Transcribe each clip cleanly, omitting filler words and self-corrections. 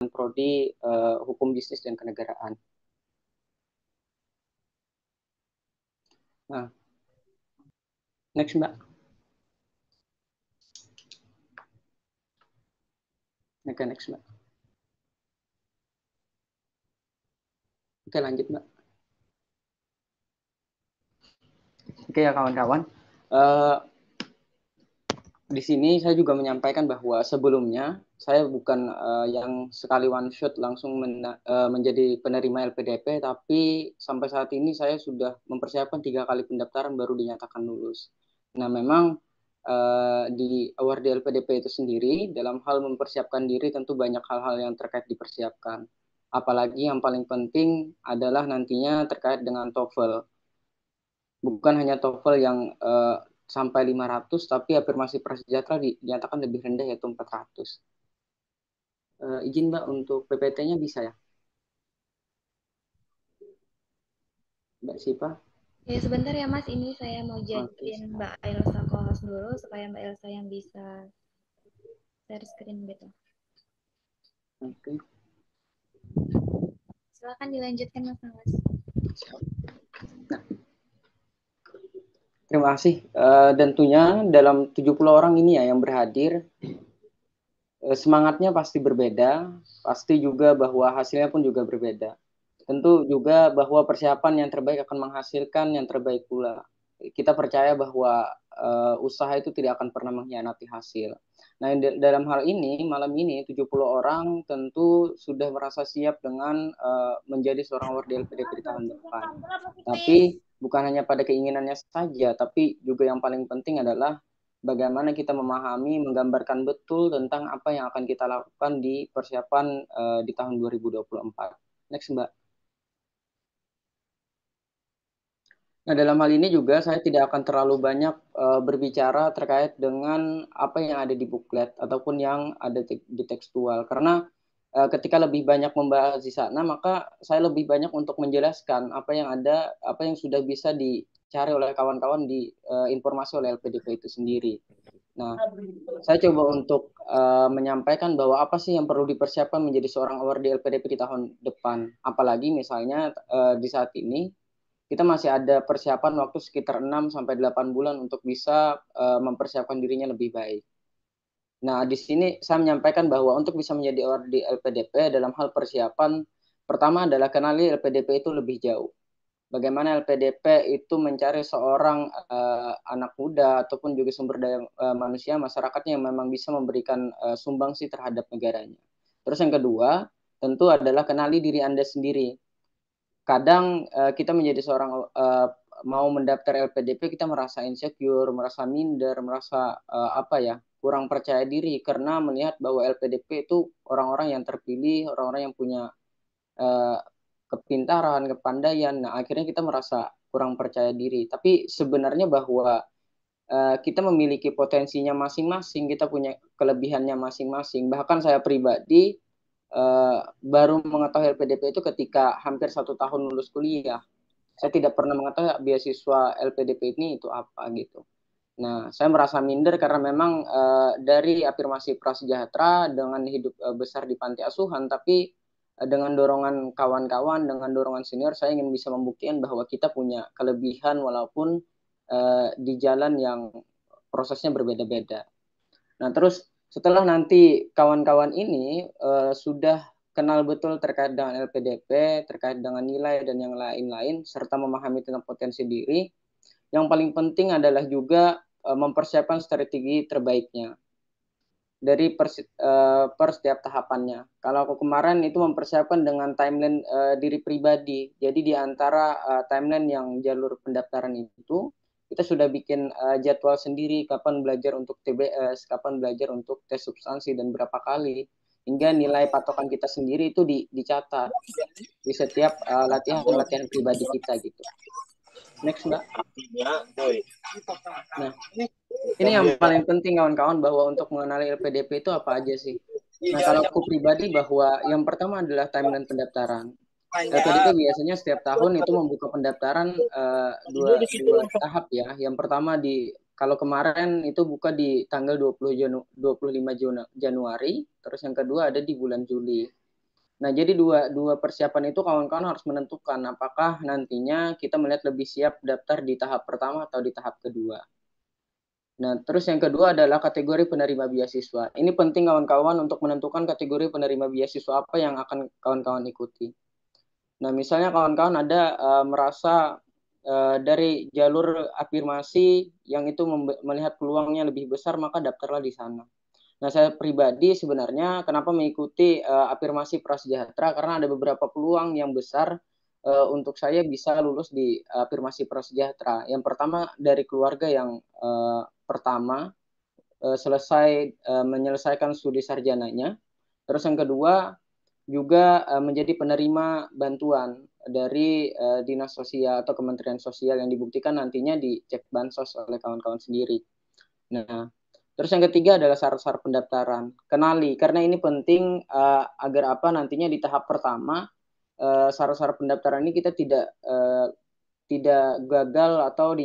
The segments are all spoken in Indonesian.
prodi hukum bisnis dan kenegaraan. Nah, next Mbak. Oke, next Mbak. Oke, lanjut Mbak. Oke ya kawan-kawan. Di sini saya juga menyampaikan bahwa sebelumnya saya bukan yang sekali one shot langsung menjadi penerima LPDP, tapi sampai saat ini saya sudah mempersiapkan 3 kali pendaftaran baru dinyatakan lulus. Nah, memang di award LPDP itu sendiri dalam hal mempersiapkan diri tentu banyak hal-hal yang terkait dipersiapkan. Apalagi yang paling penting adalah nantinya terkait dengan TOEFL. Bukan hanya TOEFL yang sampai 500, tapi afirmasi prasejahtera dinyatakan lebih rendah yaitu 400. Izin Mbak untuk PPT-nya bisa ya? Mbak Sipa? Ya sebentar ya Mas, ini saya mau Oke, jadiin Mbak Elsa co-host dulu supaya Mbak Elsa yang bisa share screen gitu. oke. Silakan dilanjutkan Mas Mas. Nah, terima kasih. Tentunya dalam 70 orang ini ya yang berhadir, semangatnya pasti berbeda, pasti juga bahwa hasilnya pun juga berbeda. Tentu juga bahwa persiapan yang terbaik akan menghasilkan yang terbaik pula. Kita percaya bahwa usaha itu tidak akan pernah mengkhianati hasil. Nah, dalam hal ini, malam ini 70 orang tentu sudah merasa siap dengan menjadi seorang award LPDP di tahun depan. Tapi bukan hanya pada keinginannya saja, tapi juga yang paling penting adalah bagaimana kita memahami, menggambarkan betul tentang apa yang akan kita lakukan di persiapan di tahun 2024. Next, Mbak. Nah, dalam hal ini juga saya tidak akan terlalu banyak berbicara terkait dengan apa yang ada di booklet ataupun yang ada di tekstual. Karena ketika lebih banyak membahas di sana, maka saya lebih banyak untuk menjelaskan apa yang ada, apa yang sudah bisa dicari oleh kawan-kawan di informasi oleh LPDP itu sendiri. Nah, saya coba untuk menyampaikan bahwa apa sih yang perlu dipersiapkan menjadi seorang award di LPDP di tahun depan. Apalagi misalnya di saat ini kita masih ada persiapan waktu sekitar 6 sampai 8 bulan untuk bisa mempersiapkan dirinya lebih baik. Nah, di sini saya menyampaikan bahwa untuk bisa menjadi award di LPDP dalam hal persiapan, pertama adalah kenali LPDP itu lebih jauh. Bagaimana LPDP itu mencari seorang anak muda ataupun juga sumber daya manusia masyarakatnya yang memang bisa memberikan sumbangsi terhadap negaranya. Terus yang kedua, tentu adalah kenali diri Anda sendiri. Kadang kita menjadi seorang mau mendaftar LPDP kita merasa insecure, merasa minder, merasa apa ya kurang percaya diri karena melihat bahwa LPDP itu orang-orang yang terpilih, orang-orang yang punya uh, kepintaran, kepandaian. Nah akhirnya kita merasa kurang percaya diri. Tapi sebenarnya bahwa kita memiliki potensinya masing-masing, kita punya kelebihannya masing-masing. Bahkan saya pribadi baru mengetahui LPDP itu ketika hampir 1 tahun lulus kuliah. Saya tidak pernah mengetahui beasiswa LPDP ini itu apa gitu. Nah, saya merasa minder karena memang dari afirmasi prasejahtera dengan hidup besar di panti asuhan, tapi dengan dorongan kawan-kawan, dengan dorongan senior, saya ingin bisa membuktikan bahwa kita punya kelebihan walaupun di jalan yang prosesnya berbeda-beda. Nah, terus setelah nanti kawan-kawan ini sudah kenal betul terkait dengan LPDP, terkait dengan nilai dan yang lain-lain, serta memahami tentang potensi diri, yang paling penting adalah juga mempersiapkan strategi terbaiknya dari per setiap tahapannya. Kalau aku kemarin itu mempersiapkan dengan timeline diri pribadi. Jadi di antara timeline yang jalur pendaftaran itu, kita sudah bikin jadwal sendiri kapan belajar untuk TBS, kapan belajar untuk tes substansi dan berapa kali. Hingga nilai patokan kita sendiri itu dicatat di setiap latihan-latihan pribadi kita gitu. Next, Mbak. Nah, ini yang paling penting kawan-kawan bahwa untuk mengenali LPDP itu apa aja sih? Nah, kalau aku pribadi bahwa yang pertama adalah timeline pendaftaran. LPDP biasanya setiap tahun itu membuka pendaftaran dua tahap ya. Yang pertama kalau kemarin itu buka di tanggal 25 Januari, terus yang kedua ada di bulan Juli. Nah, jadi dua persiapan itu kawan-kawan harus menentukan apakah nantinya kita melihat lebih siap daftar di tahap pertama atau di tahap kedua. Nah, terus yang kedua adalah kategori penerima beasiswa. Ini penting kawan-kawan untuk menentukan kategori penerima beasiswa apa yang akan kawan-kawan ikuti. Nah, misalnya kawan-kawan ada merasa dari jalur afirmasi yang itu melihat peluangnya lebih besar, maka daftarlah di sana. Nah, saya pribadi sebenarnya kenapa mengikuti afirmasi prasejahtera karena ada beberapa peluang yang besar untuk saya bisa lulus di afirmasi prasejahtera. Yang pertama dari keluarga yang pertama selesai menyelesaikan studi sarjananya. Terus yang kedua juga menjadi penerima bantuan dari Dinas Sosial atau Kementerian Sosial yang dibuktikan nantinya dicek bansos oleh kawan-kawan sendiri. Nah, terus yang ketiga adalah syarat-syarat pendaftaran. Kenali, karena ini penting agar apa nantinya di tahap pertama syarat-syarat pendaftaran ini kita tidak gagal atau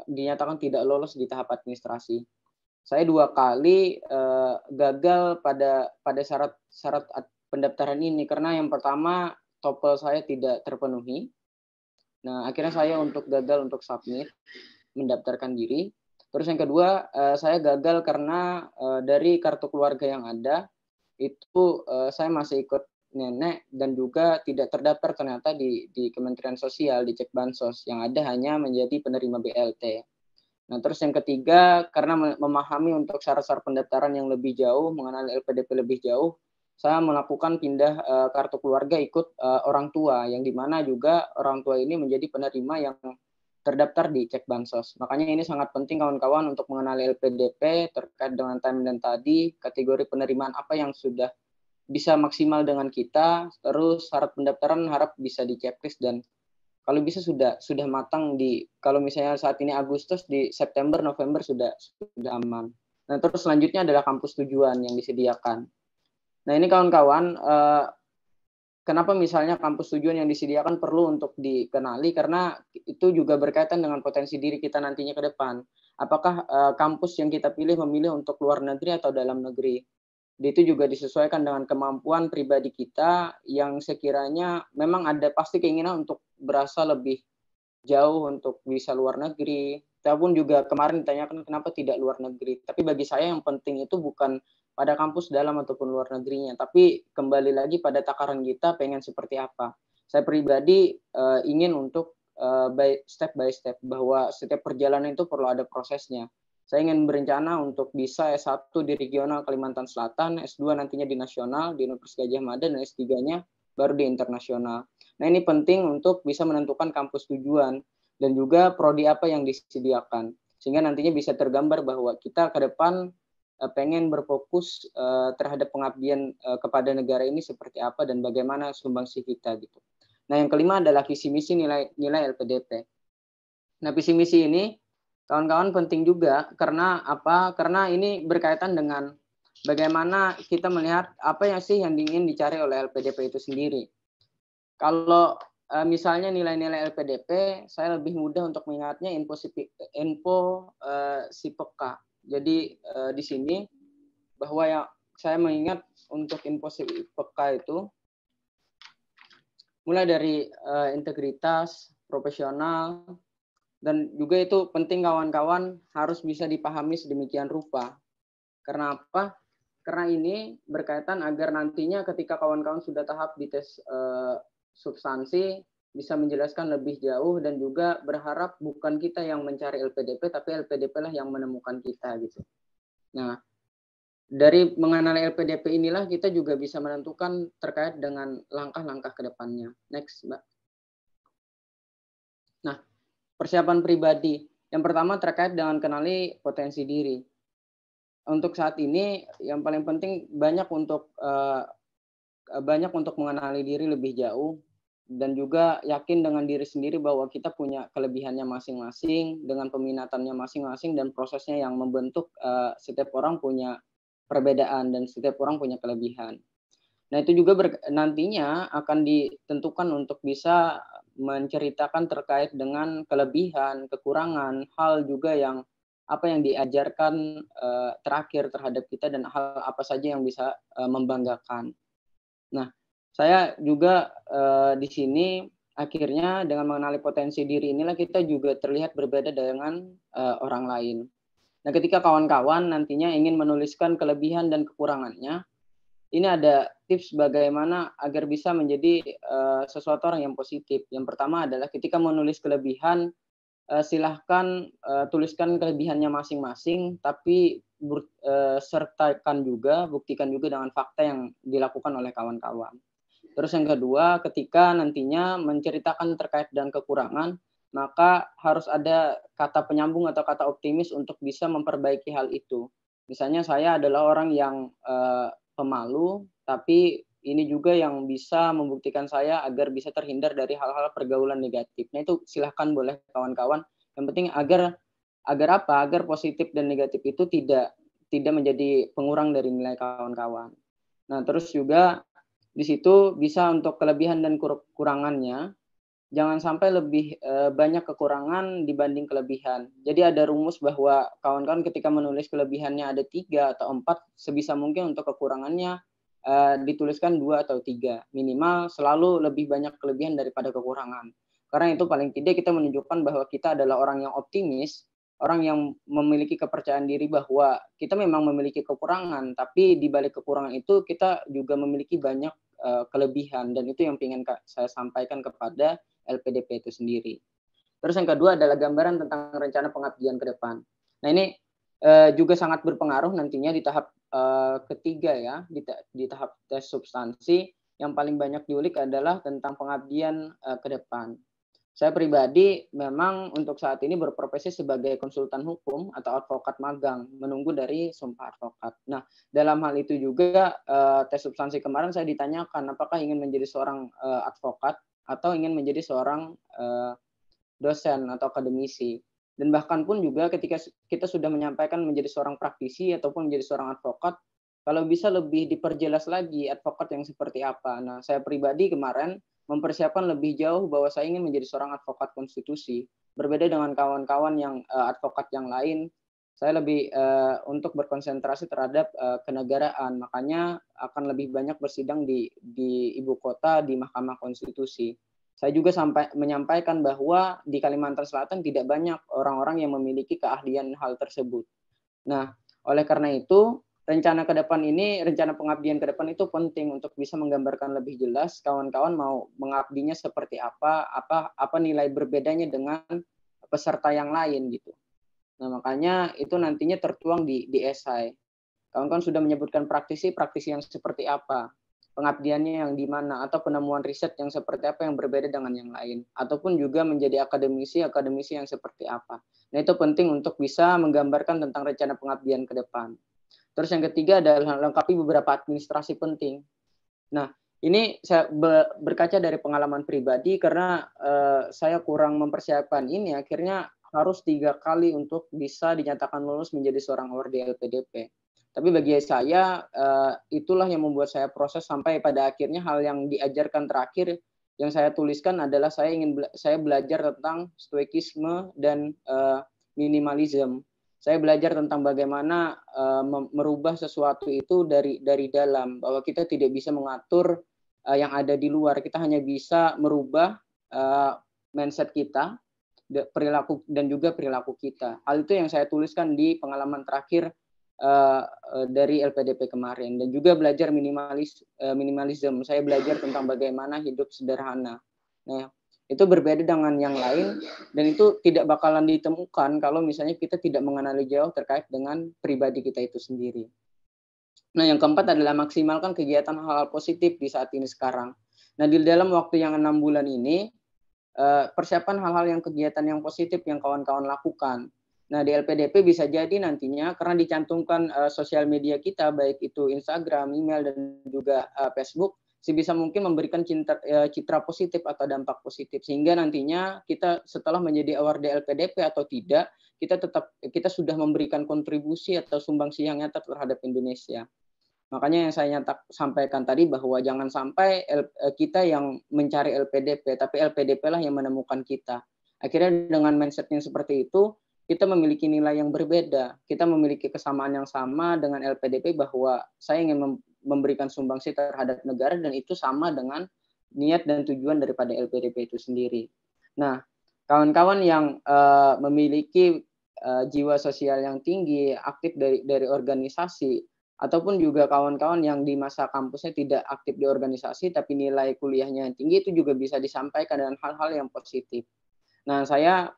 dinyatakan tidak lolos di tahap administrasi. Saya 2 kali gagal pada syarat pendaftaran ini karena yang pertama TOEFL saya tidak terpenuhi. Nah, akhirnya saya gagal untuk submit mendaftarkan diri. Terus yang kedua, saya gagal karena dari kartu keluarga yang ada itu saya masih ikut nenek dan juga tidak terdaftar ternyata di Kementerian Sosial, di cek bansos yang ada hanya menjadi penerima BLT. Nah, terus yang ketiga, karena memahami untuk syarat-syarat pendaftaran yang lebih jauh, mengenal LPDP lebih jauh, saya melakukan pindah kartu keluarga ikut orang tua, yang dimana juga orang tua ini menjadi penerima yang terdaftar di cek bansos. Makanya ini sangat penting kawan-kawan untuk mengenali LPDP terkait dengan timeline tadi, kategori penerimaan apa yang sudah bisa maksimal dengan kita, terus syarat pendaftaran harap bisa di checklist dan kalau bisa sudah matang kalau misalnya saat ini Agustus di September November sudah aman. Nah, terus selanjutnya adalah kampus tujuan yang disediakan. Nah, ini kawan-kawan kenapa misalnya kampus tujuan yang disediakan perlu untuk dikenali karena itu juga berkaitan dengan potensi diri kita nantinya ke depan. Apakah kampus yang kita memilih untuk luar negeri atau dalam negeri? Itu juga disesuaikan dengan kemampuan pribadi kita yang sekiranya memang ada pasti keinginan untuk berasa lebih jauh untuk bisa luar negeri. Saya pun juga kemarin ditanyakan kenapa tidak luar negeri. Tapi bagi saya yang penting itu bukan pada kampus dalam ataupun luar negerinya, tapi kembali lagi pada takaran kita pengen seperti apa. Saya pribadi ingin untuk by step bahwa setiap perjalanan itu perlu ada prosesnya. Saya ingin berencana untuk bisa S1 di regional Kalimantan Selatan, S2 nantinya di nasional di Universitas Gadjah Mada, dan S3-nya baru di internasional. Nah, ini penting untuk bisa menentukan kampus tujuan dan juga prodi apa yang disediakan. Sehingga nantinya bisa tergambar bahwa kita ke depan pengen berfokus terhadap pengabdian kepada negara ini seperti apa dan bagaimana sumbangsi kita gitu. Nah, yang kelima adalah visi misi nilai LPDP. Nah, visi misi ini kawan-kawan penting juga karena apa? Karena ini berkaitan dengan bagaimana kita melihat apa yang sih yang ingin dicari oleh LPDP itu sendiri. Kalau misalnya nilai-nilai LPDP, saya lebih mudah untuk mengingatnya info SIPK. Jadi di sini bahwa yang saya mengingat untuk info SIPK itu mulai dari integritas, profesional, dan juga itu penting kawan-kawan harus bisa dipahami sedemikian rupa. Karena apa? Karena ini berkaitan agar nantinya ketika kawan-kawan sudah tahap di tes substansi bisa menjelaskan lebih jauh dan juga berharap bukan kita yang mencari LPDP tapi LPDP lah yang menemukan kita gitu. Nah, dari mengenali LPDP inilah kita juga bisa menentukan terkait dengan langkah-langkah ke depannya. Next, Mbak. Nah, persiapan pribadi. Yang pertama terkait dengan kenali potensi diri. Untuk saat ini yang paling penting banyak untuk mengenali diri lebih jauh dan juga yakin dengan diri sendiri bahwa kita punya kelebihannya masing-masing dengan peminatannya masing-masing dan prosesnya yang membentuk setiap orang punya perbedaan dan setiap orang punya kelebihan. Nah, itu juga nantinya akan ditentukan untuk bisa menceritakan terkait dengan kelebihan, kekurangan, hal juga yang apa yang diajarkan terakhir terhadap kita dan hal apa saja yang bisa membanggakan. Nah, saya juga di sini akhirnya dengan mengenali potensi diri inilah kita juga terlihat berbeda dengan orang lain. Nah, ketika kawan-kawan nantinya ingin menuliskan kelebihan dan kekurangannya, ini ada tips bagaimana agar bisa menjadi sesuatu orang yang positif. Yang pertama adalah ketika menulis kelebihan, silahkan tuliskan kelebihannya masing-masing, tapi sertakan juga, buktikan juga dengan fakta yang dilakukan oleh kawan-kawan. Terus yang kedua, ketika nantinya menceritakan terkait dengan kekurangan, maka harus ada kata penyambung atau kata optimis untuk bisa memperbaiki hal itu. Misalnya saya adalah orang yang pemalu, tapi ini juga yang bisa membuktikan saya agar bisa terhindar dari hal-hal pergaulan negatif. Nah, itu silahkan boleh kawan-kawan. Yang penting agar agar apa? Agar positif dan negatif itu tidak menjadi pengurang dari nilai kawan-kawan. Nah, terus juga di situ bisa untuk kelebihan dan kekurangannya. Jangan sampai lebih banyak kekurangan dibanding kelebihan. Jadi ada rumus bahwa kawan-kawan ketika menulis kelebihannya ada 3 atau 4, sebisa mungkin untuk kekurangannya dituliskan 2 atau 3. Minimal selalu lebih banyak kelebihan daripada kekurangan. Karena itu paling tidak kita menunjukkan bahwa kita adalah orang yang optimis, orang yang memiliki kepercayaan diri bahwa kita memang memiliki kekurangan, tapi di balik kekurangan itu kita juga memiliki banyak kelebihan, dan itu yang ingin saya sampaikan kepada LPDP itu sendiri. Terus yang kedua adalah gambaran tentang rencana pengabdian ke depan. Nah, ini juga sangat berpengaruh nantinya di tahap ketiga ya, di tahap tes substansi. Yang paling banyak diulik adalah tentang pengabdian ke depan. Saya pribadi memang untuk saat ini berprofesi sebagai konsultan hukum atau advokat magang, menunggu dari sumpah advokat. Nah, dalam hal itu juga tes substansi kemarin saya ditanyakan apakah ingin menjadi seorang advokat atau ingin menjadi seorang dosen atau akademisi. Dan bahkan pun juga ketika kita sudah menyampaikan menjadi seorang praktisi ataupun menjadi seorang advokat, kalau bisa lebih diperjelas lagi advokat yang seperti apa. Nah, saya pribadi kemarin mempersiapkan lebih jauh bahwa saya ingin menjadi seorang advokat konstitusi. Berbeda dengan kawan-kawan yang advokat yang lain, saya lebih untuk berkonsentrasi terhadap kenegaraan. Makanya akan lebih banyak bersidang di ibu kota, di Mahkamah Konstitusi. Saya juga menyampaikan bahwa di Kalimantan Selatan tidak banyak orang-orang yang memiliki keahlian hal tersebut. Nah, oleh karena itu, rencana pengabdian ke depan itu penting untuk bisa menggambarkan lebih jelas kawan-kawan mau mengabdinya seperti apa nilai berbedanya dengan peserta yang lain gitu. Nah, makanya itu nantinya tertuang di esai. Kawan-kawan sudah menyebutkan praktisi yang seperti apa, pengabdiannya yang di mana, atau penemuan riset yang seperti apa yang berbeda dengan yang lain, ataupun juga menjadi akademisi yang seperti apa. Nah, itu penting untuk bisa menggambarkan tentang rencana pengabdian ke depan. Terus yang ketiga adalah lengkapi beberapa administrasi penting. Nah, ini saya berkaca dari pengalaman pribadi karena saya kurang mempersiapkan ini, akhirnya harus 3 kali untuk bisa dinyatakan lulus menjadi seorang award di LPDP. Tapi bagi saya itulah yang membuat saya proses sampai pada akhirnya hal yang diajarkan terakhir yang saya tuliskan adalah saya belajar tentang stoikisme dan minimalism. Saya belajar tentang bagaimana merubah sesuatu itu dari dalam, bahwa kita tidak bisa mengatur yang ada di luar, kita hanya bisa merubah mindset kita, perilaku dan juga perilaku kita. Hal itu yang saya tuliskan di pengalaman terakhir dari LPDP kemarin, dan juga belajar minimalism. Saya belajar tentang bagaimana hidup sederhana. Nah, itu berbeda dengan yang lain, dan itu tidak bakalan ditemukan kalau misalnya kita tidak mengenali jauh terkait dengan pribadi kita itu sendiri. Nah, yang keempat adalah maksimalkan kegiatan hal-hal positif di saat ini sekarang. Nah, di dalam waktu yang 6 bulan ini, persiapan hal-hal yang kegiatan yang positif yang kawan-kawan lakukan. Nah, di LPDP bisa jadi nantinya karena dicantumkan sosial media kita, baik itu Instagram, email, dan juga Facebook, sebisa mungkin memberikan citra positif atau dampak positif, sehingga nantinya kita setelah menjadi award di LPDP atau tidak, kita sudah memberikan kontribusi atau sumbangsi yang nyata terhadap Indonesia. Makanya yang saya sampaikan tadi bahwa jangan sampai kita yang mencari LPDP, tapi LPDP lah yang menemukan kita. Akhirnya dengan mindset yang seperti itu, kita memiliki nilai yang berbeda. Kita memiliki kesamaan yang sama dengan LPDP bahwa saya ingin memberikan sumbangsi terhadap negara, dan itu sama dengan niat dan tujuan daripada LPDP itu sendiri. Nah, kawan-kawan yang memiliki jiwa sosial yang tinggi, aktif dari organisasi, ataupun juga kawan-kawan yang di masa kampusnya tidak aktif di organisasi tapi nilai kuliahnya yang tinggi, itu juga bisa disampaikan dengan hal-hal yang positif. Nah, saya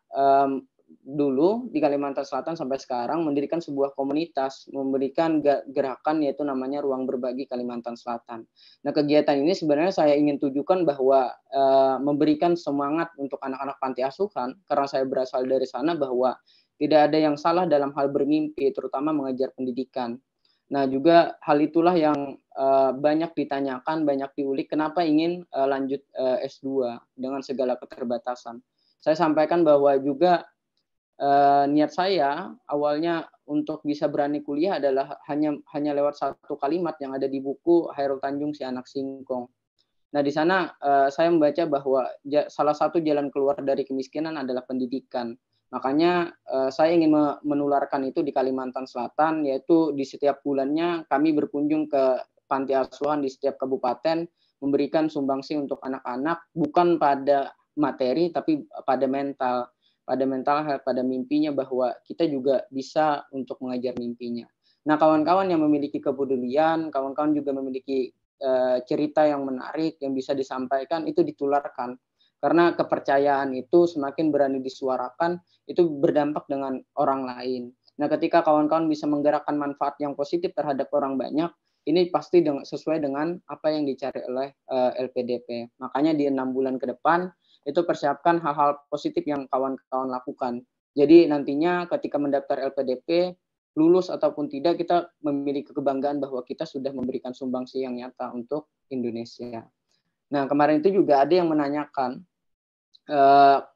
dulu di Kalimantan Selatan sampai sekarang mendirikan sebuah komunitas, memberikan gerakan yaitu namanya Ruang Berbagi Kalimantan Selatan. Nah, kegiatan ini sebenarnya saya ingin tujukan bahwa memberikan semangat untuk anak-anak panti asuhan, karena saya berasal dari sana, bahwa tidak ada yang salah dalam hal bermimpi, terutama mengejar pendidikan. Nah, juga hal itulah yang banyak ditanyakan, banyak diulik, kenapa ingin lanjut S2 dengan segala keterbatasan. Saya sampaikan bahwa juga niat saya awalnya untuk bisa berani kuliah adalah hanya lewat satu kalimat yang ada di buku Hairul Tanjung Si Anak Singkong. Nah, di sana saya membaca bahwa salah satu jalan keluar dari kemiskinan adalah pendidikan. Makanya saya ingin menularkan itu di Kalimantan Selatan, yaitu di setiap bulannya kami berkunjung ke panti asuhan di setiap kabupaten, memberikan sumbangsi untuk anak-anak, bukan pada materi tapi pada mental health, pada mimpinya, bahwa kita juga bisa untuk mengejar mimpinya. Nah, kawan-kawan yang memiliki kepedulian, kawan-kawan juga memiliki cerita yang menarik yang bisa disampaikan, itu ditularkan. Karena kepercayaan itu semakin berani disuarakan, itu berdampak dengan orang lain. Nah, ketika kawan-kawan bisa menggerakkan manfaat yang positif terhadap orang banyak, ini pasti sesuai dengan apa yang dicari oleh LPDP. Makanya di 6 bulan ke depan, itu persiapkan hal-hal positif yang kawan-kawan lakukan. Jadi nantinya ketika mendaftar LPDP, lulus ataupun tidak, kita memiliki kebanggaan bahwa kita sudah memberikan sumbangsi yang nyata untuk Indonesia. Nah, kemarin itu juga ada yang menanyakan,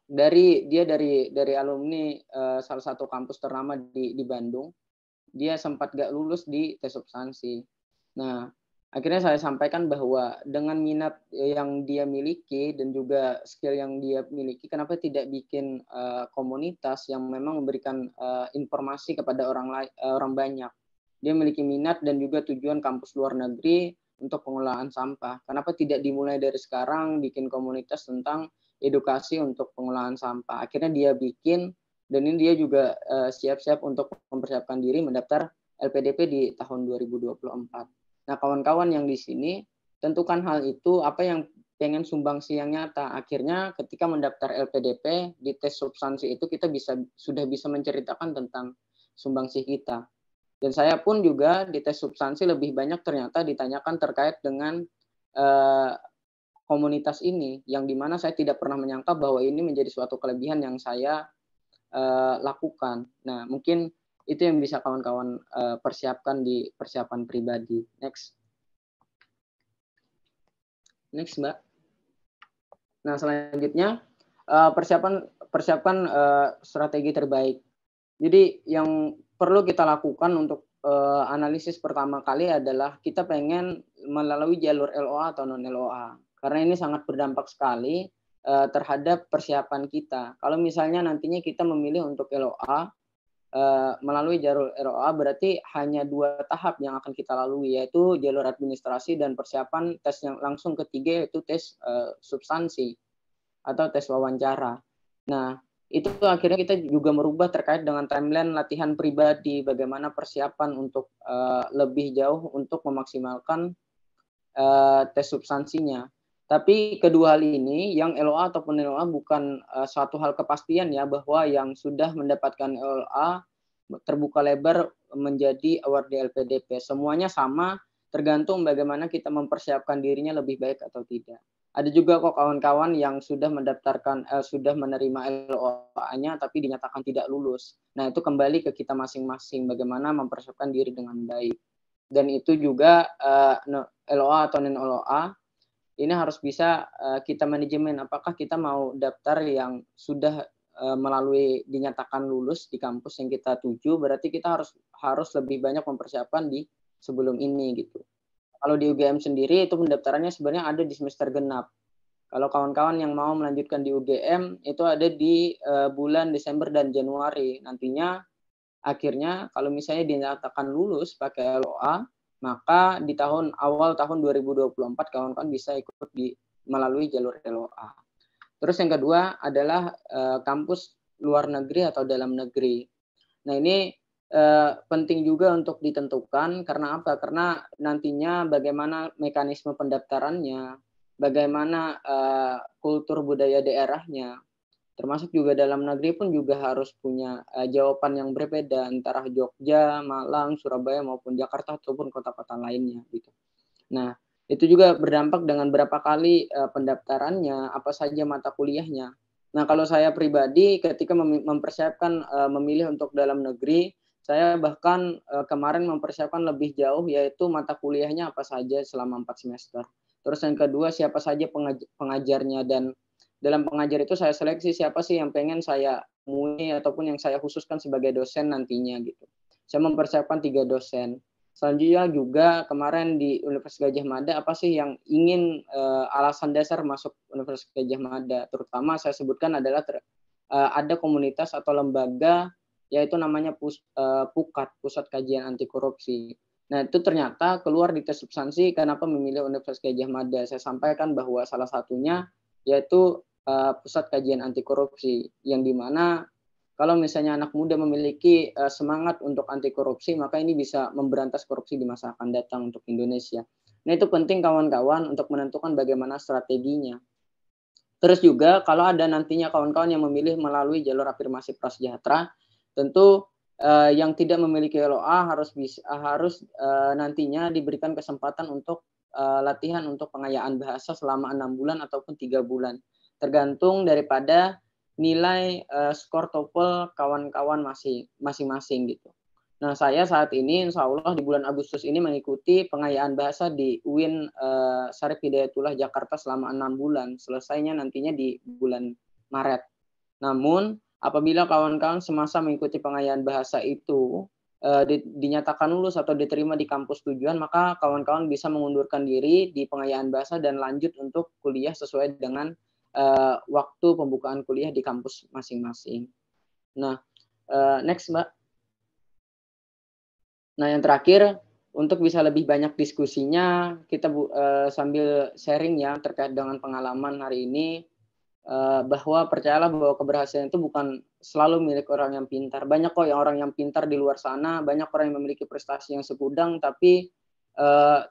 dari alumni salah satu kampus ternama di Bandung, dia sempat gak lulus di tes substansi. Nah, akhirnya saya sampaikan bahwa dengan minat yang dia miliki dan juga skill yang dia miliki, kenapa tidak bikin komunitas yang memang memberikan informasi kepada orang banyak. Dia memiliki minat dan juga tujuan kampus luar negeri untuk pengelolaan sampah. Kenapa tidak dimulai dari sekarang bikin komunitas tentang edukasi untuk pengelolaan sampah? Akhirnya dia bikin, dan ini dia juga siap-siap untuk mempersiapkan diri mendaftar LPDP di tahun 2024. Nah, kawan-kawan yang di sini, tentukan hal itu, apa yang pengen sumbangsi yang nyata. Akhirnya ketika mendaftar LPDP, di tes substansi itu kita sudah bisa menceritakan tentang sumbangsi kita. Dan saya pun juga di tes substansi lebih banyak ternyata ditanyakan terkait dengan komunitas ini, yang dimana saya tidak pernah menyangka bahwa ini menjadi suatu kelebihan yang saya lakukan. Nah, mungkin itu yang bisa kawan-kawan persiapkan di persiapan pribadi. Next, Mbak. Nah, selanjutnya persiapkan strategi terbaik. Jadi yang perlu kita lakukan untuk analisis pertama kali adalah kita pengen melalui jalur LOA atau non LOA, karena ini sangat berdampak sekali terhadap persiapan kita. Kalau misalnya nantinya kita memilih untuk LOA, melalui jalur LOA, berarti hanya 2 tahap yang akan kita lalui, yaitu jalur administrasi dan persiapan tes yang langsung ketiga, yaitu tes substansi atau tes wawancara. Nah, itu akhirnya kita juga merubah terkait dengan timeline latihan pribadi, bagaimana persiapan untuk lebih jauh untuk memaksimalkan tes substansinya. Tapi kedua hal ini, yang LOA ataupun LOA, bukan suatu hal kepastian ya, bahwa yang sudah mendapatkan LOA terbuka lebar menjadi award di LPDP. Semuanya sama, tergantung bagaimana kita mempersiapkan dirinya lebih baik atau tidak. Ada juga kok kawan-kawan yang sudah sudah menerima LOA-nya tapi dinyatakan tidak lulus. Nah, itu kembali ke kita masing-masing bagaimana mempersiapkan diri dengan baik. Dan itu juga LOA atau non LOA, ini harus bisa kita manajemen, apakah kita mau daftar yang sudah melalui dinyatakan lulus di kampus yang kita tuju, berarti kita harus lebih banyak mempersiapkan di sebelum ini gitu. Kalau di UGM sendiri itu pendaftarannya sebenarnya ada di semester genap. Kalau kawan-kawan yang mau melanjutkan di UGM itu ada di bulan Desember dan Januari. Nantinya akhirnya kalau misalnya dinyatakan lulus pakai LOA, maka di awal tahun 2024 kawan-kawan bisa ikut melalui jalur LOA. Terus yang kedua adalah kampus luar negeri atau dalam negeri. Nah, ini penting juga untuk ditentukan karena apa? Karena nantinya bagaimana mekanisme pendaftarannya, bagaimana kultur budaya daerahnya, termasuk juga dalam negeri pun juga harus punya jawaban yang berbeda antara Jogja, Malang, Surabaya maupun Jakarta ataupun kota-kota lainnya gitu. Nah, itu juga berdampak dengan berapa kali pendaftarannya, apa saja mata kuliahnya. Nah, kalau saya pribadi ketika mempersiapkan memilih untuk dalam negeri, saya bahkan kemarin mempersiapkan lebih jauh, yaitu mata kuliahnya apa saja selama 4 semester. Terus yang kedua, siapa saja pengajarnya, dan dalam pengajar itu saya seleksi siapa sih yang pengen saya temui ataupun yang saya khususkan sebagai dosen nantinya gitu. Saya mempersiapkan 3 dosen. Selanjutnya juga kemarin di Universitas Gadjah Mada, apa sih yang ingin alasan dasar masuk Universitas Gadjah Mada, terutama saya sebutkan adalah ada komunitas atau lembaga, yaitu namanya PUKAT, Pusat Kajian Anti Korupsi. Nah, itu ternyata keluar di tes substansi kenapa memilih Universitas Gadjah Mada. Saya sampaikan bahwa salah satunya yaitu Pusat Kajian Anti Korupsi, yang dimana kalau misalnya anak muda memiliki semangat untuk anti korupsi, maka ini bisa memberantas korupsi di masa akan datang untuk Indonesia. Nah, itu penting kawan-kawan untuk menentukan bagaimana strateginya. Terus juga kalau ada nantinya kawan-kawan yang memilih melalui jalur afirmasi prasejahtera, tentu yang tidak memiliki LOA harus nantinya diberikan kesempatan untuk latihan untuk pengayaan bahasa selama 6 bulan ataupun 3 bulan. Tergantung daripada nilai skor TOEFL kawan-kawan masing-masing gitu. Nah, saya saat ini insya Allah di bulan Agustus ini mengikuti pengayaan bahasa di UIN Syarif Hidayatullah Jakarta selama 6 bulan. Selesainya nantinya di bulan Maret. Namun, apabila kawan-kawan semasa mengikuti pengayaan bahasa itu dinyatakan lulus atau diterima di kampus tujuan, maka kawan-kawan bisa mengundurkan diri di pengayaan bahasa dan lanjut untuk kuliah sesuai dengan waktu pembukaan kuliah di kampus masing-masing. Nah, next Mbak. Nah, yang terakhir, untuk bisa lebih banyak diskusinya, kita sambil sharing ya terkait dengan pengalaman hari ini, bahwa percayalah bahwa keberhasilan itu bukan selalu milik orang yang pintar. Banyak kok orang yang pintar di luar sana, banyak orang yang memiliki prestasi yang segudang, tapi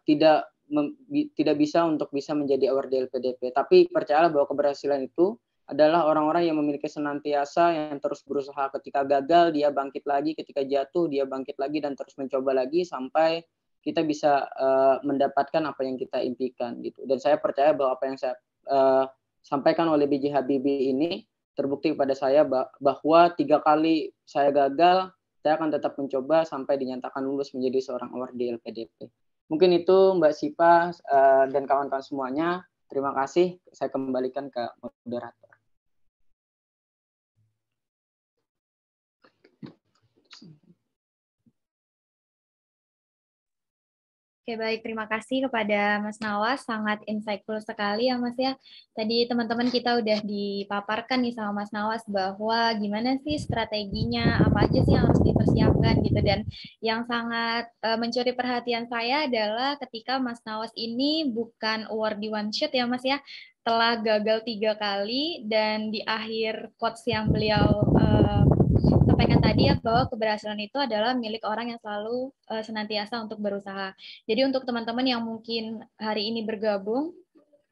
tidak bisa untuk bisa menjadi award di LPDP. Tapi percayalah bahwa keberhasilan itu adalah orang-orang yang memiliki senantiasa, yang terus berusaha. Ketika gagal dia bangkit lagi, ketika jatuh dia bangkit lagi dan terus mencoba lagi sampai kita bisa mendapatkan apa yang kita impikan gitu. Dan saya percaya bahwa apa yang saya sampaikan oleh B.J. Habibie ini terbukti pada saya bahwa 3 kali saya gagal, saya akan tetap mencoba sampai dinyatakan lulus menjadi seorang award di LPDP. Mungkin itu Mbak Sipa dan kawan-kawan semuanya. Terima kasih. Saya kembalikan ke moderator. Oke, baik. Terima kasih kepada Mas Nawas. Sangat insightful sekali ya, Mas ya. Tadi teman-teman kita udah dipaparkan nih sama Mas Nawas bahwa gimana sih strateginya, apa aja sih yang harus dipersiapkan gitu. Dan yang sangat mencuri perhatian saya adalah ketika Mas Nawas ini bukan award di one shot ya, Mas ya. Telah gagal 3 kali dan di akhir quotes yang beliau sampaikan tadi ya, bahwa keberhasilan itu adalah milik orang yang selalu senantiasa untuk berusaha. Jadi untuk teman-teman yang mungkin hari ini bergabung,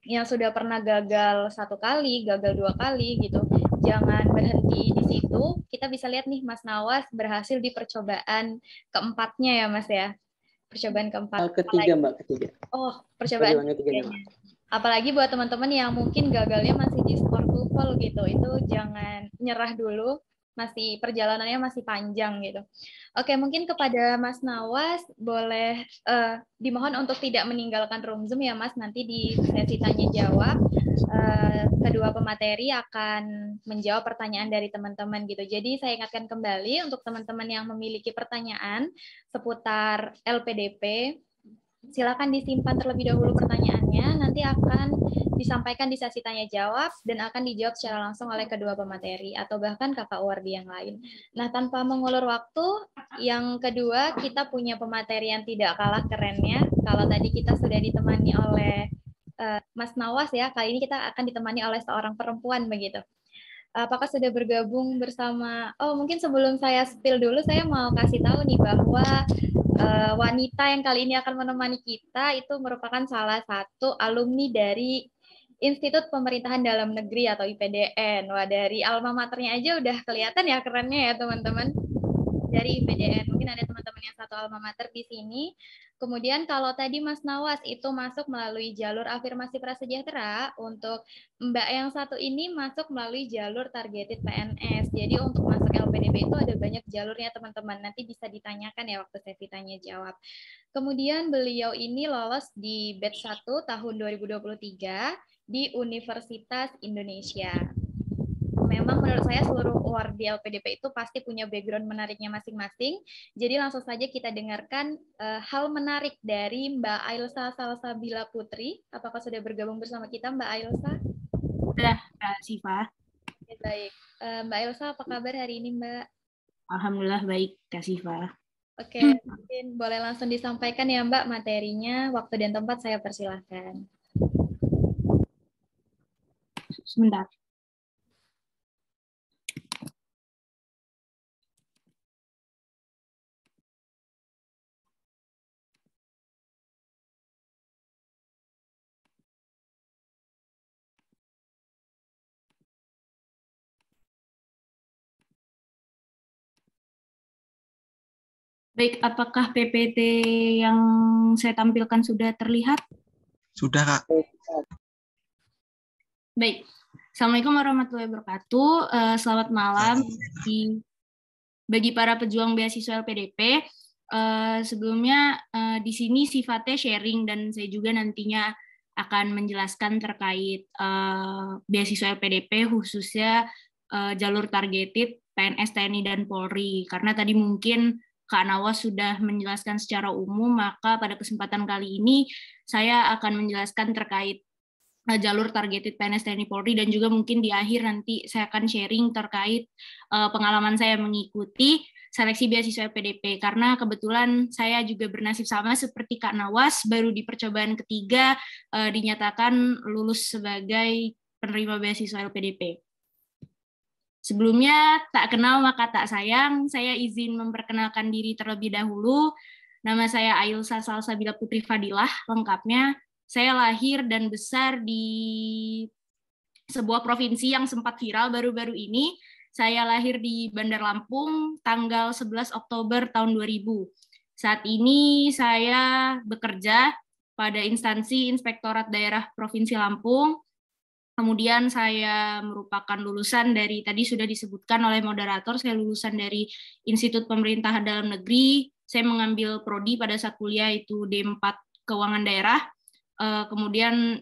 yang sudah pernah gagal 1 kali, gagal 2 kali gitu, jangan berhenti di situ. Kita bisa lihat nih Mas Nawas berhasil di percobaan keempatnya ya Mas ya. Percobaan keempat. Ketiga Mbak, ketiga. Oh, percobaan ketiganya. Apalagi buat teman-teman yang mungkin gagalnya masih di skor TOEFL gitu, itu jangan nyerah dulu. Masih perjalanannya masih panjang gitu. Oke, mungkin kepada Mas Nawas boleh dimohon untuk tidak meninggalkan room Zoom ya Mas. Nanti di sesi tanya jawab kedua pemateri akan menjawab pertanyaan dari teman-teman gitu. Jadi saya ingatkan kembali untuk teman-teman yang memiliki pertanyaan seputar LPDP, silakan disimpan terlebih dahulu pertanyaannya, nanti akan disampaikan di sesi tanya jawab dan akan dijawab secara langsung oleh kedua pemateri atau bahkan kakak Wardi yang lain. Nah, tanpa mengulur waktu, Yang kedua, kita punya pemateri yang tidak kalah kerennya. Kalau tadi kita sudah ditemani oleh Mas Nawas ya, kali ini kita akan ditemani oleh seorang perempuan begitu. Apakah sudah bergabung bersama? Oh, mungkin sebelum saya spill dulu, saya mau kasih tahu nih bahwa wanita yang kali ini akan menemani kita itu merupakan salah satu alumni dari Institut Pemerintahan Dalam Negeri atau IPDN. Wah, dari alma maternya aja udah kelihatan ya kerennya ya teman-teman. Dari IPDN. Mungkin ada teman-teman yang satu alma mater di sini. Kemudian kalau tadi Mas Nawas itu masuk melalui jalur afirmasi prasejahtera, untuk Mbak yang satu ini masuk melalui jalur targeted PNS. Jadi untuk masuk LPDP itu ada banyak jalurnya teman-teman. Nanti bisa ditanyakan ya waktu sesi tanya jawab. Kemudian beliau ini lolos di batch 1 tahun 2023 di Universitas Indonesia. Memang menurut saya seluruh award di LPDP itu pasti punya background menariknya masing-masing. Jadi langsung saja kita dengarkan hal menarik dari Mbak Ailsa Salsabila Putri. Apakah sudah bergabung bersama kita Mbak Ailsa? Sudah, Kak Siva. Ya, baik. Mbak Ailsa, apa kabar hari ini Mbak? Alhamdulillah baik, Kak Siva. Oke, mungkin boleh langsung disampaikan ya Mbak materinya. Waktu dan tempat saya persilahkan. Sebentar. Baik, apakah PPT yang saya tampilkan sudah terlihat? Sudah, Kak. Baik, Assalamualaikum warahmatullahi wabarakatuh. Selamat malam bagi para pejuang beasiswa LPDP. Sebelumnya di sini sifatnya sharing dan saya juga nantinya akan menjelaskan terkait beasiswa LPDP khususnya jalur targeted PNS, TNI, dan Polri. Karena tadi mungkin Kak Nawas sudah menjelaskan secara umum, maka pada kesempatan kali ini saya akan menjelaskan terkait jalur targeted PNS, TNI, Polri, dan juga mungkin di akhir nanti saya akan sharing terkait pengalaman saya mengikuti seleksi beasiswa LPDP, karena kebetulan saya juga bernasib sama seperti Kak Nawas, baru di percobaan ketiga dinyatakan lulus sebagai penerima beasiswa LPDP. Sebelumnya, tak kenal maka tak sayang, saya izin memperkenalkan diri terlebih dahulu. Nama saya Ailsa Salsabila Putri Fadilah, lengkapnya. Saya lahir dan besar di sebuah provinsi yang sempat viral baru-baru ini. Saya lahir di Bandar Lampung, tanggal 11 Oktober tahun 2000. Saat ini saya bekerja pada instansi Inspektorat Daerah Provinsi Lampung. Kemudian saya merupakan lulusan dari, tadi sudah disebutkan oleh moderator, saya lulusan dari Institut Pemerintahan Dalam Negeri. Saya mengambil prodi pada saat kuliah itu D4 Keuangan Daerah. Kemudian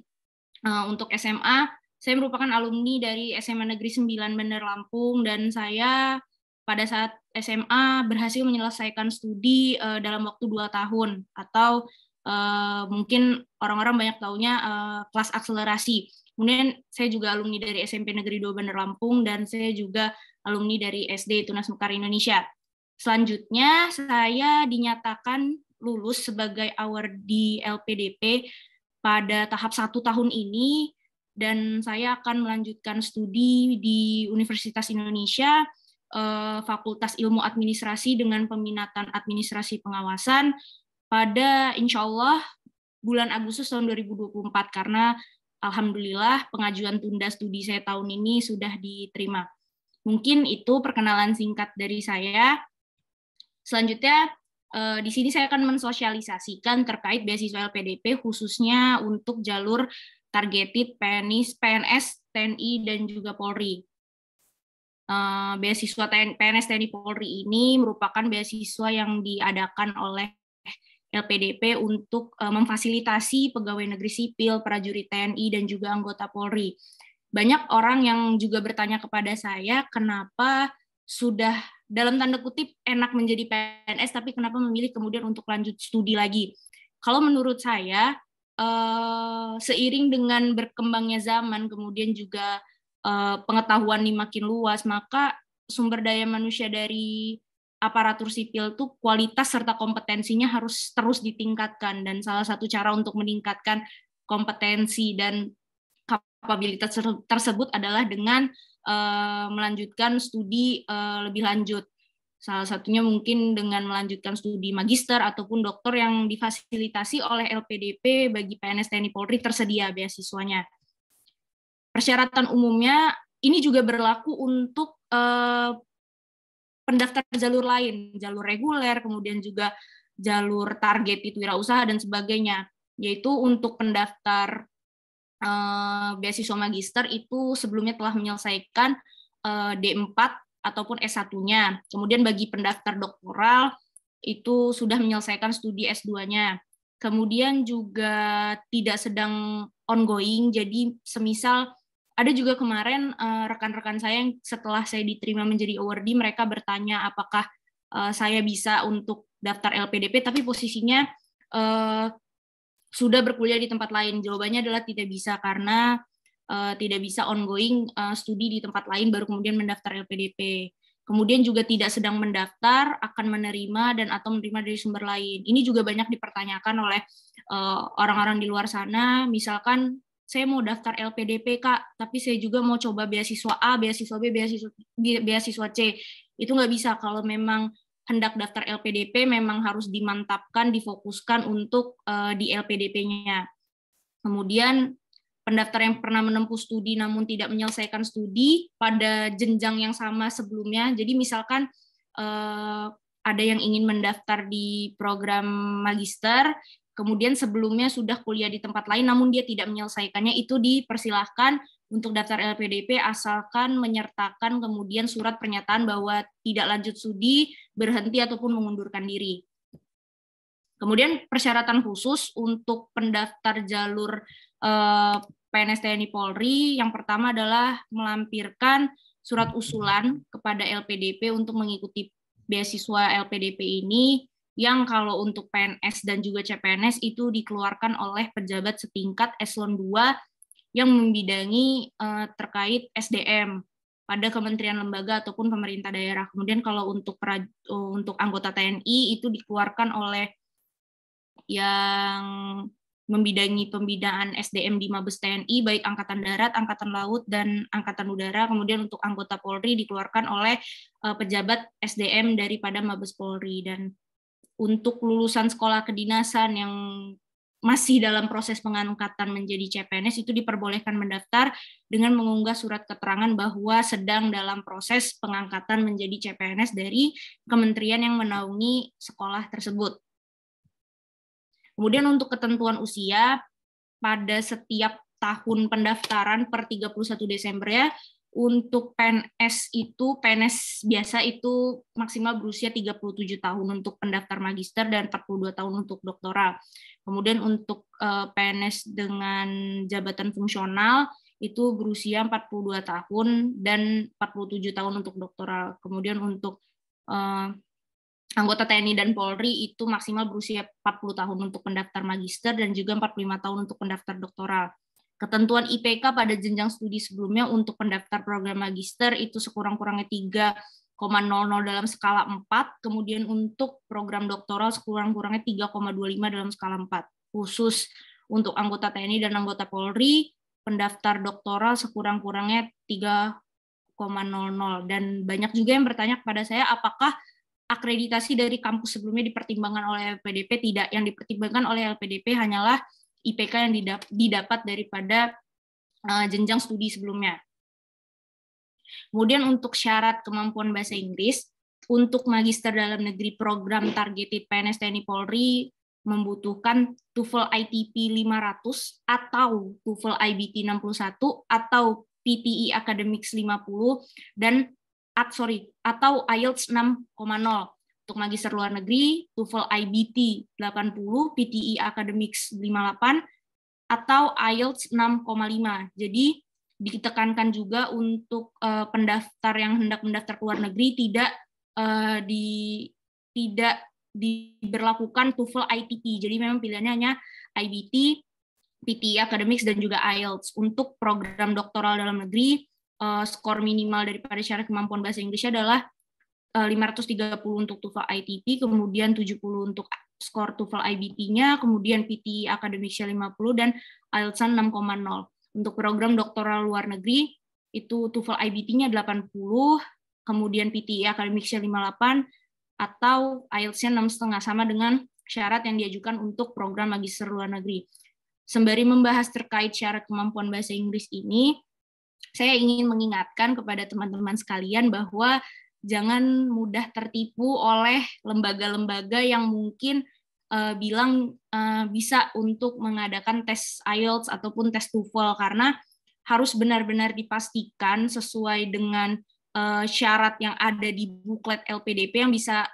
untuk SMA, saya merupakan alumni dari SMA Negeri 9 Bandar Lampung, dan saya pada saat SMA berhasil menyelesaikan studi dalam waktu 2 tahun, atau mungkin orang-orang banyak taunya kelas akselerasi. Kemudian saya juga alumni dari SMP Negeri 2 Bandar Lampung, dan saya juga alumni dari SD Tunas Mekar Indonesia. Selanjutnya, saya dinyatakan lulus sebagai awardee LPDP pada tahap 1 tahun ini, dan saya akan melanjutkan studi di Universitas Indonesia, Fakultas Ilmu Administrasi dengan peminatan Administrasi Pengawasan pada insya Allah bulan Agustus tahun 2024, karena alhamdulillah pengajuan tunda studi saya tahun ini sudah diterima. Mungkin itu perkenalan singkat dari saya. Selanjutnya, di sini saya akan mensosialisasikan terkait beasiswa LPDP khususnya untuk jalur targeted PNS, TNI, dan juga Polri. Beasiswa PNS, TNI, Polri ini merupakan beasiswa yang diadakan oleh LPDP untuk memfasilitasi pegawai negeri sipil, prajurit TNI, dan juga anggota Polri. Banyak orang yang juga bertanya kepada saya, kenapa sudah dalam tanda kutip enak menjadi PNS, tapi kenapa memilih kemudian untuk lanjut studi lagi? Kalau menurut saya, seiring dengan berkembangnya zaman, kemudian juga pengetahuan ini makin luas, maka sumber daya manusia dari aparatur sipil tuh kualitas serta kompetensinya harus terus ditingkatkan, dan salah satu cara untuk meningkatkan kompetensi dan kapabilitas tersebut adalah dengan melanjutkan studi lebih lanjut. Salah satunya mungkin dengan melanjutkan studi magister ataupun doktor yang difasilitasi oleh LPDP. Bagi PNS TNI Polri tersedia beasiswanya. Persyaratan umumnya ini juga berlaku untuk pendaftar jalur lain, jalur reguler, kemudian juga jalur target wirausaha dan sebagainya. Yaitu untuk pendaftar beasiswa magister itu sebelumnya telah menyelesaikan D4 ataupun S1-nya. Kemudian bagi pendaftar doktoral itu sudah menyelesaikan studi S2-nya. Kemudian juga tidak sedang ongoing, jadi semisal ada juga kemarin rekan-rekan saya yang setelah saya diterima menjadi awardee, mereka bertanya apakah saya bisa untuk daftar LPDP, tapi posisinya sudah berkuliah di tempat lain. Jawabannya adalah tidak bisa, karena tidak bisa ongoing studi di tempat lain baru kemudian mendaftar LPDP. Kemudian juga tidak sedang mendaftar, akan menerima dan atau menerima dari sumber lain. Ini juga banyak dipertanyakan oleh orang-orang di luar sana, misalkan saya mau daftar LPDP, Kak, tapi saya juga mau coba beasiswa A, beasiswa B, beasiswa C. Itu nggak bisa. Kalau memang hendak daftar LPDP, memang harus dimantapkan, difokuskan untuk di LPDP-nya. Kemudian pendaftar yang pernah menempuh studi namun tidak menyelesaikan studi pada jenjang yang sama sebelumnya. Jadi misalkan ada yang ingin mendaftar di program magister, kemudian sebelumnya sudah kuliah di tempat lain namun dia tidak menyelesaikannya, itu dipersilahkan untuk daftar LPDP asalkan menyertakan kemudian surat pernyataan bahwa tidak lanjut studi, berhenti ataupun mengundurkan diri. Kemudian persyaratan khusus untuk pendaftar jalur PNS TNI Polri, yang pertama adalah melampirkan surat usulan kepada LPDP untuk mengikuti beasiswa LPDP ini, yang kalau untuk PNS dan juga CPNS itu dikeluarkan oleh pejabat setingkat eselon 2 yang membidangi terkait SDM pada kementerian lembaga ataupun pemerintah daerah. Kemudian kalau untuk anggota TNI itu dikeluarkan oleh yang membidangi pembinaan SDM di Mabes TNI, baik Angkatan Darat, Angkatan Laut, dan Angkatan Udara. Kemudian untuk anggota Polri dikeluarkan oleh pejabat SDM daripada Mabes Polri. Dan untuk lulusan sekolah kedinasan yang masih dalam proses pengangkatan menjadi CPNS itu diperbolehkan mendaftar dengan mengunggah surat keterangan bahwa sedang dalam proses pengangkatan menjadi CPNS dari kementerian yang menaungi sekolah tersebut. Kemudian untuk ketentuan usia, pada setiap tahun pendaftaran per 31 Desember ya, untuk PNS biasa itu maksimal berusia 37 tahun untuk pendaftar magister dan 42 tahun untuk doktoral. Kemudian untuk PNS dengan jabatan fungsional itu berusia 42 tahun dan 47 tahun untuk doktoral. Kemudian untuk anggota TNI dan Polri itu maksimal berusia 40 tahun untuk pendaftar magister dan juga 45 tahun untuk pendaftar doktoral. Ketentuan IPK pada jenjang studi sebelumnya untuk pendaftar program magister itu sekurang-kurangnya 3,00 dalam skala 4, kemudian untuk program doktoral sekurang-kurangnya 3,25 dalam skala 4. Khusus untuk anggota TNI dan anggota Polri, pendaftar doktoral sekurang-kurangnya 3,00. Dan banyak juga yang bertanya kepada saya, apakah akreditasi dari kampus sebelumnya dipertimbangkan oleh LPDP? Tidak, yang dipertimbangkan oleh LPDP hanyalah IPK yang didapat daripada jenjang studi sebelumnya. Kemudian untuk syarat kemampuan bahasa Inggris, untuk magister dalam negeri program targeted PNS TNI Polri membutuhkan TOEFL ITP 500 atau TOEFL IBT 61 atau PTE Academics 50 dan atau IELTS 6,0. Untuk magister luar negeri, TOEFL IBT 80, PTE Academics 58, atau IELTS 6,5. Jadi ditekankan juga untuk pendaftar yang hendak mendaftar ke luar negeri tidak diberlakukan TOEFL ITP. Jadi memang pilihannya hanya IBT, PTE Academics, dan juga IELTS. Untuk program doktoral dalam negeri, skor minimal daripada syarat kemampuan bahasa Inggrisnya adalah 530 untuk TOEFL ITP, kemudian 70 untuk skor TOEFL IBT-nya, kemudian PTE Academics 50 dan IELTS 6,0. Untuk program doktoral luar negeri itu TOEFL IBT-nya 80, kemudian PTE Academics 58 atau IELTS-nya 6,5, sama dengan syarat yang diajukan untuk program magister luar negeri. Sembari membahas terkait syarat kemampuan bahasa Inggris ini, saya ingin mengingatkan kepada teman-teman sekalian bahwa jangan mudah tertipu oleh lembaga-lembaga yang mungkin bilang bisa untuk mengadakan tes IELTS ataupun tes TOEFL, karena harus benar-benar dipastikan sesuai dengan syarat yang ada di buklet LPDP yang bisa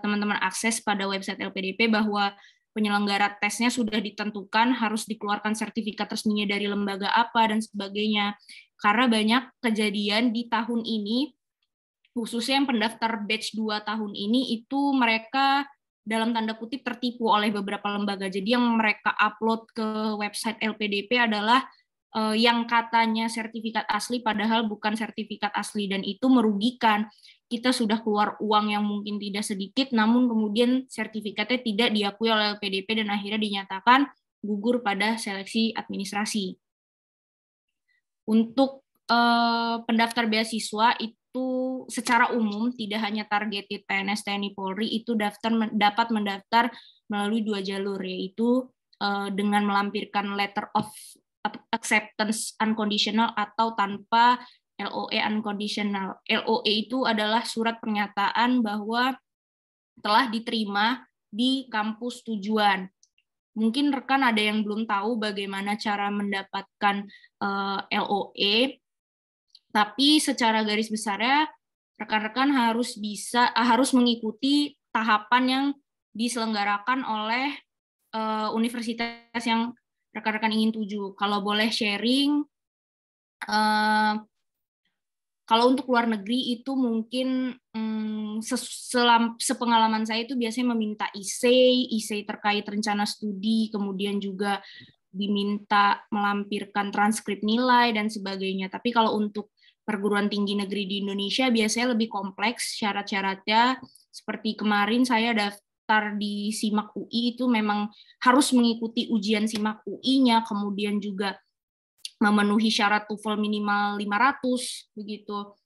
teman-teman akses pada website LPDP, bahwa penyelenggara tesnya sudah ditentukan, harus dikeluarkan sertifikat resminya dari lembaga apa, dan sebagainya. Karena banyak kejadian di tahun ini, khususnya yang pendaftar batch 2 tahun ini, itu mereka dalam tanda kutip tertipu oleh beberapa lembaga. Jadi yang mereka upload ke website LPDP adalah yang katanya sertifikat asli, padahal bukan sertifikat asli, dan itu merugikan. Kita sudah keluar uang yang mungkin tidak sedikit, namun kemudian sertifikatnya tidak diakui oleh LPDP dan akhirnya dinyatakan gugur pada seleksi administrasi. Untuk pendaftar beasiswa itu secara umum, tidak hanya targeted PNS, TNI, Polri, itu dapat mendaftar melalui 2 jalur, yaitu dengan melampirkan letter of acceptance unconditional atau tanpa LOE unconditional. LOE itu adalah surat pernyataan bahwa telah diterima di kampus tujuan. Mungkin rekan ada yang belum tahu bagaimana cara mendapatkan LOE, tapi secara garis besarnya rekan-rekan harus mengikuti tahapan yang diselenggarakan oleh universitas yang rekan-rekan ingin tuju. Kalau boleh sharing, kalau untuk luar negeri itu mungkin sepengalaman saya itu biasanya meminta essay terkait rencana studi, kemudian juga diminta melampirkan transkrip nilai dan sebagainya. Tapi kalau untuk perguruan tinggi negeri di Indonesia biasanya lebih kompleks syarat-syaratnya. Seperti kemarin saya daftar di SIMAK UI, itu memang harus mengikuti ujian SIMAK UI-nya, kemudian juga memenuhi syarat TOEFL minimal 500 begitu.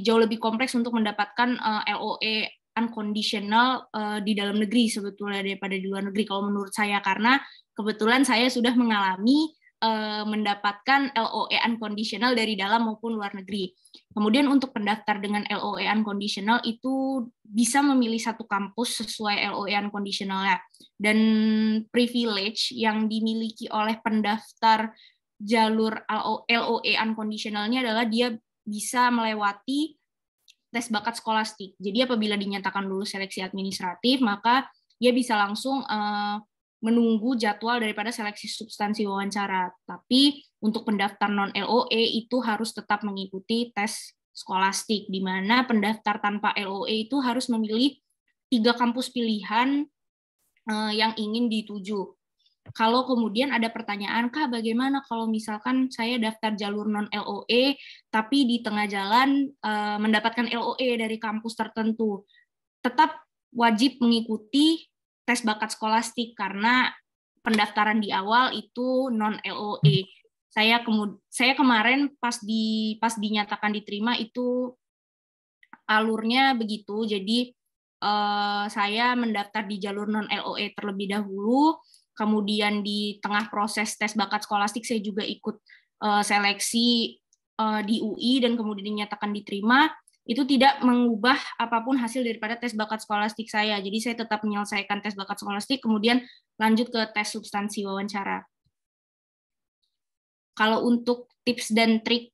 Jauh lebih kompleks untuk mendapatkan LOE unconditional di dalam negeri sebetulnya daripada di luar negeri kalau menurut saya, karena kebetulan saya sudah mengalami mendapatkan LOE unconditional dari dalam maupun luar negeri. Kemudian untuk pendaftar dengan LOE unconditional itu bisa memilih satu kampus sesuai LOE unconditionalnya, dan privilege yang dimiliki oleh pendaftar jalur LOE unconditionalnya adalah dia bisa melewati tes bakat skolastik. Jadi apabila dinyatakan lulus seleksi administratif, maka dia bisa langsung menunggu jadwal daripada seleksi substansi wawancara. Tapi untuk pendaftar non-LOE itu harus tetap mengikuti tes skolastik, di mana pendaftar tanpa LOE itu harus memilih 3 kampus pilihan yang ingin dituju. Kalau kemudian ada pertanyaan, Kak, bagaimana kalau misalkan saya daftar jalur non-LOE, tapi di tengah jalan mendapatkan LOE dari kampus tertentu? Tetap wajib mengikuti tes bakat skolastik, karena pendaftaran di awal itu non-LOE. Saya kemarin pas dinyatakan diterima itu alurnya begitu. Jadi saya mendaftar di jalur non-LOE terlebih dahulu, kemudian di tengah proses tes bakat skolastik saya juga ikut seleksi di UI dan kemudian dinyatakan diterima. Itu tidak mengubah apapun hasil daripada tes bakat skolastik saya. Jadi saya tetap menyelesaikan tes bakat skolastik, kemudian lanjut ke tes substansi wawancara. Kalau untuk tips dan trik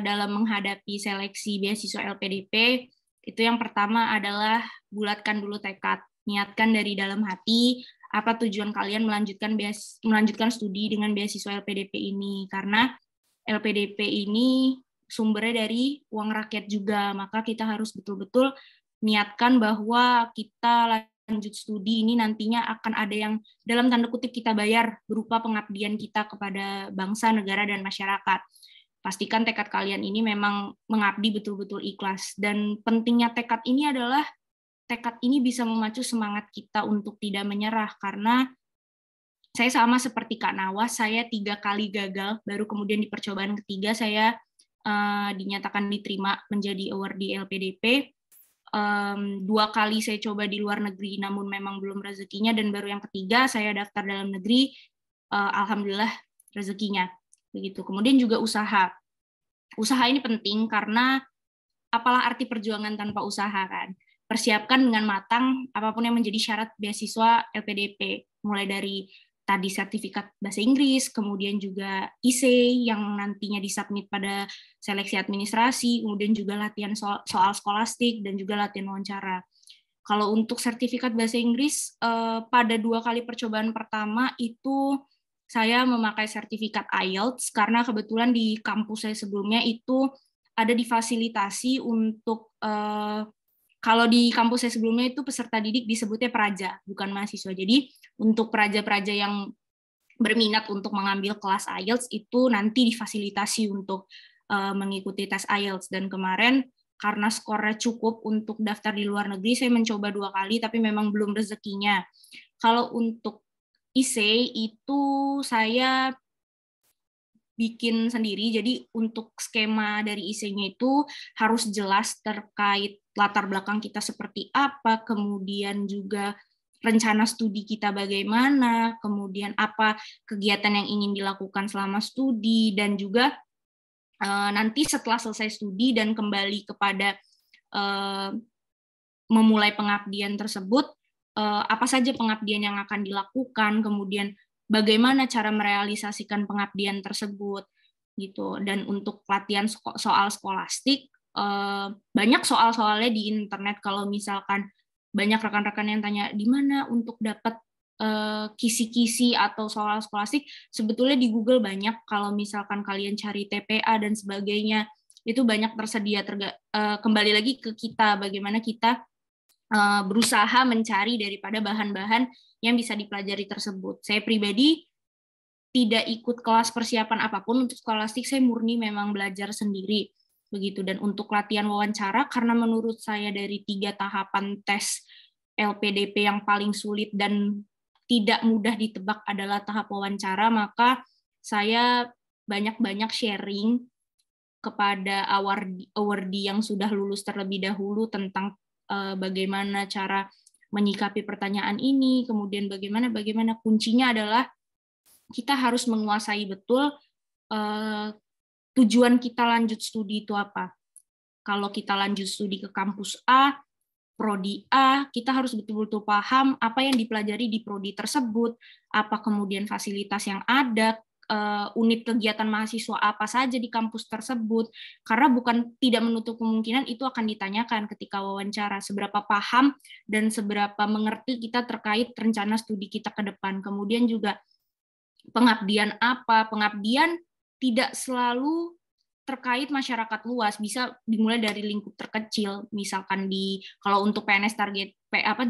dalam menghadapi seleksi beasiswa LPDP, itu yang pertama adalah bulatkan dulu tekad. Niatkan dari dalam hati apa tujuan kalian melanjutkan studi dengan beasiswa LPDP ini. Karena LPDP ini sumbernya dari uang rakyat juga, maka kita harus betul-betul niatkan bahwa kita lanjut studi ini nantinya akan ada yang dalam tanda kutip kita bayar berupa pengabdian kita kepada bangsa, negara, dan masyarakat. pastikan tekad kalian ini memang mengabdi betul-betul ikhlas. Dan pentingnya tekad ini adalah tekad ini bisa memacu semangat kita untuk tidak menyerah, karena saya sama seperti Kak Nawas, saya 3 kali gagal, baru kemudian di percobaan ketiga saya dinyatakan diterima menjadi awardee LPDP. 2 kali saya coba di luar negeri, namun memang belum rezekinya, dan baru yang ketiga saya daftar dalam negeri, alhamdulillah rezekinya. Begitu. Kemudian juga usaha. Usaha ini penting karena apalah arti perjuangan tanpa usaha, kan? Persiapkan dengan matang apapun yang menjadi syarat beasiswa LPDP, mulai dari tadi sertifikat bahasa Inggris, kemudian juga IC yang nantinya disubmit pada seleksi administrasi, kemudian juga latihan soal skolastik, dan juga latihan wawancara. Kalau untuk sertifikat bahasa Inggris, pada 2 kali percobaan pertama itu saya memakai sertifikat IELTS, karena kebetulan di kampus saya sebelumnya itu ada difasilitasi untuk, kalau di kampus saya sebelumnya itu peserta didik disebutnya praja, bukan mahasiswa. Jadi untuk praja-praja yang berminat untuk mengambil kelas IELTS itu nanti difasilitasi untuk mengikuti tes IELTS. Dan kemarin karena skornya cukup untuk daftar di luar negeri, saya mencoba 2 kali, tapi memang belum rezekinya. Kalau untuk IC itu saya bikin sendiri, jadi untuk skema dari IC-nya itu harus jelas terkait latar belakang kita seperti apa, kemudian juga rencana studi kita bagaimana, kemudian apa kegiatan yang ingin dilakukan selama studi, dan juga nanti setelah selesai studi dan kembali kepada memulai pengabdian tersebut, apa saja pengabdian yang akan dilakukan, kemudian bagaimana cara merealisasikan pengabdian tersebut, gitu. Dan untuk latihan soal skolastik, banyak soal-soalnya di internet. Kalau misalkan banyak rekan-rekan yang tanya di mana untuk dapat kisi-kisi atau soal skolastik, sebetulnya di Google banyak. Kalau misalkan kalian cari TPA dan sebagainya, itu banyak tersedia. Kembali lagi ke kita, bagaimana kita berusaha mencari daripada bahan-bahan yang bisa dipelajari tersebut. Saya pribadi tidak ikut kelas persiapan apapun untuk skolastik, saya murni memang belajar sendiri, begitu. Dan untuk latihan wawancara, karena menurut saya dari 3 tahapan tes LPDP yang paling sulit dan tidak mudah ditebak adalah tahap wawancara, maka saya banyak-banyak sharing kepada awardee yang sudah lulus terlebih dahulu tentang bagaimana cara menyikapi pertanyaan ini, kemudian bagaimana kuncinya adalah kita harus menguasai betul tujuan kita lanjut studi itu apa. Kalau kita lanjut studi ke kampus A, prodi A, kita harus betul-betul paham apa yang dipelajari di prodi tersebut, apa kemudian fasilitas yang ada, unit kegiatan mahasiswa apa saja di kampus tersebut, karena bukan tidak menutup kemungkinan itu akan ditanyakan ketika wawancara, seberapa paham dan seberapa mengerti kita terkait rencana studi kita ke depan. Kemudian juga pengabdian apa, pengabdian tidak selalu terkait masyarakat luas, bisa dimulai dari lingkup terkecil, misalkan kalau untuk PNS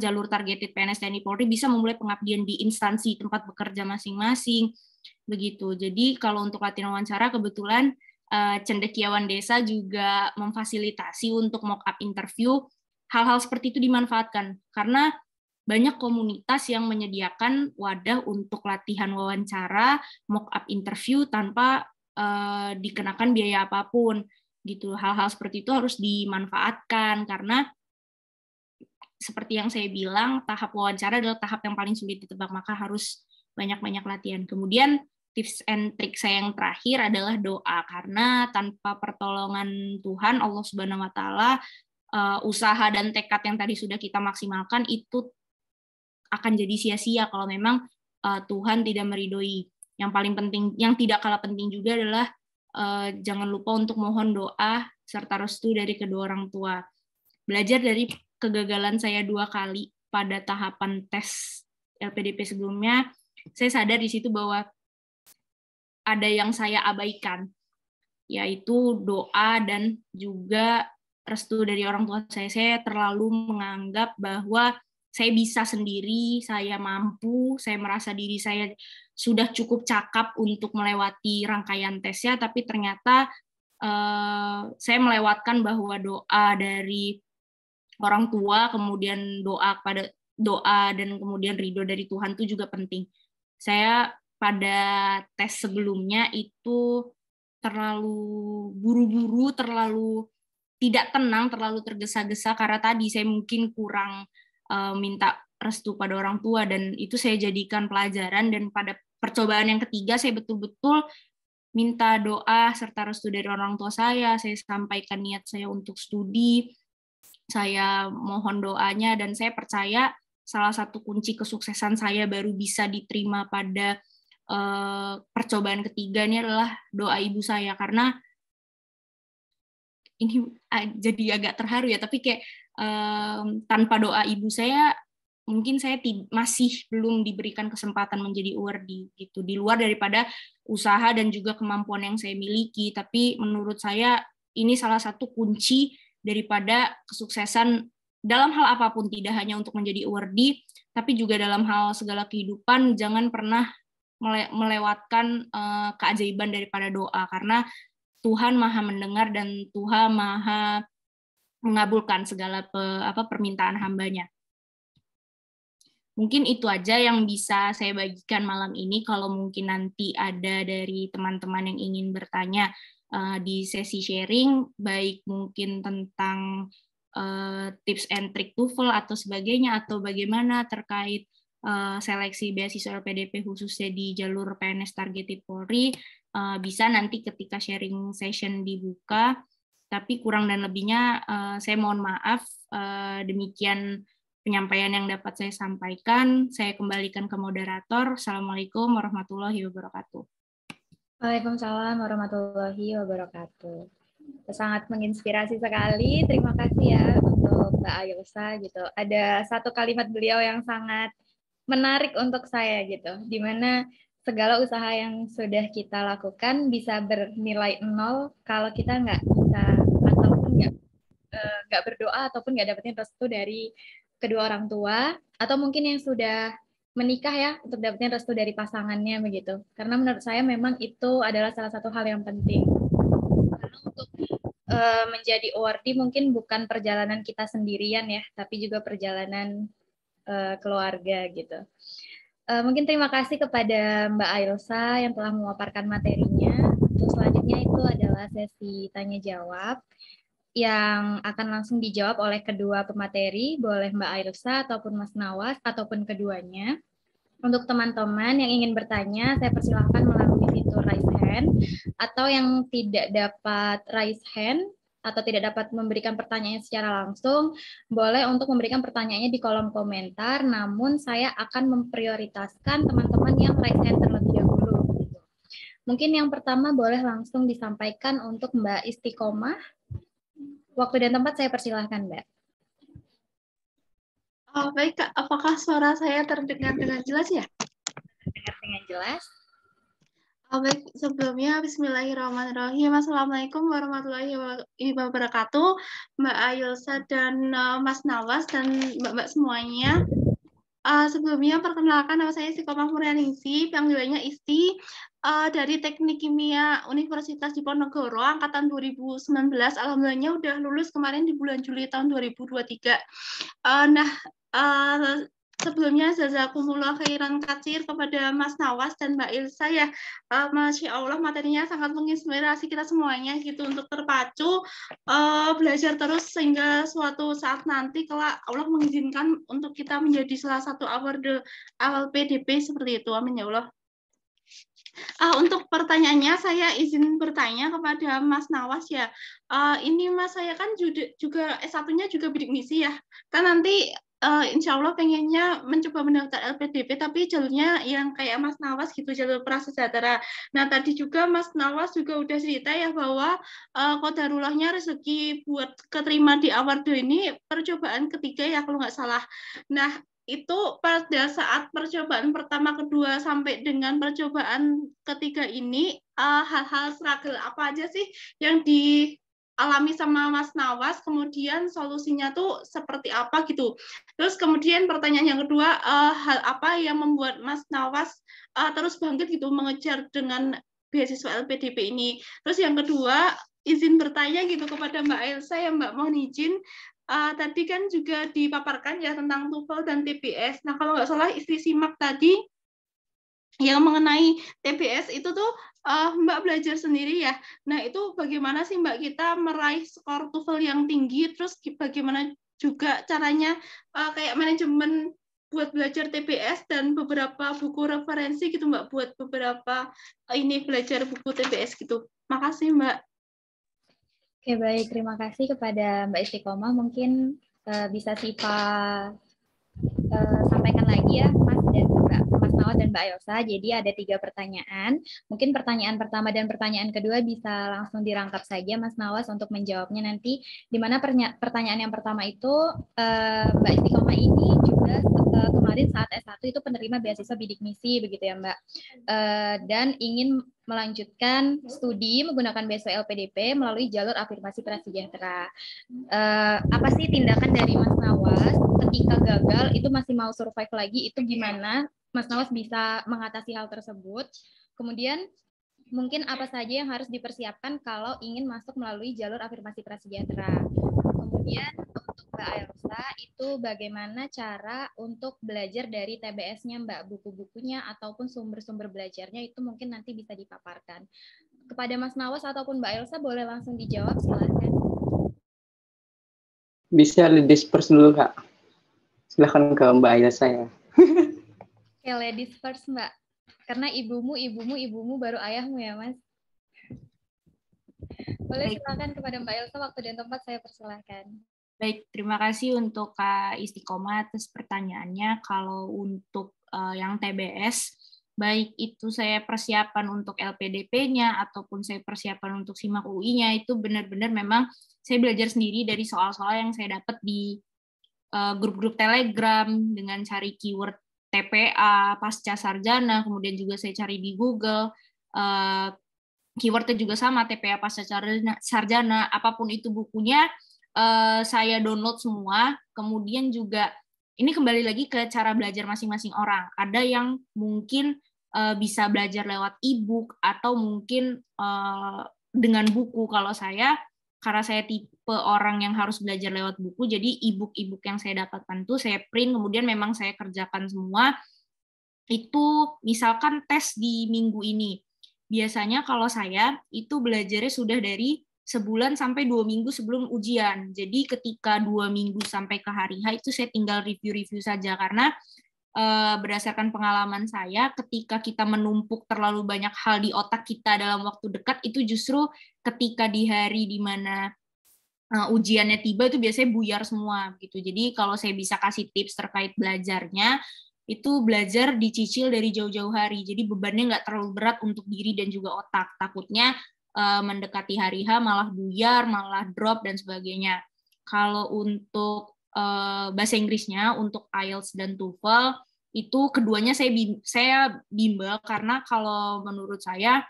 jalur targeted PNS TNI Polri bisa memulai pengabdian di instansi tempat bekerja masing-masing, begitu. Jadi kalau untuk latihan wawancara kebetulan Cendekiawan Desa juga memfasilitasi untuk mock up interview. Hal-hal seperti itu dimanfaatkan karena banyak komunitas yang menyediakan wadah untuk latihan wawancara, mock up interview tanpa dikenakan biaya apapun, gitu. Hal-hal seperti itu harus dimanfaatkan karena seperti yang saya bilang, tahap wawancara adalah tahap yang paling sulit ditebak, maka harus banyak-banyak latihan. Kemudian tips and trik saya yang terakhir adalah doa, karena tanpa pertolongan Tuhan, Allah Subhanahu wa Ta'ala, usaha dan tekad yang tadi sudah kita maksimalkan itu akan jadi sia-sia kalau memang Tuhan tidak meridhoi. Yang paling penting, yang tidak kalah penting juga adalah jangan lupa untuk mohon doa serta restu dari kedua orang tua. Belajar dari kegagalan saya 2 kali pada tahapan tes LPDP sebelumnya, saya sadar di situ bahwa ada yang saya abaikan, yaitu doa dan juga restu dari orang tua saya. Saya terlalu menganggap bahwa saya bisa sendiri, saya mampu, saya merasa diri saya sudah cukup cakap untuk melewati rangkaian tesnya, tapi ternyata saya melewatkan bahwa doa dari orang tua, kemudian doa dan kemudian ridho dari Tuhan itu juga penting. Saya pada tes sebelumnya itu terlalu buru-buru, terlalu tidak tenang, terlalu tergesa-gesa karena tadi saya mungkin kurang minta restu pada orang tua, dan itu saya jadikan pelajaran. Dan pada percobaan yang ketiga saya betul-betul minta doa serta restu dari orang tua saya sampaikan niat saya untuk studi, saya mohon doanya, dan saya percaya salah satu kunci kesuksesan saya baru bisa diterima pada percobaan ketiga ini adalah doa ibu saya. Karena ini jadi agak terharu ya, tapi kayak tanpa doa ibu saya mungkin saya masih belum diberikan kesempatan menjadi awardee gitu, di luar daripada usaha dan juga kemampuan yang saya miliki. Tapi menurut saya ini salah satu kunci daripada kesuksesan dalam hal apapun, tidak hanya untuk menjadi awardee, tapi juga dalam hal segala kehidupan. Jangan pernah melewatkan keajaiban daripada doa, karena Tuhan Maha mendengar dan Tuhan Maha mengabulkan segala permintaan hambanya. Mungkin itu aja yang bisa saya bagikan malam ini. Kalau mungkin nanti ada dari teman-teman yang ingin bertanya di sesi sharing, baik mungkin tentang tips and trick TOEFL atau sebagainya, atau bagaimana terkait seleksi beasiswa LPDP khususnya di jalur PNS Targeted Polri, bisa nanti ketika sharing session dibuka. Tapi kurang dan lebihnya saya mohon maaf. Demikian penyampaian yang dapat saya sampaikan. Saya kembalikan ke moderator. Assalamualaikum warahmatullahi wabarakatuh. Waalaikumsalam warahmatullahi wabarakatuh. Sangat menginspirasi sekali. Terima kasih ya untuk Mbak Ailsa gitu. Ada satu kalimat beliau yang sangat menarik untuk saya gitu, di mana segala usaha yang sudah kita lakukan bisa bernilai 0 kalau kita nggak bisa ataupun nggak berdoa ataupun nggak dapetin restu dari kedua orang tua, atau mungkin yang sudah menikah ya, untuk dapetin restu dari pasangannya begitu. Karena menurut saya memang itu adalah salah satu hal yang penting. Karena untuk menjadi awardee mungkin bukan perjalanan kita sendirian ya, tapi juga perjalanan keluarga gitu. Mungkin terima kasih kepada Mbak Ailsa yang telah memaparkan materinya. Untuk selanjutnya itu adalah sesi tanya jawab yang akan langsung dijawab oleh kedua pemateri, boleh Mbak Ailsa ataupun Mas Nawas ataupun keduanya. Untuk teman-teman yang ingin bertanya, saya persilahkan melalui fitur raise hand, atau yang tidak dapat raise hand atau tidak dapat memberikan pertanyaan secara langsung, boleh untuk memberikan pertanyaannya di kolom komentar, namun saya akan memprioritaskan teman-teman yang raise hand terlebih dahulu. Mungkin yang pertama boleh langsung disampaikan untuk Mbak Istiqomah. Waktu dan tempat saya persilahkan, Mbak. Baik, Kak. Apakah suara saya terdengar dengan jelas ya? Terdengar dengan jelas. Baik, sebelumnya bismillahirrahmanirrahim. Assalamualaikum warahmatullahi wabarakatuh. Mbak Ailsa dan Mas Nawas dan Mbak-mbak semuanya. Sebelumnya perkenalkan, nama saya Istiqomah Murianingsih, panggilannya Isti, dari Teknik Kimia Universitas Diponegoro angkatan 2019. Alhamdulillahnya udah lulus kemarin di bulan Juli tahun 2023. Sebelumnya jazakumullah khairan katsir kepada Mas Nawas dan Mbak Ilsa ya. Masya Allah materinya sangat menginspirasi kita semuanya gitu untuk terpacu belajar terus sehingga suatu saat nanti kelak Allah mengizinkan untuk kita menjadi salah satu award LPDP seperti itu. Amin ya Allah. Untuk pertanyaannya saya izin bertanya kepada Mas Nawas ya. Ini Mas, saya kan juga S1-nya juga bidik misi ya. Kan nanti insya Allah pengennya mencoba mendaftar LPDP, tapi jalurnya yang kayak Mas Nawas gitu, jalur prasejahtera. Nah tadi juga Mas Nawas juga udah cerita ya bahwa qadarullahnya rezeki buat keterima di award ini percobaan ketiga ya kalau nggak salah. Nah itu pada saat percobaan pertama, kedua, sampai dengan percobaan ketiga ini, hal-hal struggle apa aja sih yang dialami sama Mas Nawas, kemudian solusinya tuh seperti apa gitu. Terus kemudian pertanyaan yang kedua, hal apa yang membuat Mas Nawas terus bangkit gitu mengejar dengan beasiswa LPDP ini. Terus yang kedua, izin bertanya gitu kepada Mbak Ailsa ya Mbak, mohon izin. Tadi kan juga dipaparkan ya tentang TOEFL dan TPS. Nah kalau nggak salah istri simak tadi yang mengenai TPS itu tuh Mbak belajar sendiri ya. Nah itu bagaimana sih Mbak kita meraih skor TOEFL yang tinggi, terus bagaimana juga caranya kayak manajemen buat belajar TPS dan beberapa buku referensi gitu Mbak buat beberapa ini belajar buku TPS gitu. Makasih Mbak. Oke, baik. Terima kasih kepada Mbak Istiqomah. Mungkin bisa Siva sampaikan lagi ya, Mas Nawat dan Mbak Ayosa. Jadi ada 3 pertanyaan. Mungkin pertanyaan pertama dan pertanyaan kedua bisa langsung dirangkap saja Mas Nawas untuk menjawabnya nanti. Di mana pertanyaan yang pertama itu Mbak Istiqomah ini juga kemarin saat S1 itu penerima beasiswa bidik misi begitu ya Mbak. Dan ingin melanjutkan studi menggunakan beasiswa LPDP melalui jalur afirmasi prasejahtera. Apa sih tindakan dari Mas Nawas ketika gagal itu masih mau survive lagi, itu gimana Mas Nawas bisa mengatasi hal tersebut? Kemudian mungkin apa saja yang harus dipersiapkan kalau ingin masuk melalui jalur afirmasi prasejahtera? Kemudian untuk Mbak Ayosa itu bagaimana cara untuk belajar dari TBS-nya Mbak, buku-bukunya ataupun sumber-sumber belajarnya itu mungkin nanti bisa dipaparkan. Kepada Mas Nawas ataupun Mbak Ayosa boleh langsung dijawab, silakan. Bisa ladies first dulu Kak. Silahkan ke Mbak Ayosa ya. Oke, ladies first Mbak. Karena ibumu baru ayahmu ya Mas. Boleh silakan kepada Mbak Elsa, waktu dan tempat saya persilahkan. Baik, terima kasih untuk Kak Istiqomah atas pertanyaannya. Kalau untuk yang TBS, baik itu saya persiapan untuk LPDP-nya ataupun saya persiapan untuk SIMAK UI-nya, itu benar-benar memang saya belajar sendiri dari soal-soal yang saya dapat di grup-grup Telegram dengan cari keyword TPA, pasca sarjana, kemudian juga saya cari di Google, keywordnya juga sama, TPA pasca sarjana, apapun itu bukunya, saya download semua, kemudian juga, ini kembali lagi ke cara belajar masing-masing orang, ada yang mungkin bisa belajar lewat e-book, atau mungkin dengan buku. Kalau saya, karena saya tipe orang yang harus belajar lewat buku, jadi e-book yang saya dapatkan itu saya print, kemudian memang saya kerjakan semua. Itu misalkan tes di minggu ini, biasanya kalau saya itu belajarnya sudah dari sebulan sampai 2 minggu sebelum ujian. Jadi ketika 2 minggu sampai ke hari H itu saya tinggal review-review saja, karena berdasarkan pengalaman saya, ketika kita menumpuk terlalu banyak hal di otak kita dalam waktu dekat, itu justru ketika di hari di mana ujiannya tiba itu biasanya buyar semua gitu. Jadi kalau saya bisa kasih tips terkait belajarnya, itu belajar dicicil dari jauh-jauh hari. Jadi bebannya nggak terlalu berat untuk diri dan juga otak. Takutnya mendekati hari H malah buyar, malah drop dan sebagainya. Kalau untuk bahasa Inggrisnya, untuk IELTS dan TOEFL, itu keduanya saya bimbel, karena kalau menurut saya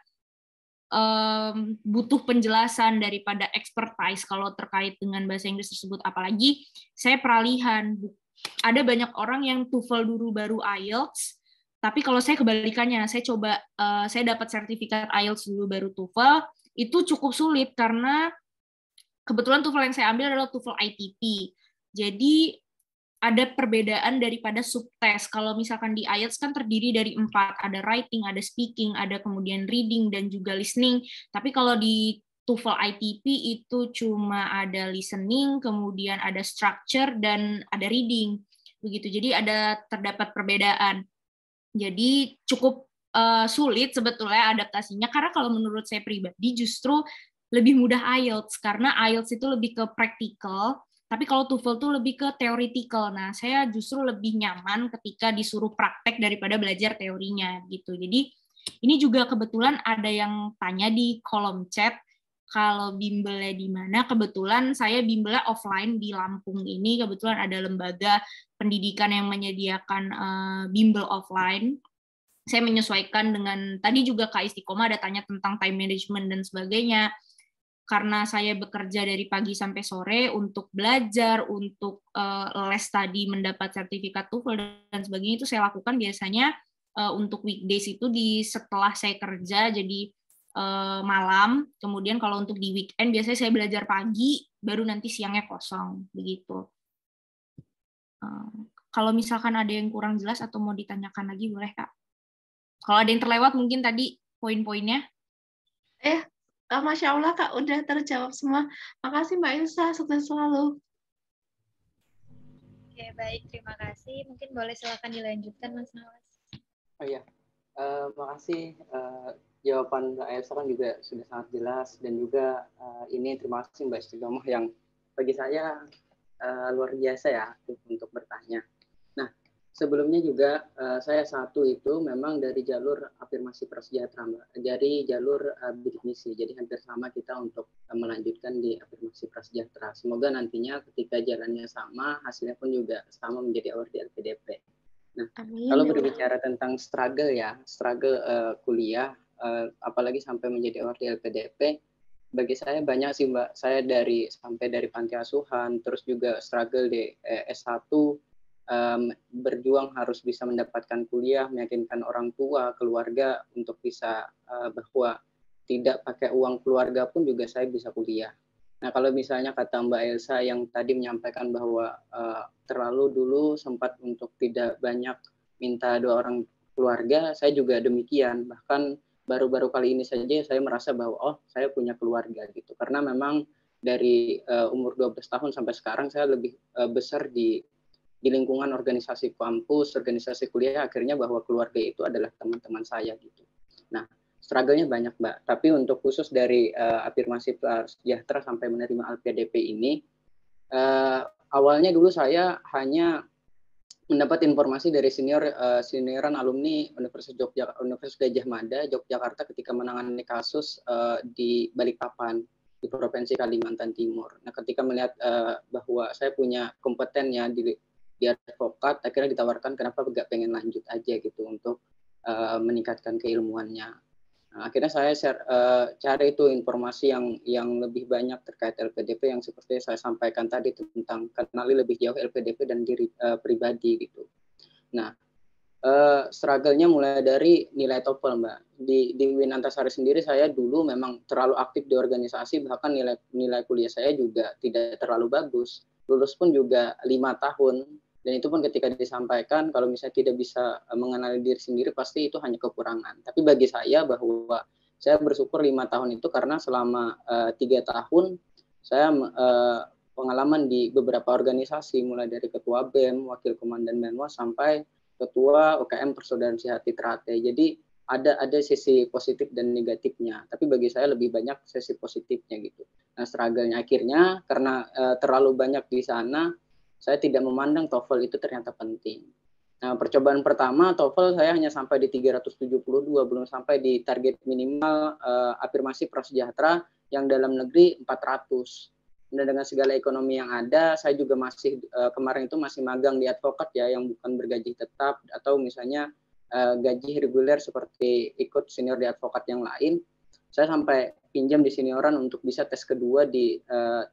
butuh penjelasan daripada expertise kalau terkait dengan bahasa Inggris tersebut. Apalagi saya peralihan, ada banyak orang yang TOEFL dulu baru IELTS, tapi kalau saya kebalikannya, saya dapat sertifikat IELTS dulu baru TOEFL, itu cukup sulit karena kebetulan TOEFL yang saya ambil adalah TOEFL ITP. Jadi ada perbedaan daripada subtes. Kalau misalkan di IELTS kan terdiri dari 4, ada writing, ada speaking, ada kemudian reading, dan juga listening. Tapi kalau di TOEFL ITP itu cuma ada listening, kemudian ada structure, dan ada reading. Begitu. Jadi terdapat perbedaan. Jadi cukup sulit sebetulnya adaptasinya, karena kalau menurut saya pribadi justru lebih mudah IELTS, karena IELTS itu lebih ke praktikal, tapi kalau TOEFL tuh lebih ke theoretical. Nah, saya justru lebih nyaman ketika disuruh praktek daripada belajar teorinya gitu. Jadi ini juga kebetulan ada yang tanya di kolom chat kalau bimbelnya di mana. Kebetulan saya bimbelnya offline di Lampung ini. Kebetulan ada lembaga pendidikan yang menyediakan bimbel offline. Saya menyesuaikan dengan, tadi juga Kak Istiqomah ada tanya tentang time management dan sebagainya. Karena saya bekerja dari pagi sampai sore untuk belajar, untuk les tadi, mendapat sertifikat TOEFL dan sebagainya, itu saya lakukan biasanya untuk weekdays itu setelah saya kerja. Jadi malam. Kemudian kalau untuk di weekend biasanya saya belajar pagi, baru nanti siangnya kosong, begitu. Kalau misalkan ada yang kurang jelas atau mau ditanyakan lagi, boleh Kak. Kalau ada yang terlewat mungkin tadi poin-poinnya. Masya Allah Kak, udah terjawab semua. Makasih Mbak Ilsa, sukses selalu. Oke, baik, terima kasih. Mungkin boleh silakan dilanjutkan Mas Nawas. Oh iya, makasih. Jawaban Mbak Elsa kan juga sudah sangat jelas, dan juga ini terima kasih Mbak Istiqomah yang bagi saya luar biasa ya untuk bertanya. Nah, sebelumnya juga saya satu itu memang dari jalur afirmasi prasejahtera Mbak, dari jalur bidik misi, jadi hampir sama kita untuk melanjutkan di afirmasi prasejahtera. Semoga nantinya ketika jalannya sama, hasilnya pun juga sama menjadi award di LPDP. Nah, Amin. kalau berbicara tentang struggle kuliah, apalagi sampai menjadi award di LPDP, bagi saya banyak sih Mbak. Saya sampai dari panti asuhan, terus juga struggle di S1, berjuang harus bisa mendapatkan kuliah, meyakinkan orang tua, keluarga untuk bisa bahwa tidak pakai uang keluarga pun juga saya bisa kuliah. Nah, kalau misalnya kata Mbak Elsa yang tadi menyampaikan bahwa terlalu dulu sempat untuk tidak banyak minta doa orang keluarga, saya juga demikian. Bahkan baru-baru kali ini saja saya merasa bahwa saya punya keluarga gitu. Karena memang dari umur 12 tahun sampai sekarang saya lebih besar di lingkungan organisasi kampus, organisasi kuliah, akhirnya bahwa keluarga itu adalah teman-teman saya gitu. Nah, struggle-nya banyak Mbak, tapi untuk khusus dari afirmasi prasejahtera sampai menerima LPDP ini, awalnya dulu saya hanya mendapat informasi dari senioran alumni Universitas Gadjah Mada Yogyakarta ketika menangani kasus di Balikpapan di Provinsi Kalimantan Timur. Nah, ketika melihat bahwa saya punya kompetennya di advokat, akhirnya ditawarkan kenapa nggak pengen lanjut aja gitu untuk meningkatkan keilmuannya. Nah, akhirnya saya cari itu informasi yang lebih banyak terkait LPDP yang seperti saya sampaikan tadi tentang kenali lebih jauh LPDP dan diri pribadi gitu. Nah, struggle-nya mulai dari nilai TOEFL Mbak. Di UIN Antasari sendiri saya dulu memang terlalu aktif di organisasi, bahkan nilai kuliah saya juga tidak terlalu bagus. Lulus pun juga 5 tahun. Dan itu pun ketika disampaikan, kalau misalnya tidak bisa mengenali diri sendiri, pasti itu hanya kekurangan. Tapi bagi saya bahwa saya bersyukur 5 tahun itu karena selama 3 tahun, saya pengalaman di beberapa organisasi, mulai dari Ketua BEM, Wakil Komandan Menwa, sampai Ketua UKM Persaudaraan Sehati Trate. Jadi ada sisi positif dan negatifnya. Tapi bagi saya lebih banyak sisi positifnya gitu. Nah, struggle-nya akhirnya karena terlalu banyak di sana, saya tidak memandang TOEFL itu ternyata penting. Nah, percobaan pertama TOEFL saya hanya sampai di 372, belum sampai di target minimal afirmasi prasejahtera yang dalam negeri 400. Dan dengan segala ekonomi yang ada, saya juga masih kemarin itu masih magang di advokat ya, yang bukan bergaji tetap atau misalnya gaji reguler seperti ikut senior di advokat yang lain. Saya sampai pinjam di senioran untuk bisa tes kedua di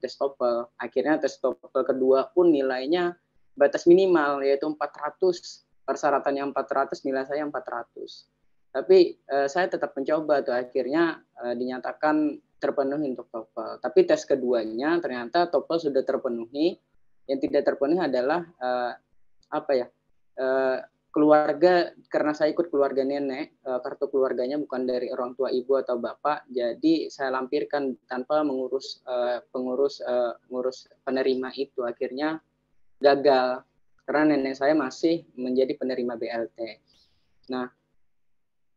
tes TOEFL. Akhirnya tes TOEFL kedua pun nilainya batas minimal yaitu 400. Persyaratannya 400, nilai saya 400. Tapi saya tetap mencoba tuh, akhirnya dinyatakan terpenuhi untuk TOEFL. Tapi tes keduanya ternyata TOEFL sudah terpenuhi. Yang tidak terpenuhi adalah keluarga, karena saya ikut keluarga nenek, kartu keluarganya bukan dari orang tua ibu atau bapak, jadi saya lampirkan tanpa mengurus pengurus penerima itu. Akhirnya gagal karena nenek saya masih menjadi penerima BLT. Nah,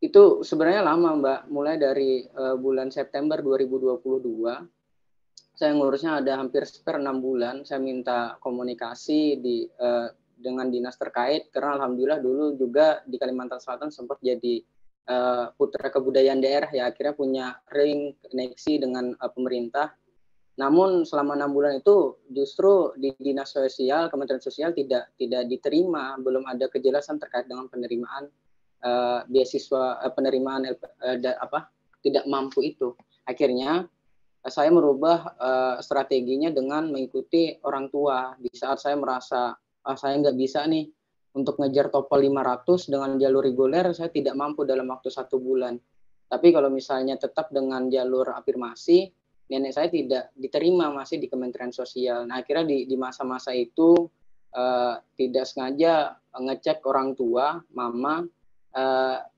itu sebenarnya lama Mbak, mulai dari bulan September 2022 saya ngurusnya ada hampir 6 bulan. Saya minta komunikasi dengan dinas terkait, karena alhamdulillah dulu juga di Kalimantan Selatan sempat jadi putra kebudayaan daerah ya, akhirnya punya ring koneksi dengan pemerintah. Namun selama 6 bulan itu justru di dinas sosial, Kementerian Sosial tidak diterima, belum ada kejelasan terkait dengan penerimaan beasiswa, penerimaan tidak mampu itu. Akhirnya saya merubah strateginya dengan mengikuti orang tua. Di saat saya merasa saya nggak bisa nih untuk ngejar TOEFL 500 dengan jalur reguler, saya tidak mampu dalam waktu 1 bulan. Tapi kalau misalnya tetap dengan jalur afirmasi, nenek saya tidak diterima masih di Kementerian Sosial. Nah, akhirnya di masa-masa itu tidak sengaja ngecek orang tua, mama,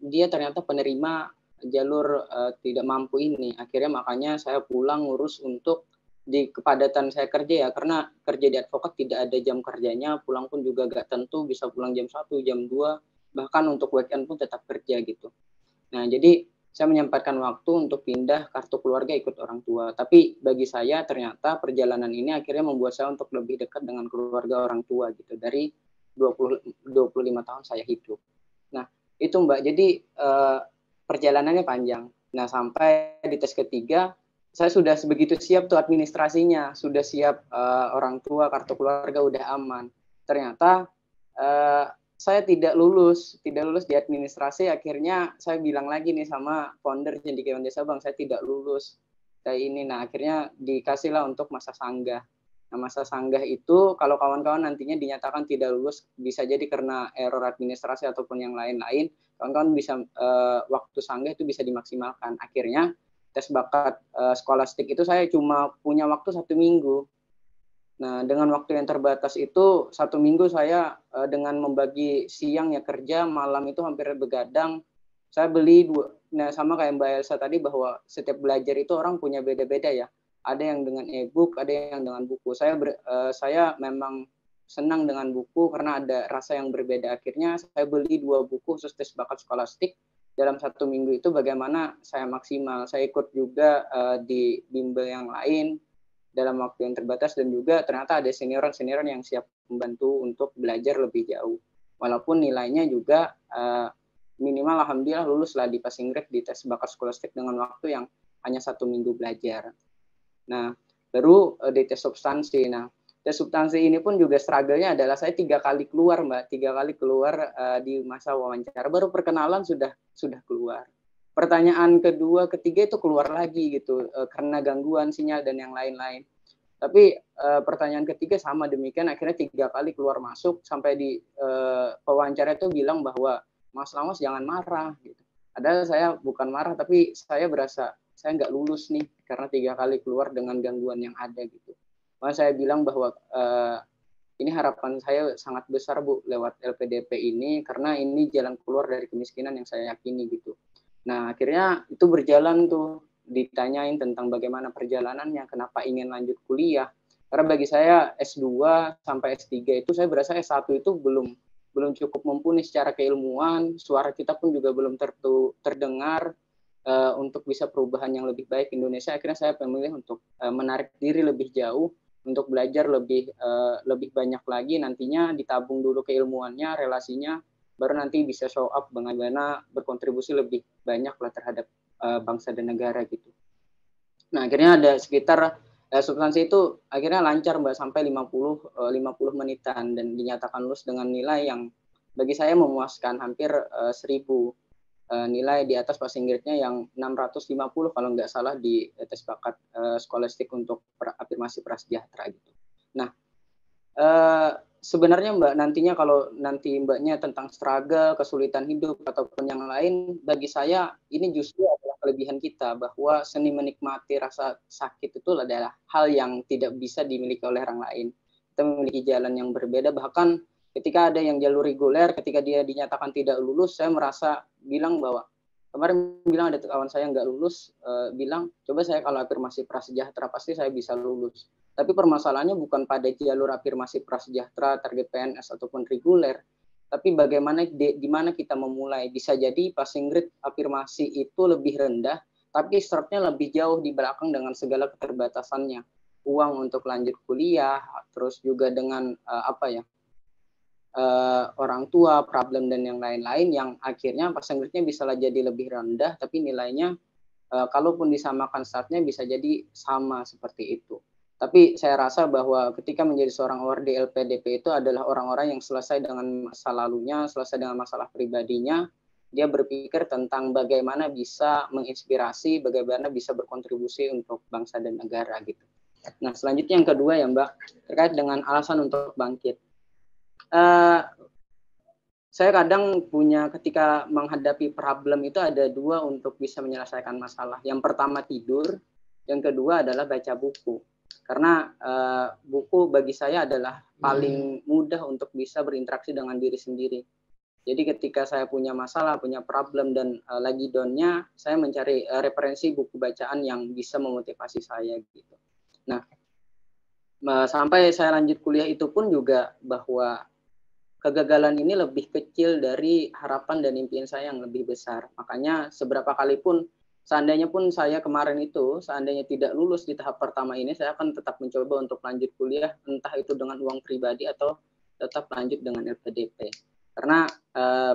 dia ternyata penerima jalur tidak mampu ini. Akhirnya makanya saya pulang ngurus untuk di kepadatan saya kerja ya, karena kerja di advokat tidak ada jam kerjanya, pulang pun juga gak tentu, bisa pulang jam 1, jam 2, bahkan untuk weekend pun tetap kerja gitu. Nah, jadi saya menyempatkan waktu untuk pindah kartu keluarga ikut orang tua. Tapi bagi saya ternyata perjalanan ini akhirnya membuat saya untuk lebih dekat dengan keluarga orang tua gitu dari 25 tahun saya hidup. Nah, itu Mbak. Jadi perjalanannya panjang. Nah, sampai di tes ketiga saya sudah sebegitu siap tuh administrasinya, sudah siap orang tua, kartu keluarga udah aman. Ternyata saya tidak lulus di administrasi. Akhirnya saya bilang lagi nih sama founder Cendekiawan Desa, Bang, saya tidak lulus kayak ini. Nah, akhirnya dikasihlah untuk masa sanggah. Nah, masa sanggah itu kalau kawan-kawan nantinya dinyatakan tidak lulus, bisa jadi karena error administrasi ataupun yang lain-lain, kawan-kawan bisa waktu sanggah itu bisa dimaksimalkan. Akhirnya tes bakat skolastik itu saya cuma punya waktu 1 minggu. Nah, dengan waktu yang terbatas itu 1 minggu saya dengan membagi siang ya kerja, malam itu hampir begadang. Saya beli nah sama kayak Mbak Elsa tadi bahwa setiap belajar itu orang punya beda-beda ya. Ada yang dengan e-book, ada yang dengan buku. Saya memang senang dengan buku karena ada rasa yang berbeda. Akhirnya saya beli 2 buku khusus tes bakat skolastik. Dalam 1 minggu itu bagaimana saya maksimal. Saya ikut juga di bimbel yang lain dalam waktu yang terbatas, dan juga ternyata ada senior-senior yang siap membantu untuk belajar lebih jauh. Walaupun nilainya juga minimal alhamdulillah lulus lah di passing grade di tes bakat skolastik dengan waktu yang hanya 1 minggu belajar. Nah, baru di tes substansi. Nah, tes substansi ini pun juga struggle-nya adalah saya 3 kali keluar, Mbak. 3 kali keluar di masa wawancara. Baru perkenalan sudah keluar. Pertanyaan kedua, ketiga itu keluar lagi gitu karena gangguan sinyal dan yang lain-lain. Tapi pertanyaan ketiga sama demikian, akhirnya 3 kali keluar masuk sampai di pewawancara itu bilang bahwa Mas Lamas jangan marah gitu. Padahal saya bukan marah, tapi saya berasa saya nggak lulus nih karena 3 kali keluar dengan gangguan yang ada gitu. Maka saya bilang bahwa ini harapan saya sangat besar Bu lewat LPDP ini, karena ini jalan keluar dari kemiskinan yang saya yakini gitu. Nah, akhirnya itu berjalan tuh, ditanyain tentang bagaimana perjalanannya, kenapa ingin lanjut kuliah. Karena bagi saya S2 sampai S3 itu saya berasa S1 itu belum cukup mumpuni secara keilmuan, suara kita pun juga belum terdengar untuk bisa perubahan yang lebih baik Indonesia. Akhirnya saya memilih untuk menarik diri lebih jauh, untuk belajar lebih banyak lagi, nantinya ditabung dulu keilmuannya, relasinya, baru nanti bisa show up bagaimana berkontribusi lebih banyak lah terhadap bangsa dan negara gitu. Nah, akhirnya ada sekitar substansi itu akhirnya lancar Mbak sampai 50 menitan dan dinyatakan lulus dengan nilai yang bagi saya memuaskan, hampir 1000 nilai di atas passing grade-nya yang 650 kalau nggak salah di tes bakat skolastik untuk afirmasi prasejahtera gitu. Nah, sebenarnya Mbak, nantinya kalau nanti Mbaknya tentang struggle, kesulitan hidup, ataupun yang lain, bagi saya ini justru adalah kelebihan kita, bahwa seni menikmati rasa sakit itu adalah hal yang tidak bisa dimiliki oleh orang lain. Kita memiliki jalan yang berbeda, bahkan ketika ada yang jalur reguler, ketika dia dinyatakan tidak lulus, saya merasa bilang bahwa, kemarin bilang ada kawan saya nggak lulus, bilang, coba saya kalau afirmasi prasejahtera pasti saya bisa lulus. Tapi permasalahannya bukan pada jalur afirmasi prasejahtera, target PNS ataupun reguler, tapi bagaimana di mana kita memulai. Bisa jadi passing grade afirmasi itu lebih rendah, tapi startnya lebih jauh di belakang dengan segala keterbatasannya. Uang untuk lanjut kuliah, terus juga dengan orang tua, problem dan yang lain-lain, yang akhirnya passing grade-nya bisa jadi lebih rendah, tapi nilainya kalaupun disamakan startnya bisa jadi sama seperti itu. Tapi saya rasa bahwa ketika menjadi seorang award LPDP itu adalah orang-orang yang selesai dengan masa lalunya, selesai dengan masalah pribadinya, dia berpikir tentang bagaimana bisa menginspirasi, bagaimana bisa berkontribusi untuk bangsa dan negara gitu. Nah, selanjutnya yang kedua ya Mbak, terkait dengan alasan untuk bangkit. saya kadang punya ketika menghadapi problem itu ada dua untuk bisa menyelesaikan masalah. Yang pertama tidur, yang kedua adalah baca buku. Karena buku bagi saya adalah paling mudah untuk bisa berinteraksi dengan diri sendiri. Jadi ketika saya punya masalah, punya problem dan lagi down-nya, saya mencari referensi buku bacaan yang bisa memotivasi saya gitu. Nah, sampai saya lanjut kuliah itu pun juga bahwa kegagalan ini lebih kecil dari harapan dan impian saya yang lebih besar. Makanya seberapa kali pun, seandainya pun saya kemarin itu, seandainya tidak lulus di tahap pertama ini, saya akan tetap mencoba untuk lanjut kuliah, entah itu dengan uang pribadi atau tetap lanjut dengan LPDP. Karena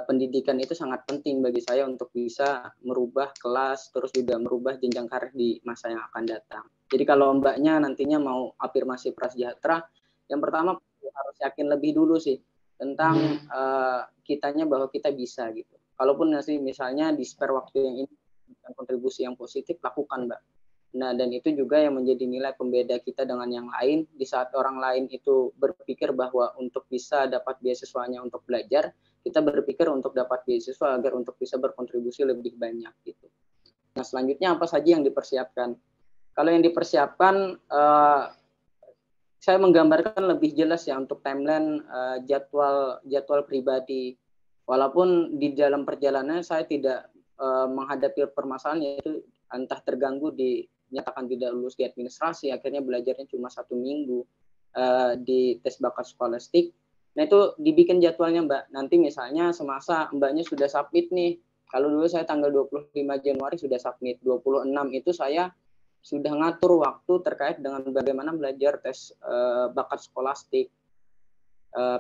pendidikan itu sangat penting bagi saya untuk bisa merubah kelas, terus juga merubah jenjang karir di masa yang akan datang. Jadi kalau mbaknya nantinya mau afirmasi prasejahtera, yang pertama harus yakin lebih dulu sih tentang kitanya bahwa kita bisa gitu. Kalaupun nanti misalnya di spare waktu yang ini kontribusi yang positif, lakukan mbak. Nah dan itu juga yang menjadi nilai pembeda kita dengan yang lain. Di saat orang lain itu berpikir bahwa untuk bisa dapat beasiswanya untuk belajar, kita berpikir untuk dapat beasiswa agar untuk bisa berkontribusi lebih banyak gitu. Nah selanjutnya apa saja yang dipersiapkan? Kalau yang dipersiapkan saya menggambarkan lebih jelas ya untuk timeline jadwal pribadi. Walaupun di dalam perjalanan saya tidak menghadapi permasalahan yaitu entah terganggu dinyatakan tidak lulus di administrasi, akhirnya belajarnya cuma 1 minggu di tes bakat skolastik. Nah itu dibikin jadwalnya mbak. Nanti misalnya semasa mbaknya sudah submit nih. Kalau dulu saya tanggal 25 Januari sudah submit, 26 itu saya sudah ngatur waktu terkait dengan bagaimana belajar tes bakat skolastik,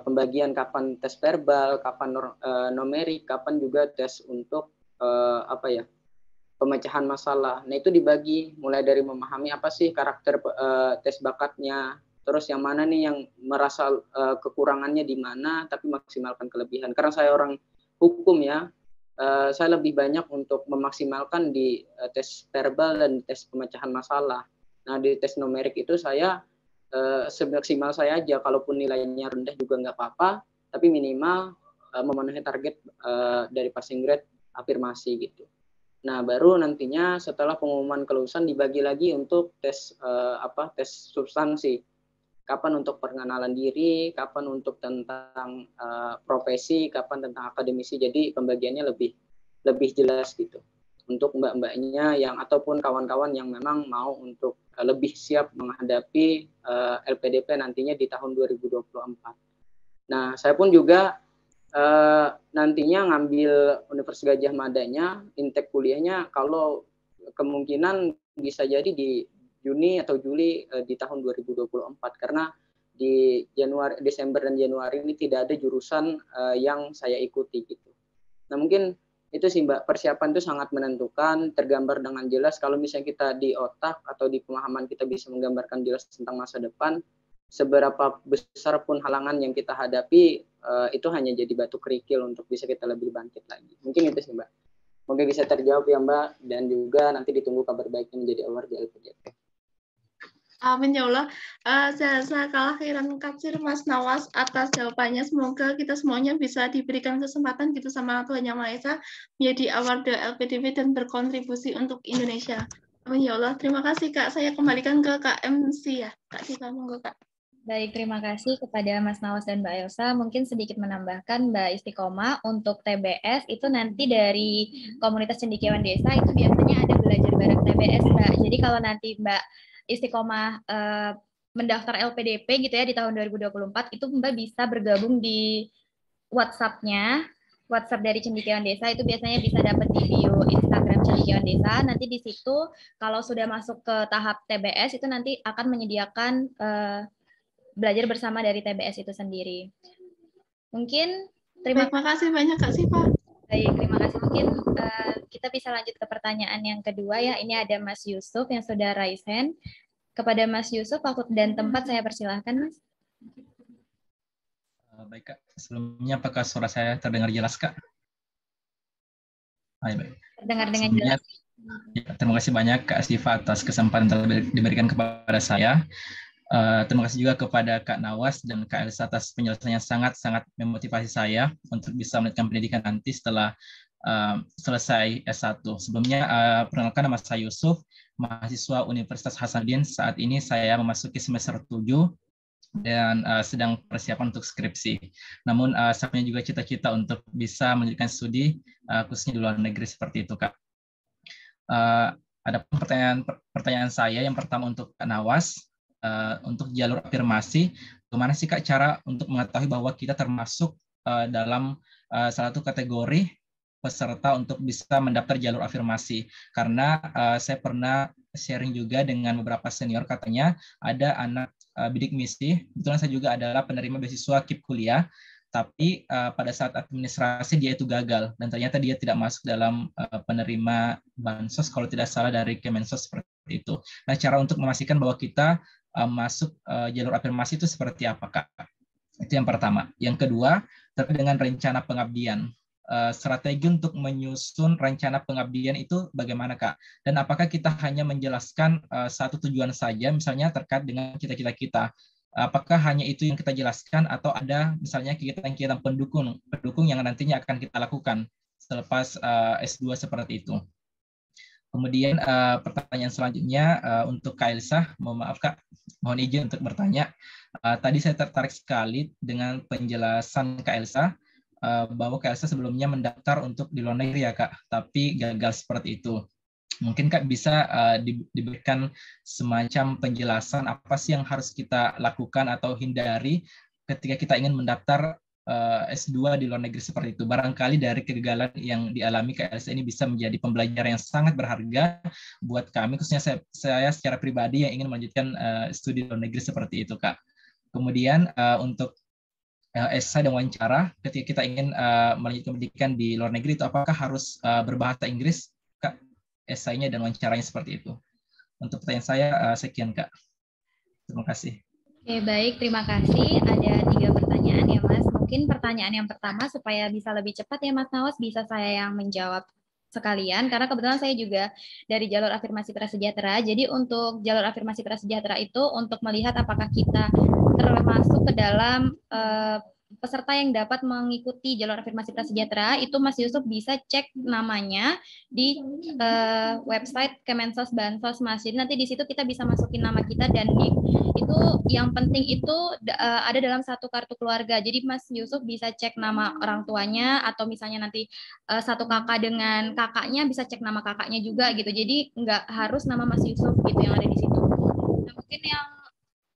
pembagian kapan tes verbal, kapan numerik, kapan juga tes untuk pemecahan masalah. Nah itu dibagi mulai dari memahami apa sih karakter tes bakatnya, terus yang mana nih yang merasa kekurangannya di mana, tapi maksimalkan kelebihan. Karena saya orang hukum ya. Saya lebih banyak untuk memaksimalkan di tes verbal dan tes pemecahan masalah. Nah di tes numerik itu saya semaksimal saya aja, kalaupun nilainya rendah juga nggak apa-apa, tapi minimal memenuhi target dari passing grade afirmasi gitu. Nah baru nantinya setelah pengumuman kelulusan dibagi lagi untuk tes tes substansi. Kapan untuk pengenalan diri, kapan untuk tentang profesi, kapan tentang akademisi. Jadi pembagiannya lebih jelas gitu. Untuk mbak-mbaknya yang ataupun kawan-kawan yang memang mau untuk lebih siap menghadapi LPDP nantinya di tahun 2024. Nah, saya pun juga nantinya ngambil Universitas Gadjah Madanya, intake kuliahnya kalau kemungkinan bisa jadi di Juni atau Juli di tahun 2024 karena di Desember dan Januari ini tidak ada jurusan yang saya ikuti gitu. Nah mungkin itu sih mbak, persiapan itu sangat menentukan, tergambar dengan jelas. Kalau misalnya kita di otak atau di pemahaman kita bisa menggambarkan jelas tentang masa depan, seberapa besar pun halangan yang kita hadapi itu hanya jadi batu kerikil untuk bisa kita lebih bangkit lagi. Mungkin itu sih mbak. Mungkin bisa terjawab ya mbak, dan juga nanti ditunggu kabar baiknya menjadi award di LPDP. Amin ya Allah. Jazakallah khairan katsir Mas Nawas atas jawabannya. Semoga kita semuanya bisa diberikan kesempatan gitu sama Tuhan Yang Maha Esa menjadi award LPDP dan berkontribusi untuk Indonesia. Amin ya Allah. Terima kasih Kak. Saya kembalikan ke Kak MC ya. Kak Siva, monggo Kak. Baik, terima kasih kepada Mas Nawas dan Mbak Elsa. Mungkin sedikit menambahkan Mbak Istiqomah, untuk TBS itu nanti dari komunitas cendekiawan desa itu biasanya ada belajar bareng TBS Mbak. Jadi kalau nanti Mbak Istiqomah mendaftar LPDP gitu ya di tahun 2024, itu Mbak bisa bergabung di WhatsApp dari Cendekiawan Desa, itu biasanya bisa dapat di bio Instagram Cendekiawan Desa. Nanti di situ kalau sudah masuk ke tahap TBS itu nanti akan menyediakan belajar bersama dari TBS itu sendiri. Mungkin terima kasih banyak Kak Siva. Baik, terima kasih. Mungkin kita bisa lanjut ke pertanyaan yang kedua ya. Ini ada Mas Yusuf yang sudah raise hand. Kepada Mas Yusuf, waktu dan tempat saya persilahkan, Mas. Baik, Kak. Sebelumnya apakah suara saya terdengar jelas, Kak? Baik. Terdengar dengan jelas. Ya, terima kasih banyak Kak Siva atas kesempatan yang diberikan kepada saya. Terima kasih juga kepada Kak Nawas dan Kak Elsa atas penjelasannya sangat-sangat memotivasi saya untuk bisa melanjutkan pendidikan nanti setelah selesai S1. Sebelumnya, perkenalkan, nama saya Yusuf, mahasiswa Universitas Hasanuddin. Saat ini saya memasuki semester 7 dan sedang persiapan untuk skripsi. Namun, saya punya juga cita-cita untuk bisa melanjutkan studi, khususnya di luar negeri seperti itu, Kak. Ada pertanyaan saya yang pertama untuk Kak Nawas. Untuk jalur afirmasi, bagaimana sih Kak cara untuk mengetahui bahwa kita termasuk dalam salah satu kategori peserta untuk bisa mendaftar jalur afirmasi? Karena saya pernah sharing juga dengan beberapa senior, katanya ada anak bidik misi, kebetulan saya juga adalah penerima beasiswa KIP kuliah, tapi pada saat administrasi dia itu gagal dan ternyata dia tidak masuk dalam penerima bansos kalau tidak salah dari Kemensos seperti itu. Nah, cara untuk memastikan bahwa kita masuk jalur afirmasi itu seperti apa, Kak? Itu yang pertama. Yang kedua, terkait dengan rencana pengabdian. Strategi untuk menyusun rencana pengabdian itu bagaimana, Kak? Dan apakah kita hanya menjelaskan satu tujuan saja, misalnya terkait dengan cita-cita kita? Apakah hanya itu yang kita jelaskan atau ada misalnya kegiatan-kegiatan pendukung yang nantinya akan kita lakukan selepas S2 seperti itu? Kemudian pertanyaan selanjutnya untuk Kak Elsa, mohon maaf Kak, mohon izin untuk bertanya. Tadi saya tertarik sekali dengan penjelasan Kak Elsa bahwa Kak Elsa sebelumnya mendaftar untuk di luar negeri ya Kak, tapi gagal seperti itu. Mungkin Kak bisa diberikan semacam penjelasan apa sih yang harus kita lakukan atau hindari ketika kita ingin mendaftar S2 di luar negeri seperti itu. Barangkali dari kegagalan yang dialami Kak Elsa ini bisa menjadi pembelajaran yang sangat berharga buat kami, khususnya saya secara pribadi yang ingin melanjutkan studi di luar negeri seperti itu, Kak. Kemudian untuk esai dan wawancara, ketika kita ingin melanjutkan pendidikan di luar negeri itu apakah harus berbahasa Inggris, Kak? Esainya dan wawancaranya seperti itu. Untuk pertanyaan saya, sekian, Kak. Terima kasih. Oke, baik. Terima kasih. Ada 3 pertanyaan ya, Mas. Mungkin pertanyaan yang pertama supaya bisa lebih cepat ya, Mas Nawas, bisa saya yang menjawab sekalian, karena kebetulan saya juga dari jalur afirmasi prasejahtera. Jadi untuk jalur afirmasi prasejahtera itu untuk melihat apakah kita termasuk ke dalam peserta yang dapat mengikuti jalur afirmasi prasejahtera, itu Mas Yusuf bisa cek namanya di website Kemensos Bansos Mas. Jadi nanti di situ kita bisa masukin nama kita dan NIK. Itu yang penting itu ada dalam satu kartu keluarga. Jadi Mas Yusuf bisa cek nama orang tuanya atau misalnya nanti satu kakak dengan kakaknya bisa cek nama kakaknya juga gitu. Jadi nggak harus nama Mas Yusuf gitu yang ada di situ. Nah, mungkin yang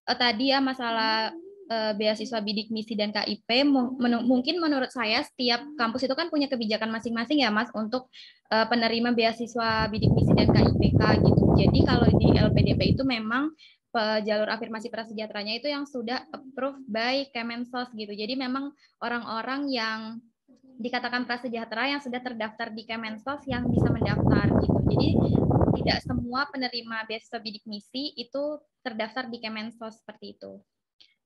tadi ya masalah beasiswa bidik misi dan KIP, mungkin menurut saya setiap kampus itu kan punya kebijakan masing-masing ya Mas untuk penerima beasiswa bidik misi dan KIPK gitu. Jadi kalau di LPDP itu memang jalur afirmasi prasejahteranya itu yang sudah approved by Kemensos gitu. Jadi memang orang-orang yang dikatakan prasejahtera yang sudah terdaftar di Kemensos yang bisa mendaftar gitu. Jadi tidak semua penerima beasiswa bidik misi itu terdaftar di Kemensos seperti itu.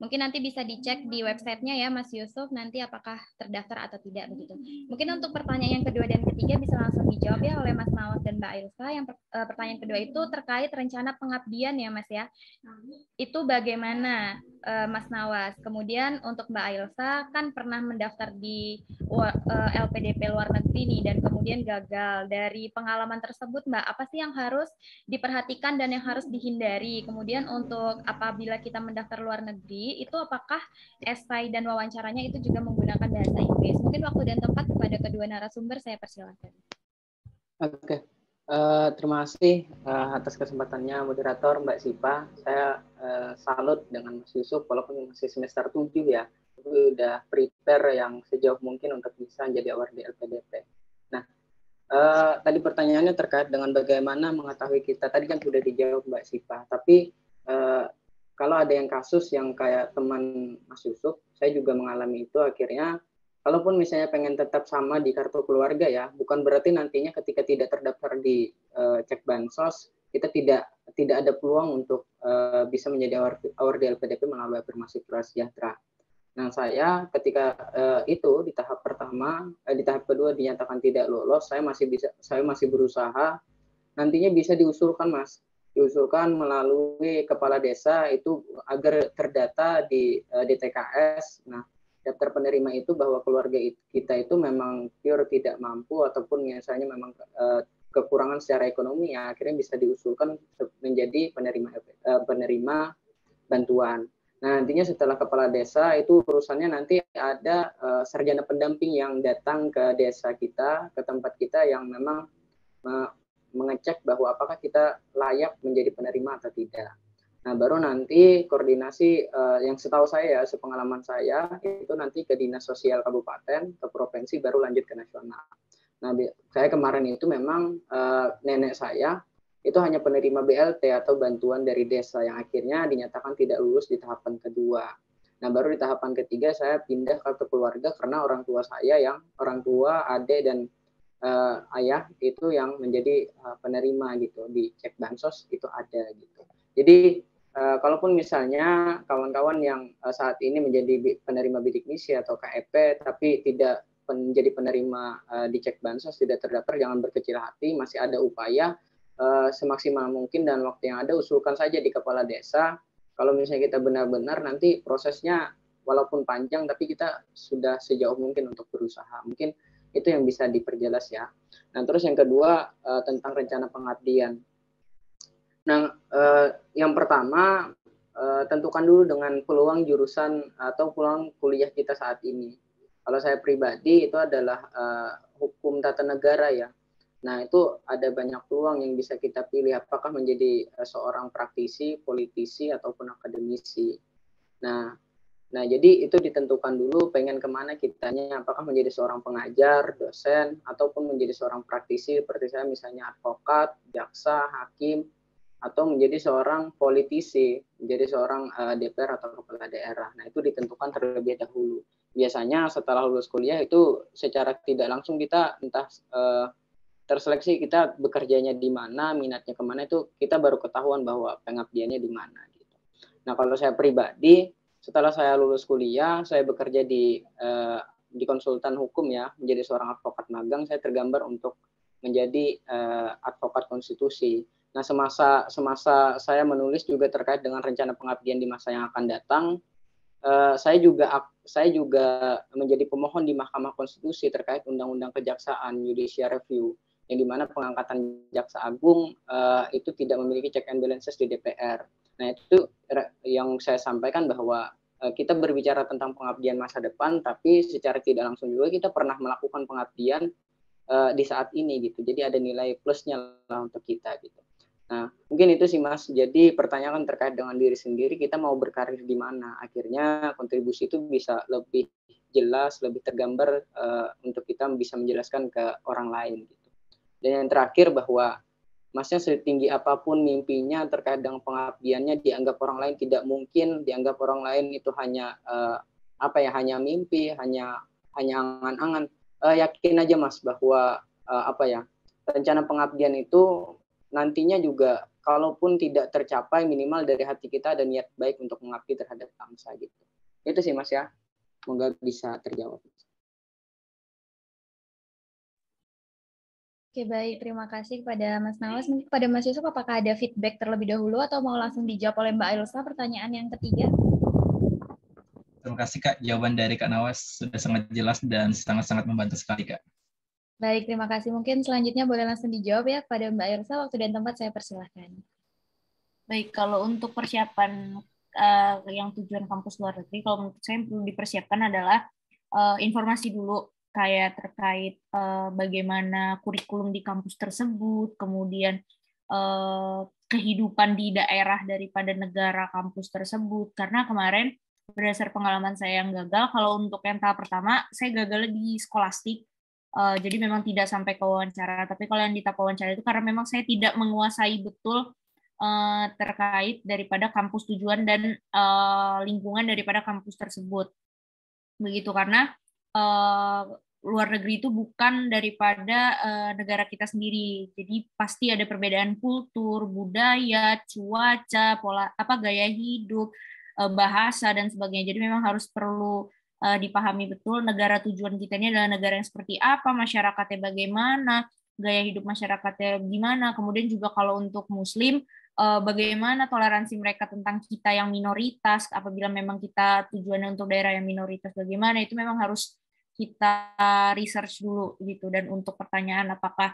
Mungkin nanti bisa dicek di websitenya ya Mas Yusuf, nanti apakah terdaftar atau tidak begitu. Mungkin untuk pertanyaan yang kedua dan ketiga bisa langsung dijawab ya oleh Mas Nawas dan Mbak Elsa. Yang pertanyaan kedua itu terkait rencana pengabdian ya Mas ya. Itu bagaimana Mas Nawas? Kemudian untuk Mbak Elsa kan pernah mendaftar di LPDP luar negeri nih dan kemudian gagal. Dari pengalaman tersebut Mbak, apa sih yang harus diperhatikan dan yang harus dihindari? Kemudian untuk apabila kita mendaftar luar negeri, itu apakah esai dan wawancaranya itu juga menggunakan bahasa Inggris? Mungkin waktu dan tempat kepada kedua narasumber saya persilahkan. Oke, terima kasih atas kesempatannya moderator Mbak Sipa. Saya salut dengan Mas Yusuf walaupun masih semester 7 ya, itu udah prepare yang sejauh mungkin untuk bisa menjadi award di LPDP. Nah, tadi pertanyaannya terkait dengan bagaimana mengetahui kita. Tadi kan sudah dijawab Mbak Sipa, tapi kalau ada yang kasus yang kayak teman Mas Yusuf, saya juga mengalami itu akhirnya, kalaupun misalnya pengen tetap sama di kartu keluarga ya, bukan berarti nantinya ketika tidak terdaftar di cek bansos, kita tidak ada peluang untuk bisa menjadi award di LPDP melalui afirmasi prasejahtera. Nah, saya ketika itu di tahap pertama, di tahap kedua dinyatakan tidak lolos, saya masih berusaha, nantinya bisa diusulkan Mas. diusulkan melalui kepala desa itu agar terdata di DTKS. Nah, daftar penerima itu bahwa keluarga kita itu memang pure tidak mampu ataupun misalnya memang kekurangan secara ekonomi, ya akhirnya bisa diusulkan menjadi penerima bantuan. Nah, nantinya setelah kepala desa itu urusannya nanti ada sarjana pendamping yang datang ke desa kita, ke tempat kita yang memang mengecek bahwa apakah kita layak menjadi penerima atau tidak. Nah, baru nanti koordinasi yang setahu saya, sepengalaman saya, itu nanti ke Dinas Sosial Kabupaten, ke Provinsi, baru lanjut ke nasional. Nah, saya kemarin itu memang nenek saya itu hanya penerima BLT atau bantuan dari desa yang akhirnya dinyatakan tidak lulus di tahapan kedua. Nah, baru di tahapan ketiga saya pindah ke keluarga karena orang tua saya orang tua, adik, dan ayah itu yang menjadi penerima gitu, di cek bansos itu ada gitu. Jadi kalaupun misalnya kawan-kawan yang saat ini menjadi penerima bidik misi atau KEP tapi tidak menjadi penerima di cek bansos, tidak terdaftar, jangan berkecil hati, masih ada upaya semaksimal mungkin dan waktu yang ada usulkan saja di kepala desa. Kalau misalnya kita benar-benar nanti prosesnya walaupun panjang tapi kita sudah sejauh mungkin untuk berusaha. Mungkin itu yang bisa diperjelas ya. Nah, terus yang kedua tentang rencana pengabdian. Nah, yang pertama tentukan dulu dengan peluang jurusan atau peluang kuliah kita saat ini. Kalau saya pribadi itu adalah hukum tata negara ya. Nah, itu ada banyak peluang yang bisa kita pilih, apakah menjadi seorang praktisi, politisi, ataupun akademisi. Nah, jadi itu ditentukan dulu pengen kemana kitanya, apakah menjadi seorang pengajar, dosen, ataupun menjadi seorang praktisi, seperti saya misalnya advokat, jaksa, hakim, atau menjadi seorang politisi, menjadi seorang DPR atau kepala daerah. Nah, itu ditentukan terlebih dahulu. Biasanya setelah lulus kuliah itu secara tidak langsung kita entah terseleksi kita bekerjanya di mana, minatnya kemana, itu kita baru ketahuan bahwa pengabdiannya di mana gitu. Nah, kalau saya pribadi setelah saya lulus kuliah, saya bekerja di konsultan hukum ya, menjadi seorang advokat magang. Saya tergambar untuk menjadi advokat konstitusi. Nah, semasa saya menulis juga terkait dengan rencana pengabdian di masa yang akan datang, saya juga menjadi pemohon di Mahkamah Konstitusi terkait Undang-Undang Kejaksaan Judicial Review, yang dimana pengangkatan Jaksa Agung itu tidak memiliki check and balances di DPR. Nah, itu yang saya sampaikan bahwa kita berbicara tentang pengabdian masa depan, tapi secara tidak langsung juga kita pernah melakukan pengabdian di saat ini gitu. Jadi ada nilai plusnya lah untuk kita gitu. Nah, mungkin itu sih Mas. Jadi pertanyaan terkait dengan diri sendiri, kita mau berkarir di mana. Akhirnya kontribusi itu bisa lebih jelas, lebih tergambar untuk kita bisa menjelaskan ke orang lain gitu. Dan yang terakhir bahwa Masnya setinggi apapun mimpinya terkait dengan pengabdiannya, dianggap orang lain tidak mungkin, dianggap orang lain itu hanya hanya mimpi, hanya angan-angan. Yakin aja Mas bahwa rencana pengabdian itu nantinya juga kalaupun tidak tercapai, minimal dari hati kita ada niat baik untuk mengabdi terhadap bangsa gitu. Itu sih Mas ya. Semoga bisa terjawab. Oke, baik. Terima kasih kepada Mas Nawas. Mungkin kepada Mas Yusuf, apakah ada feedback terlebih dahulu atau mau langsung dijawab oleh Mbak Ailsa pertanyaan yang ketiga? Terima kasih Kak. Jawaban dari Kak Nawas sudah sangat jelas dan sangat-sangat membantu sekali Kak. Baik, terima kasih. Mungkin selanjutnya boleh langsung dijawab ya kepada Mbak Ailsa. Waktu dan tempat saya persilahkan. Baik, kalau untuk persiapan yang tujuan kampus luar negeri, kalau menurut saya yang perlu dipersiapkan adalah informasi dulu kayak terkait bagaimana kurikulum di kampus tersebut, kemudian kehidupan di daerah daripada negara kampus tersebut. Karena kemarin berdasar pengalaman saya yang gagal, kalau untuk yang tahap pertama, saya gagal di skolastik, jadi memang tidak sampai ke wawancara. Tapi kalau yang di tahap wawancara itu karena memang saya tidak menguasai betul terkait daripada kampus tujuan dan lingkungan daripada kampus tersebut. Begitu, karena luar negeri itu bukan daripada negara kita sendiri. Jadi pasti ada perbedaan kultur, budaya, cuaca, pola gaya hidup, bahasa dan sebagainya. Jadi memang harus perlu dipahami betul negara tujuan kita ini adalah negara yang seperti apa, masyarakatnya bagaimana, gaya hidup masyarakatnya gimana. Kemudian juga kalau untuk muslim bagaimana toleransi mereka tentang kita yang minoritas, apabila memang kita tujuannya untuk daerah yang minoritas bagaimana, itu memang harus kita research dulu gitu. Dan untuk pertanyaan apakah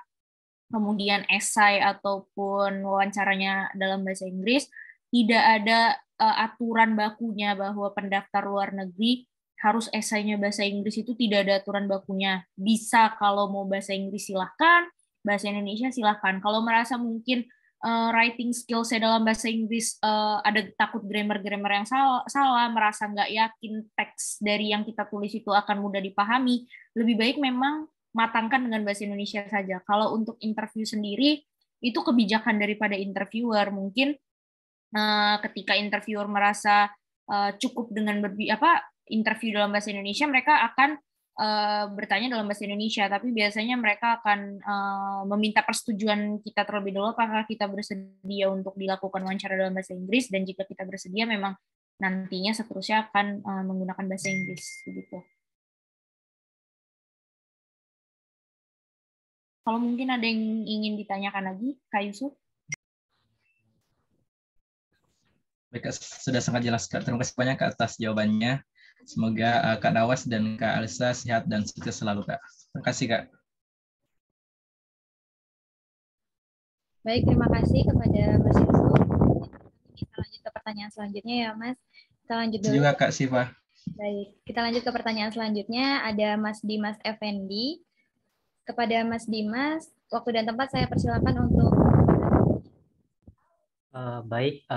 kemudian esai ataupun wawancaranya dalam bahasa Inggris, tidak ada aturan bakunya bahwa pendaftar luar negeri harus esainya bahasa Inggris, itu tidak ada aturan bakunya. Bisa kalau mau bahasa Inggris silahkan, bahasa Indonesia silahkan. Kalau merasa mungkin writing skill-nya dalam bahasa Inggris ada takut grammar-grammar yang salah, merasa nggak yakin teks dari yang kita tulis itu akan mudah dipahami, lebih baik memang matangkan dengan bahasa Indonesia saja. Kalau untuk interview sendiri, itu kebijakan daripada interviewer. Mungkin ketika interviewer merasa cukup dengan interview dalam bahasa Indonesia, mereka akan bertanya dalam bahasa Indonesia, tapi biasanya mereka akan meminta persetujuan kita terlebih dulu apakah kita bersedia untuk dilakukan wawancara dalam bahasa Inggris, dan jika kita bersedia memang nantinya seterusnya akan menggunakan bahasa Inggris begitu. Kalau mungkin ada yang ingin ditanyakan lagi, Kak Yusuf? Baik, sudah sangat jelas, Kak. Terima kasih banyak, Kak, atas jawabannya. Semoga Kak Nawas dan Kak Alisa sehat dan sukses selalu, Kak. Terima kasih, Kak. Baik, terima kasih kepada Mas Yusuf. Kita lanjut ke pertanyaan selanjutnya ya, Mas. Kita lanjut dulu. Juga Kak Siva. Baik, kita lanjut ke pertanyaan selanjutnya. Ada Mas Dimas Effendi. Kepada Mas Dimas, waktu dan tempat saya persilakan untuk... Baik,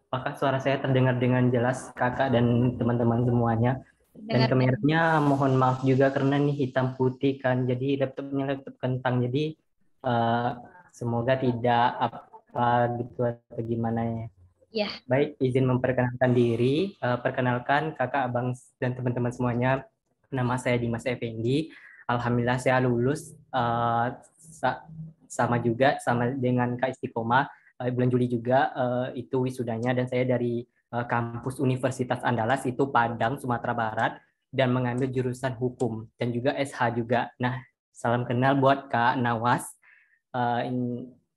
apakah suara saya terdengar dengan jelas, Kakak dan teman-teman semuanya? Dan kameranya mohon maaf juga karena nih hitam putih kan, jadi laptopnya laptop kentang, jadi semoga tidak apa gitu atau gimana ya. Ya. Baik, izin memperkenalkan diri. Perkenalkan Kakak, Abang, dan teman-teman semuanya. Nama saya Dimas Effendi. Alhamdulillah saya lulus sama dengan Kak Istiqomah. Bulan Juli juga itu wisudanya, dan saya dari kampus Universitas Andalas itu Padang, Sumatera Barat, dan mengambil jurusan hukum dan juga SH juga. Nah, salam kenal buat Kak Nawas.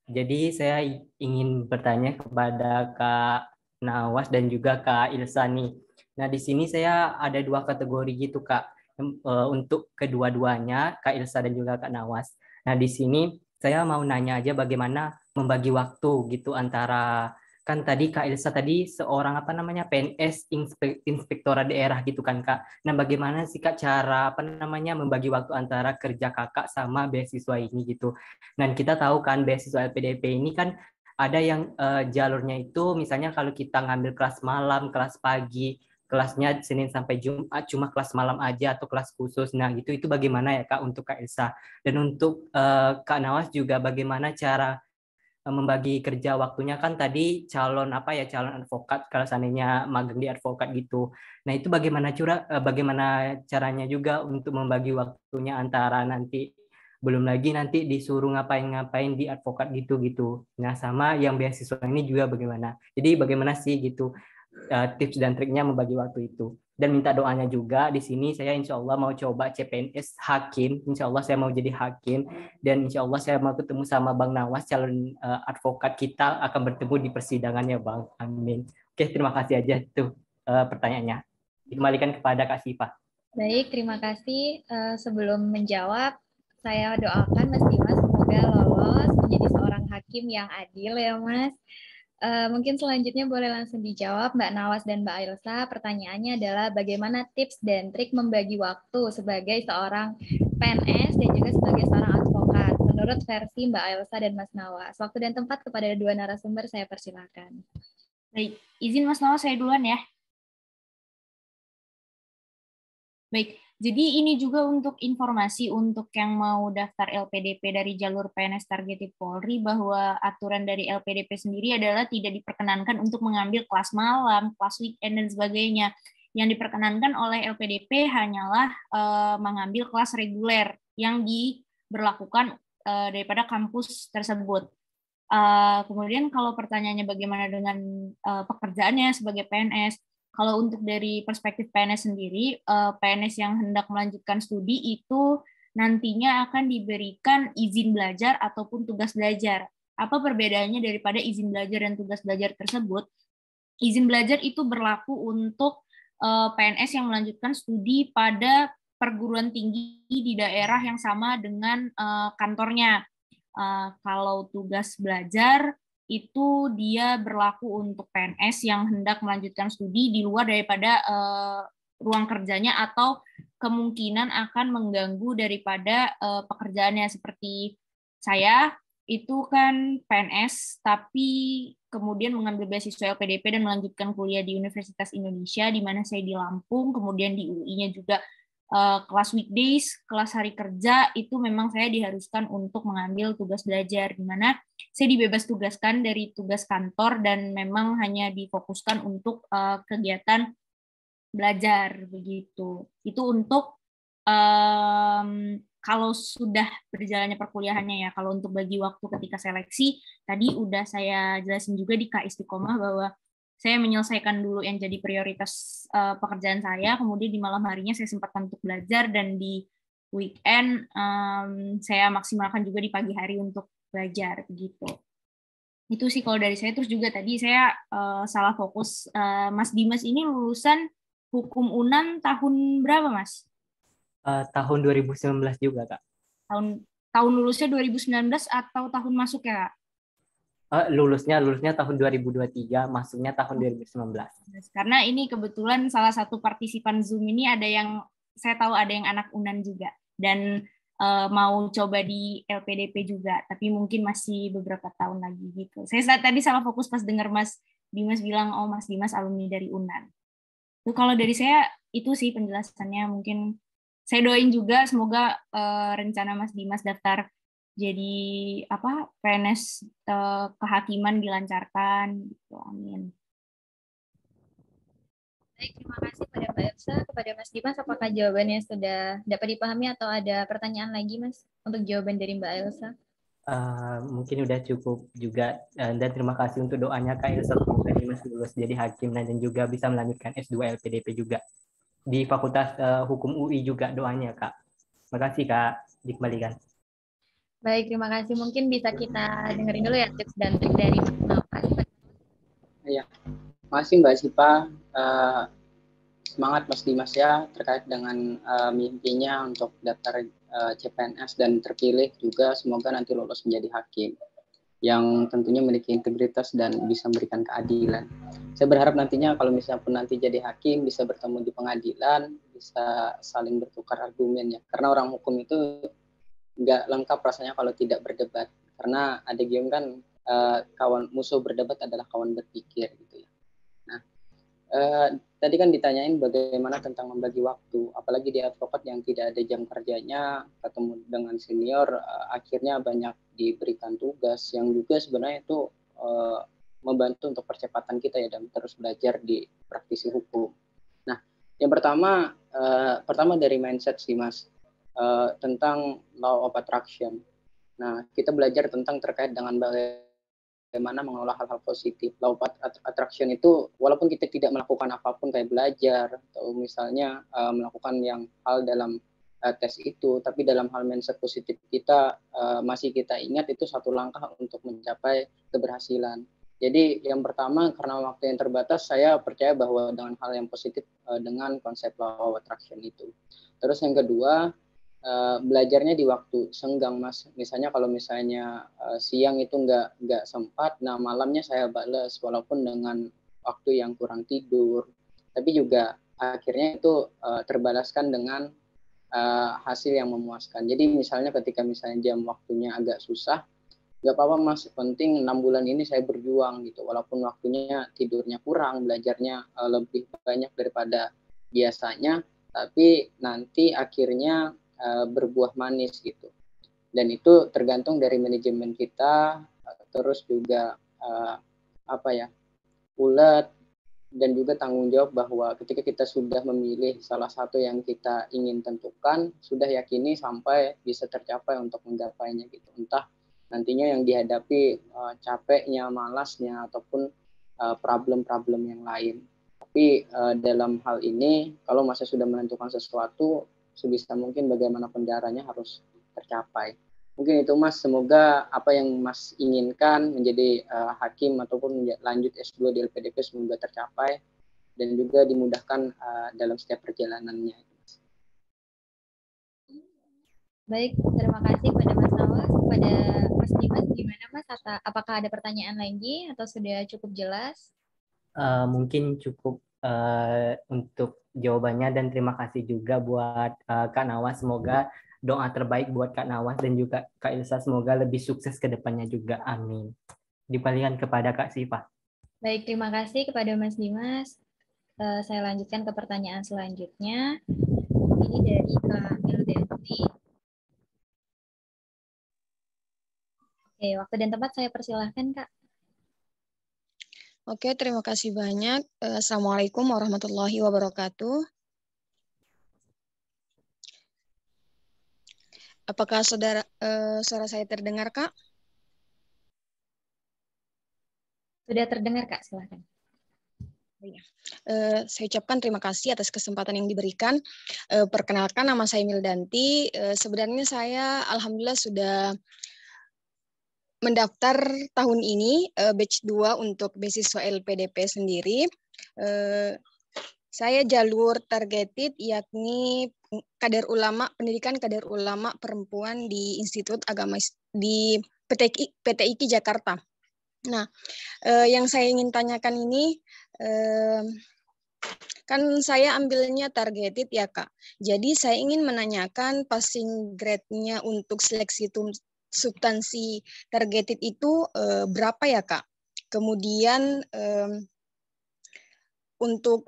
Jadi saya ingin bertanya kepada Kak Nawas dan juga Kak Ilsa nih. Nah, di sini saya ada 2 kategori gitu, Kak. Untuk kedua-duanya, Kak Ilsa dan juga Kak Nawas. Nah, di sini saya mau nanya aja bagaimana membagi waktu gitu antara, kan tadi Kak Ilsa tadi seorang PNS inspektorat daerah gitu kan, Kak. Nah, bagaimana sih Kak cara membagi waktu antara kerja Kakak sama beasiswa ini gitu. Dan kita tahu kan beasiswa LPDP ini kan ada yang jalurnya itu misalnya kalau kita ngambil kelas malam, kelas pagi, kelasnya Senin sampai Jumat cuma kelas malam aja atau kelas khusus. Nah, itu bagaimana ya Kak untuk Kak Ilsa? Dan untuk Kak Nawas juga bagaimana cara membagi kerja waktunya? Kan tadi calon advokat kalau seandainya magang di advokat gitu. Nah, itu bagaimana caranya juga untuk membagi waktunya antara nanti belum lagi nanti disuruh ngapain di advokat gitu. Nah, sama yang beasiswa ini juga bagaimana? Jadi bagaimana sih gitu tips dan triknya membagi waktu itu. Dan minta doanya juga di sini, saya insya Allah mau coba CPNS hakim, insya Allah saya mau jadi hakim, dan insya Allah saya mau ketemu sama Bang Nawas, calon advokat, kita akan bertemu di persidangannya Bang, amin. Oke, terima kasih aja itu pertanyaannya. Dikembalikan kepada Kak Siva. Baik, terima kasih. Sebelum menjawab, saya doakan Mas Dimas semoga lolos menjadi seorang hakim yang adil ya Mas. Mungkin selanjutnya boleh langsung dijawab Mbak Nawas dan Mbak Ailsa. Pertanyaannya adalah bagaimana tips dan trik membagi waktu sebagai seorang PNS dan juga sebagai seorang advokat menurut versi Mbak Ailsa dan Mas Nawas. Waktu dan tempat kepada 2 narasumber saya persilakan. Baik, izin Mas Nawas saya duluan ya. Baik, jadi ini juga untuk informasi untuk yang mau daftar LPDP dari jalur PNS targeted Polri, bahwa aturan dari LPDP sendiri adalah tidak diperkenankan untuk mengambil kelas malam, kelas weekend, dan sebagainya. Yang diperkenankan oleh LPDP hanyalah mengambil kelas reguler yang diberlakukan daripada kampus tersebut. Kemudian kalau pertanyaannya bagaimana dengan pekerjaannya sebagai PNS, kalau untuk dari perspektif PNS sendiri, PNS yang hendak melanjutkan studi itu nantinya akan diberikan izin belajar ataupun tugas belajar. apa perbedaannya daripada izin belajar dan tugas belajar tersebut. Izin belajar itu berlaku untuk PNS yang melanjutkan studi pada perguruan tinggi di daerah yang sama dengan kantornya. Kalau tugas belajar itu dia berlaku untuk PNS yang hendak melanjutkan studi di luar daripada ruang kerjanya atau kemungkinan akan mengganggu daripada pekerjaannya. Seperti saya itu kan PNS tapi kemudian mengambil beasiswa LPDP dan melanjutkan kuliah di Universitas Indonesia, di mana saya di Lampung, kemudian di UI-nya juga kelas weekdays, kelas hari kerja, itu memang saya diharuskan untuk mengambil tugas belajar, di mana saya dibebas tugaskan dari tugas kantor dan memang hanya difokuskan untuk kegiatan belajar, begitu. Itu untuk kalau sudah berjalannya perkuliahannya ya. Kalau untuk bagi waktu ketika seleksi, tadi udah saya jelasin juga di Kak Istiqomah bahwa saya menyelesaikan dulu yang jadi prioritas pekerjaan saya, kemudian di malam harinya saya sempatkan untuk belajar, dan di weekend saya maksimalkan juga di pagi hari untuk belajar, begitu. Itu sih kalau dari saya. Terus juga tadi saya salah fokus, Mas Dimas ini lulusan Hukum UNAN tahun berapa, Mas? Tahun 2019 juga, Kak. Tahun lulusnya 2019 atau tahun masuk ya, Kak? Lulusnya tahun 2023, masuknya tahun 2019. Karena ini kebetulan salah satu partisipan Zoom ini ada yang, saya tahu ada yang anak UNAN juga, dan mau coba di LPDP juga, tapi mungkin masih beberapa tahun lagi gitu. Saya tadi salah fokus pas dengar Mas Dimas bilang, oh Mas Dimas alumni dari UNAN. Itu kalau dari saya itu sih penjelasannya. Mungkin saya doain juga semoga rencana Mas Dimas daftar jadi PNS kehakiman dilancarkan gitu. Amin. Baik, terima kasih kepada Mbak Elsa, kepada Mas Dimas. Apakah jawabannya sudah dapat dipahami atau ada pertanyaan lagi, Mas, untuk jawaban dari Mbak Elsa? Mungkin udah cukup juga, dan terima kasih untuk doanya Kak Elsa, semoga Dimas lulus jadi hakim dan juga bisa melanjutkan S2 LPDP juga di Fakultas Hukum UI juga doanya, Kak. Terima kasih, Kak. Dikembalikan. Baik, terima kasih. Mungkin bisa kita dengerin dulu ya tips dan trik dari Mas Nawas. Iya, makasih Mbak Sipa. Semangat Mas Dimas ya terkait dengan mimpinya untuk daftar CPNS dan terpilih juga. Semoga nanti lolos menjadi hakim yang tentunya memiliki integritas dan bisa memberikan keadilan. Saya berharap nantinya kalau misalnya pun nanti jadi hakim bisa bertemu di pengadilan, bisa saling bertukar argumen ya. Karena orang hukum itu nggak lengkap rasanya kalau tidak berdebat. Karena ada game kan kawan musuh berdebat adalah kawan berpikir gitu ya. Nah, tadi kan ditanyain bagaimana tentang membagi waktu, apalagi di advokat yang tidak ada jam kerjanya, ketemu dengan senior, akhirnya banyak diberikan tugas yang juga sebenarnya itu membantu untuk percepatan kita ya dan terus belajar di praktisi hukum. Nah, yang pertama dari mindset sih Mas, tentang law of attraction. Nah, kita belajar tentang terkait dengan bagaimana mengelola hal-hal positif. Law of attraction itu walaupun kita tidak melakukan apapun kayak belajar atau misalnya melakukan yang hal dalam tes itu, tapi dalam hal mindset positif kita masih kita ingat itu satu langkah untuk mencapai keberhasilan. Jadi yang pertama karena waktu yang terbatas, saya percaya bahwa dengan hal yang positif dengan konsep law of attraction itu. Terus yang kedua, belajarnya di waktu senggang Mas. Misalnya kalau misalnya siang itu nggak sempat, nah malamnya saya balas walaupun dengan waktu yang kurang tidur, tapi juga akhirnya itu terbalaskan dengan hasil yang memuaskan. Jadi misalnya ketika misalnya jam waktunya agak susah, nggak apa-apa Mas, penting 6 bulan ini saya berjuang gitu, walaupun waktunya tidurnya kurang, belajarnya lebih banyak daripada biasanya, tapi nanti akhirnya berbuah manis gitu. Dan itu tergantung dari manajemen kita, terus juga ulet dan juga tanggung jawab bahwa ketika kita sudah memilih salah satu yang kita ingin tentukan, sudah yakini sampai bisa tercapai untuk menggapainya gitu. Entah nantinya yang dihadapi capeknya, malasnya ataupun problem-problem yang lain. Tapi dalam hal ini kalau masih sudah menentukan sesuatu, sebisa mungkin bagaimana caranya harus tercapai. Mungkin itu Mas, semoga apa yang Mas inginkan menjadi hakim ataupun lanjut S2 di LPDP semoga tercapai dan juga dimudahkan dalam setiap perjalanannya. Baik, terima kasih pada Mas Nawas. Pada Mas Dimas, gimana Mas? Apakah ada pertanyaan lagi atau sudah cukup jelas? Mungkin cukup untuk jawabannya, dan terima kasih juga buat Kak Nawas. Semoga doa terbaik buat Kak Nawas dan juga Kak Ilsa, semoga lebih sukses ke depannya juga. Amin. Dikembalikan kepada Kak Siva. Baik, terima kasih kepada Mas Dimas. Saya lanjutkan ke pertanyaan selanjutnya. Ini dari Kak Mildanti. Oke, waktu dan tempat saya persilahkan, Kak. Oke, terima kasih banyak. Assalamualaikum warahmatullahi wabarakatuh. Apakah suara saya terdengar, Kak? Sudah terdengar, Kak. Silahkan. Saya ucapkan terima kasih atas kesempatan yang diberikan. Perkenalkan, nama saya Mildanti. Sebenarnya saya alhamdulillah sudah mendaftar tahun ini batch 2 untuk beasiswa LPDP sendiri. Saya jalur targeted yakni pendidikan kader ulama perempuan di Institut Agama di PTIK Jakarta. Nah, yang saya ingin tanyakan ini, kan saya ambilnya targeted ya Kak. Jadi saya ingin menanyakan passing grade-nya untuk seleksi substansi targeted itu berapa ya Kak? Kemudian untuk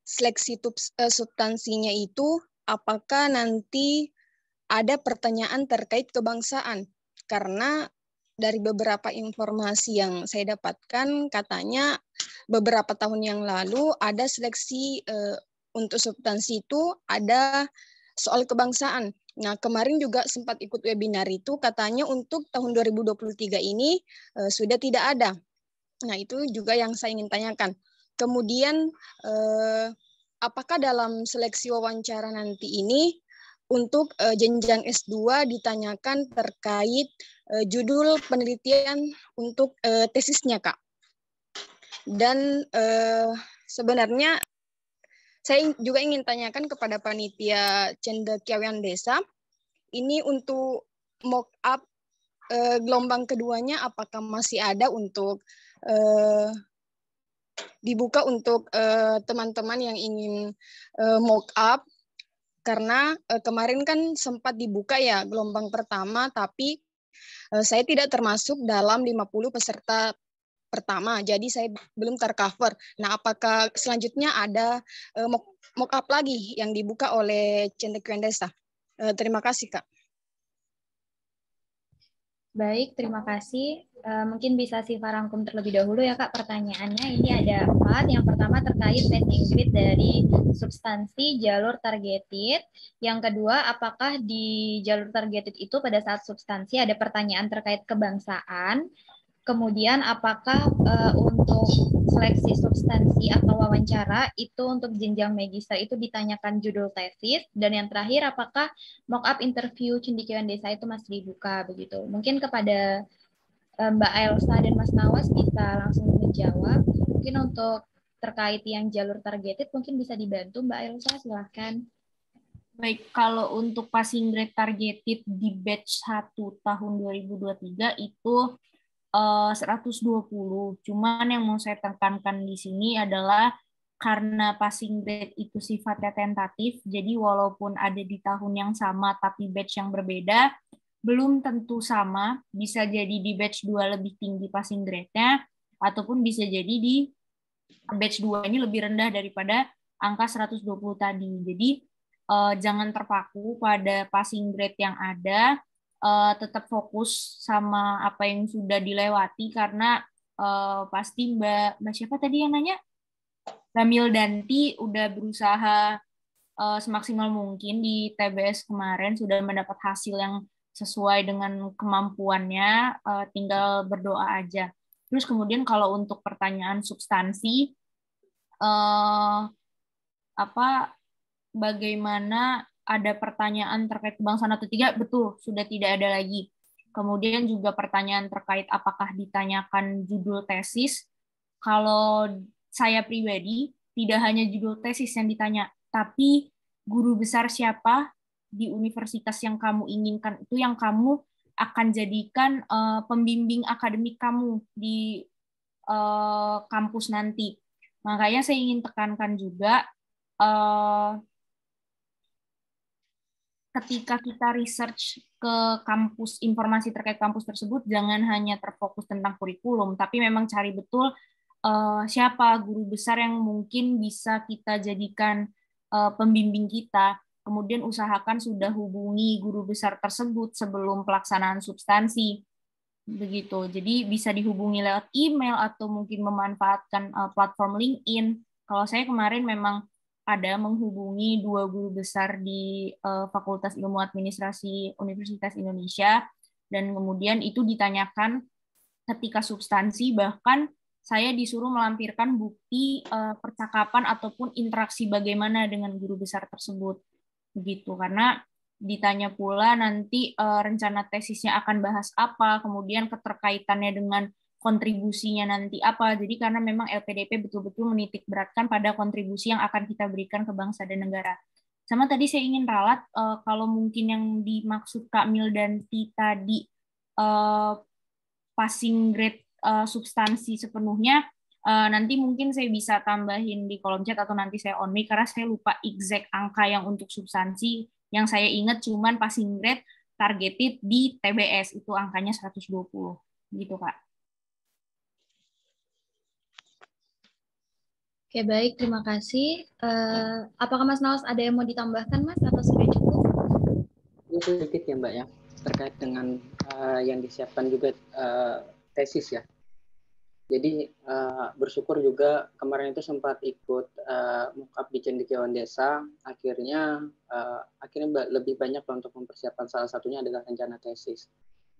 seleksi substansinya itu apakah nanti ada pertanyaan terkait kebangsaan? Karena dari beberapa informasi yang saya dapatkan, katanya beberapa tahun yang lalu ada seleksi untuk substansi itu ada soal kebangsaan. Nah, kemarin juga sempat ikut webinar itu, katanya untuk tahun 2023 ini sudah tidak ada. Nah, itu juga yang saya ingin tanyakan. Kemudian, apakah dalam seleksi wawancara nanti ini untuk jenjang S2 ditanyakan terkait judul penelitian untuk tesisnya, Kak? Dan sebenarnya saya juga ingin tanyakan kepada panitia cendekiawian desa, ini untuk mock up gelombang keduanya apakah masih ada untuk dibuka untuk teman-teman yang ingin mock up, karena kemarin kan sempat dibuka ya gelombang pertama, tapi saya tidak termasuk dalam 50 peserta pertama, jadi saya belum tercover. Nah, apakah selanjutnya ada mock up lagi yang dibuka oleh cendekiawian desa? Terima kasih, Kak. Baik, terima kasih. Mungkin bisa Siva rangkum terlebih dahulu ya Kak pertanyaannya. Ini ada 4. Yang pertama terkait passing grade dari substansi jalur targeted. Yang kedua, apakah di jalur targeted itu pada saat substansi ada pertanyaan terkait kebangsaan? Kemudian apakah untuk seleksi substansi atau wawancara itu untuk jenjang magister itu ditanyakan judul tesis, dan yang terakhir apakah mock up interview cendekiawian desa itu masih dibuka begitu. Mungkin kepada Mbak Elsa dan Mas Nawas bisa langsung menjawab. Mungkin untuk terkait yang jalur targeted mungkin bisa dibantu Mbak Elsa, silahkan. Baik, kalau untuk passing grade targeted di batch 1 tahun 2023 itu 120. Cuman yang mau saya tekankan di sini adalah karena passing grade itu sifatnya tentatif, jadi walaupun ada di tahun yang sama tapi batch yang berbeda, belum tentu sama, bisa jadi di batch 2 lebih tinggi passing grade-nya, ataupun bisa jadi di batch 2 ini lebih rendah daripada angka 120 tadi. Jadi jangan terpaku pada passing grade yang ada, tetap fokus sama apa yang sudah dilewati, karena pasti Mbak siapa tadi yang nanya? Mbak Mildanti udah berusaha semaksimal mungkin di TBS kemarin, sudah mendapat hasil yang sesuai dengan kemampuannya, tinggal berdoa aja. Terus kemudian kalau untuk pertanyaan substansi, bagaimana ada pertanyaan terkait kebangsaan atau tidak, betul, sudah tidak ada lagi. Kemudian juga pertanyaan terkait apakah ditanyakan judul tesis. Kalau saya pribadi, tidak hanya judul tesis yang ditanya, tapi guru besar siapa di universitas yang kamu inginkan, itu yang kamu akan jadikan pembimbing akademik kamu di kampus nanti. Makanya saya ingin tekankan juga, ketika kita research ke kampus, informasi terkait kampus tersebut, jangan hanya terfokus tentang kurikulum, tapi memang cari betul siapa guru besar yang mungkin bisa kita jadikan pembimbing kita. Kemudian usahakan sudah hubungi guru besar tersebut sebelum pelaksanaan substansi. Begitu. Jadi bisa dihubungi lewat email atau mungkin memanfaatkan platform LinkedIn. Kalau saya kemarin memang ada menghubungi 2 guru besar di Fakultas Ilmu Administrasi Universitas Indonesia, dan kemudian itu ditanyakan ketika substansi, bahkan saya disuruh melampirkan bukti percakapan ataupun interaksi bagaimana dengan guru besar tersebut. Begitu, karena ditanya pula nanti rencana tesisnya akan bahas apa, kemudian keterkaitannya dengan kontribusinya nanti apa. Jadi karena memang LPDP betul-betul menitik beratkan pada kontribusi yang akan kita berikan ke bangsa dan negara. Sama tadi saya ingin ralat, kalau mungkin yang dimaksud Kak Mildanti tadi passing grade substansi sepenuhnya, nanti mungkin saya bisa tambahin di kolom chat atau nanti saya on mic, karena saya lupa exact angka yang untuk substansi. Yang saya ingat cuman passing grade targeted di TBS, itu angkanya 120. Gitu, Kak. Oke, baik. Terima kasih. Apakah Mas Nawas ada yang mau ditambahkan, Mas? Atau sudah cukup? Ini sedikit ya, Mbak, ya. Terkait dengan yang disiapkan juga tesis ya. Jadi bersyukur juga kemarin itu sempat ikut mock-up di Cendekiawan Desa. Akhirnya lebih banyak untuk mempersiapkan, salah satunya adalah rencana tesis.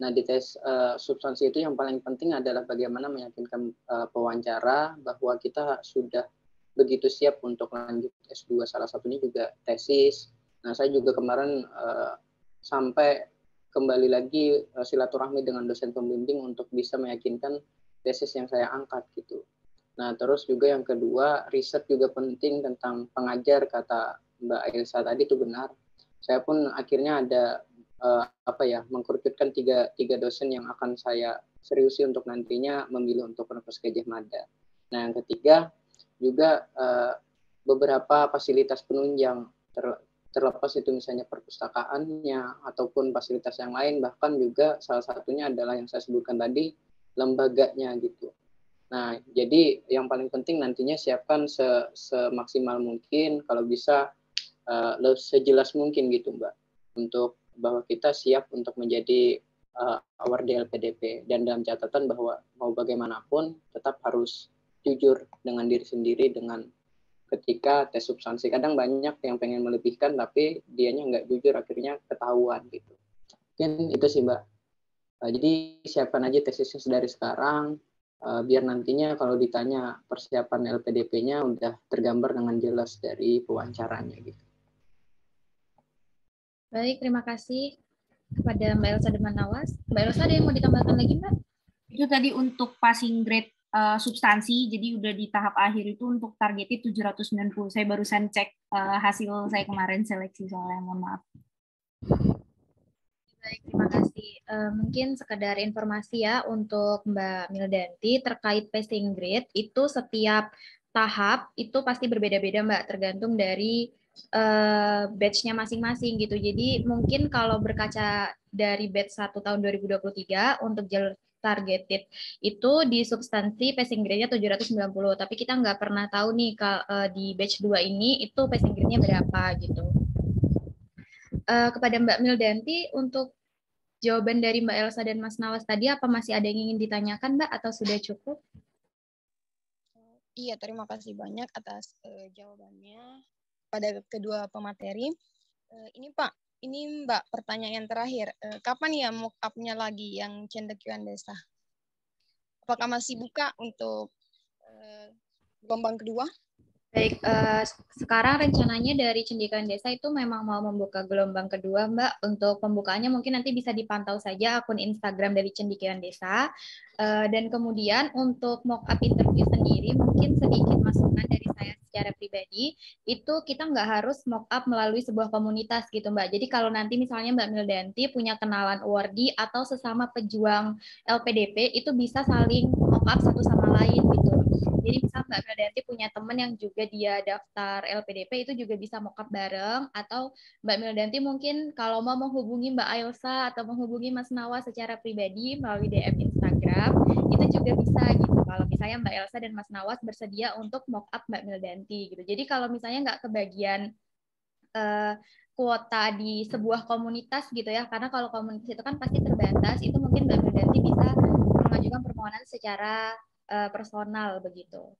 Nah, di tes substansi itu yang paling penting adalah bagaimana meyakinkan pewawancara bahwa kita sudah begitu siap untuk lanjut S2. Salah satunya juga tesis. Nah, saya juga kemarin sampai kembali lagi silaturahmi dengan dosen pembimbing untuk bisa meyakinkan tesis yang saya angkat gitu. Nah, terus juga yang kedua, riset juga penting tentang pengajar, kata Mbak Ailsa tadi itu benar. Saya pun akhirnya ada mengkerucutkan tiga dosen yang akan saya seriusi untuk nantinya memilih untuk Universitas Gadjah Mada. Nah, yang ketiga juga beberapa fasilitas penunjang, terlepas itu misalnya perpustakaannya ataupun fasilitas yang lain, bahkan juga salah satunya adalah yang saya sebutkan tadi, lembaganya gitu. Nah, jadi yang paling penting nantinya siapkan semaksimal mungkin, kalau bisa sejelas mungkin gitu, Mbak, untuk bahwa kita siap untuk menjadi award di LPDP, dan dalam catatan bahwa mau bagaimanapun tetap harus jujur dengan diri sendiri dengan ketika tes substansi. Kadang banyak yang pengen melebihkan tapi dianya nggak jujur, akhirnya ketahuan gitu. Mungkin itu sih, Mbak. Jadi siapkan aja tesisnya dari sekarang, biar nantinya kalau ditanya persiapan LPDP-nya udah tergambar dengan jelas dari pewawancaranya gitu. Baik, terima kasih kepada Mbak Elsa dan Mas Nawas. Mbak Elsa, ada yang mau ditambahkan lagi, Mbak? Itu tadi untuk passing grade substansi, jadi udah di tahap akhir itu untuk targetnya 790. Saya barusan cek hasil saya kemarin seleksi soalnya, mohon maaf. Baik, terima kasih. Mungkin sekedar informasi ya untuk Mbak Mildanti terkait passing grade, itu setiap tahap itu pasti berbeda-beda, Mbak, tergantung dari batch-nya masing-masing gitu. Jadi mungkin kalau berkaca dari batch 1 tahun 2023 untuk jalur targeted itu di substansi passing grade-nya 790, tapi kita nggak pernah tahu nih di batch 2 ini itu passing grade-nya berapa gitu. Kepada Mbak Mildanti, untuk jawaban dari Mbak Elsa dan Mas Nawas tadi, apa masih ada yang ingin ditanyakan, Mbak, atau sudah cukup? Iya, terima kasih banyak atas jawabannya pada kedua pemateri. Ini Pak, ini Mbak, pertanyaan terakhir. Kapan ya mock up-nya lagi yang Cendekiawan Desa? Apakah masih buka untuk gelombang kedua? Baik, sekarang rencananya dari Cendekiawan Desa itu memang mau membuka gelombang kedua, Mbak. Untuk pembukaannya mungkin nanti bisa dipantau saja akun Instagram dari Cendekiawan Desa. Dan kemudian untuk mock up interview sendiri, mungkin sedikit masukan dari saya secara pribadi, itu kita nggak harus mock up melalui sebuah komunitas gitu, Mbak. Jadi kalau nanti misalnya Mbak Mildanti punya kenalan awardee atau sesama pejuang LPDP, itu bisa saling mock up satu sama lain gitu. Jadi misal Mbak Mildanti punya teman yang juga dia daftar LPDP, itu juga bisa mock-up bareng, atau Mbak Mildanti mungkin kalau mau menghubungi Mbak Ailsa atau menghubungi Mas Nawa secara pribadi melalui DM Instagram, itu juga bisa gitu. Kalau misalnya Mbak Elsa dan Mas Nawas bersedia untuk mock-up Mbak Mildanti gitu. Jadi kalau misalnya nggak kebagian kuota di sebuah komunitas gitu ya, karena kalau komunitas itu kan pasti terbatas, itu mungkin Mbak Mildanti bisa mengajukan permohonan secara personal begitu.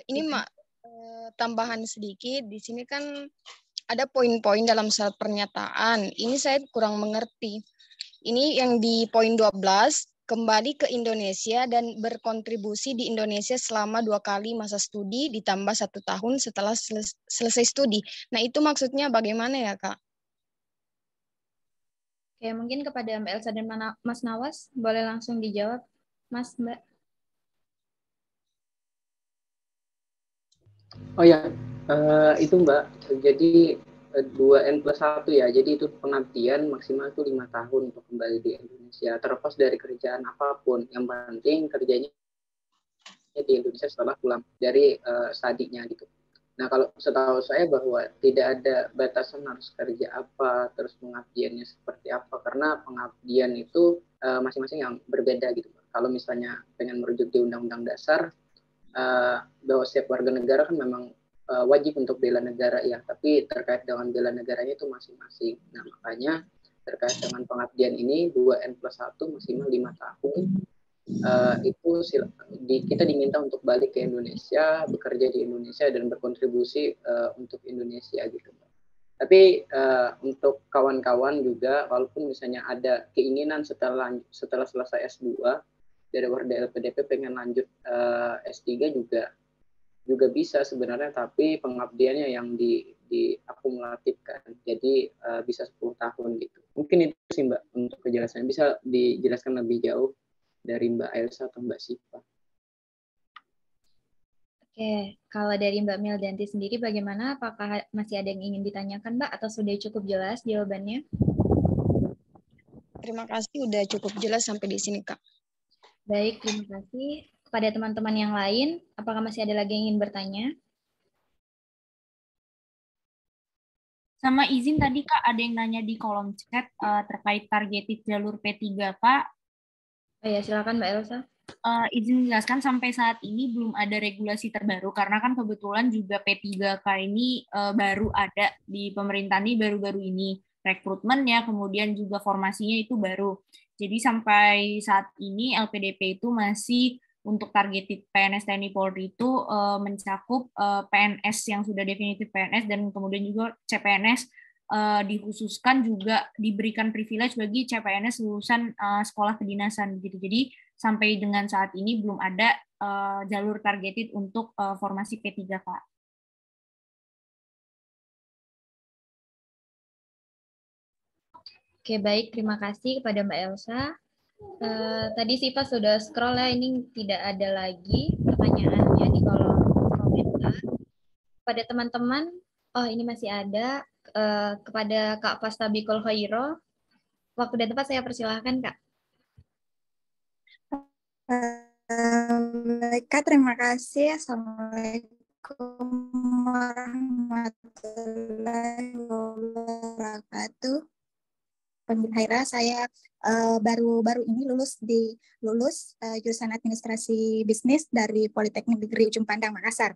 Ini Mak, tambahan sedikit, di sini kan ada poin-poin dalam surat pernyataan. Ini saya kurang mengerti. Ini yang di poin 12, kembali ke Indonesia dan berkontribusi di Indonesia selama 2 kali masa studi ditambah 1 tahun setelah selesai studi. Nah itu maksudnya bagaimana ya Kak? Oke, mungkin kepada Mbak Elsa dan Mas Nawas, boleh langsung dijawab, Mas, Mbak. Oh ya, itu Mbak, jadi 2N+1 ya, jadi itu pengabdian maksimal itu 5 tahun untuk kembali di Indonesia, terlepas dari kerjaan apapun, yang penting kerjanya di Indonesia setelah pulang dari studinya gitu. Nah kalau setahu saya bahwa tidak ada batasan harus kerja apa, terus pengabdiannya seperti apa, karena pengabdian itu masing-masing yang berbeda gitu. Kalau misalnya pengen merujuk di Undang-Undang Dasar, bahwa setiap warga negara kan memang wajib untuk bela negara ya, tapi terkait dengan bela negaranya itu masing-masing. Nah makanya terkait dengan pengabdian ini 2N+1 maksimal 5 tahun, itu kita diminta untuk balik ke Indonesia, bekerja di Indonesia dan berkontribusi untuk Indonesia gitu. Tapi untuk kawan-kawan juga, walaupun misalnya ada keinginan setelah selesai S2 dari warga LPDP pengen lanjut S3 juga bisa sebenarnya, tapi pengabdiannya yang diakumulatifkan, jadi bisa 10 tahun gitu. Mungkin itu sih Mbak untuk kejelasan. Bisa dijelaskan lebih jauh dari Mbak Elsa atau Mbak Siva. Oke, kalau dari Mbak Mildanti sendiri bagaimana? Apakah masih ada yang ingin ditanyakan, Mbak, atau sudah cukup jelas jawabannya? Terima kasih, udah cukup jelas sampai di sini Kak. Baik, terima kasih. Kepada teman-teman yang lain, apakah masih ada lagi yang ingin bertanya? Sama izin tadi Kak, ada yang nanya di kolom chat terkait targeted jalur P3 Kak. Oh ya, silakan Mbak Elsa. Izin menjelaskan sampai saat ini belum ada regulasi terbaru karena kan kebetulan juga P3K ini baru ada di pemerintahan ini baru-baru ini, rekrutmennya kemudian juga formasinya itu baru. Jadi sampai saat ini LPDP itu masih untuk targeted PNS TNI Polri itu mencakup PNS yang sudah definitif PNS dan kemudian juga CPNS dikhususkan juga diberikan privilege bagi CPNS lulusan sekolah kedinasan gitu. Jadi sampai dengan saat ini belum ada jalur targeted untuk formasi P3K. Oke, baik. Terima kasih kepada Mbak Elsa. Tadi Siva sudah scroll ya, ini tidak ada lagi pertanyaannya di kolom komentar. Pada teman-teman, oh ini masih ada, kepada Kak Fastabikul Khairo, waktu dan tempat saya persilahkan Kak. Baik Kak, terima kasih. Assalamualaikum warahmatullahi wabarakatuh. Pemimpin Haira, saya baru ini lulus jurusan administrasi bisnis dari Politeknik Negeri Ujung Pandang, Makassar.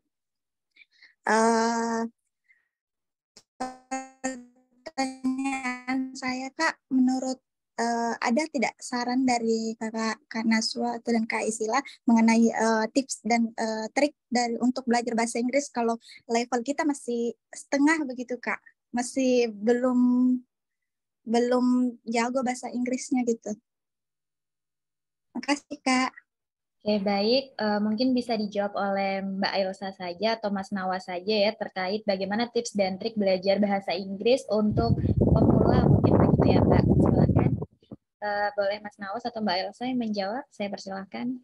Pertanyaan saya Kak, menurut ada tidak saran dari Kak Naswa dan Kak Isila mengenai tips dan trik untuk belajar bahasa Inggris kalau level kita masih setengah begitu Kak, masih belum jago bahasa Inggrisnya gitu. Makasih Kak. Oke, Oke, baik. Mungkin bisa dijawab oleh Mbak Ailsa saja atau Mas Nawas saja ya, terkait bagaimana tips dan trik belajar bahasa Inggris untuk pemula, mungkin begitu ya Mbak. Silakan. Boleh Mas Nawas atau Mbak Ailsa yang menjawab, saya persilahkan.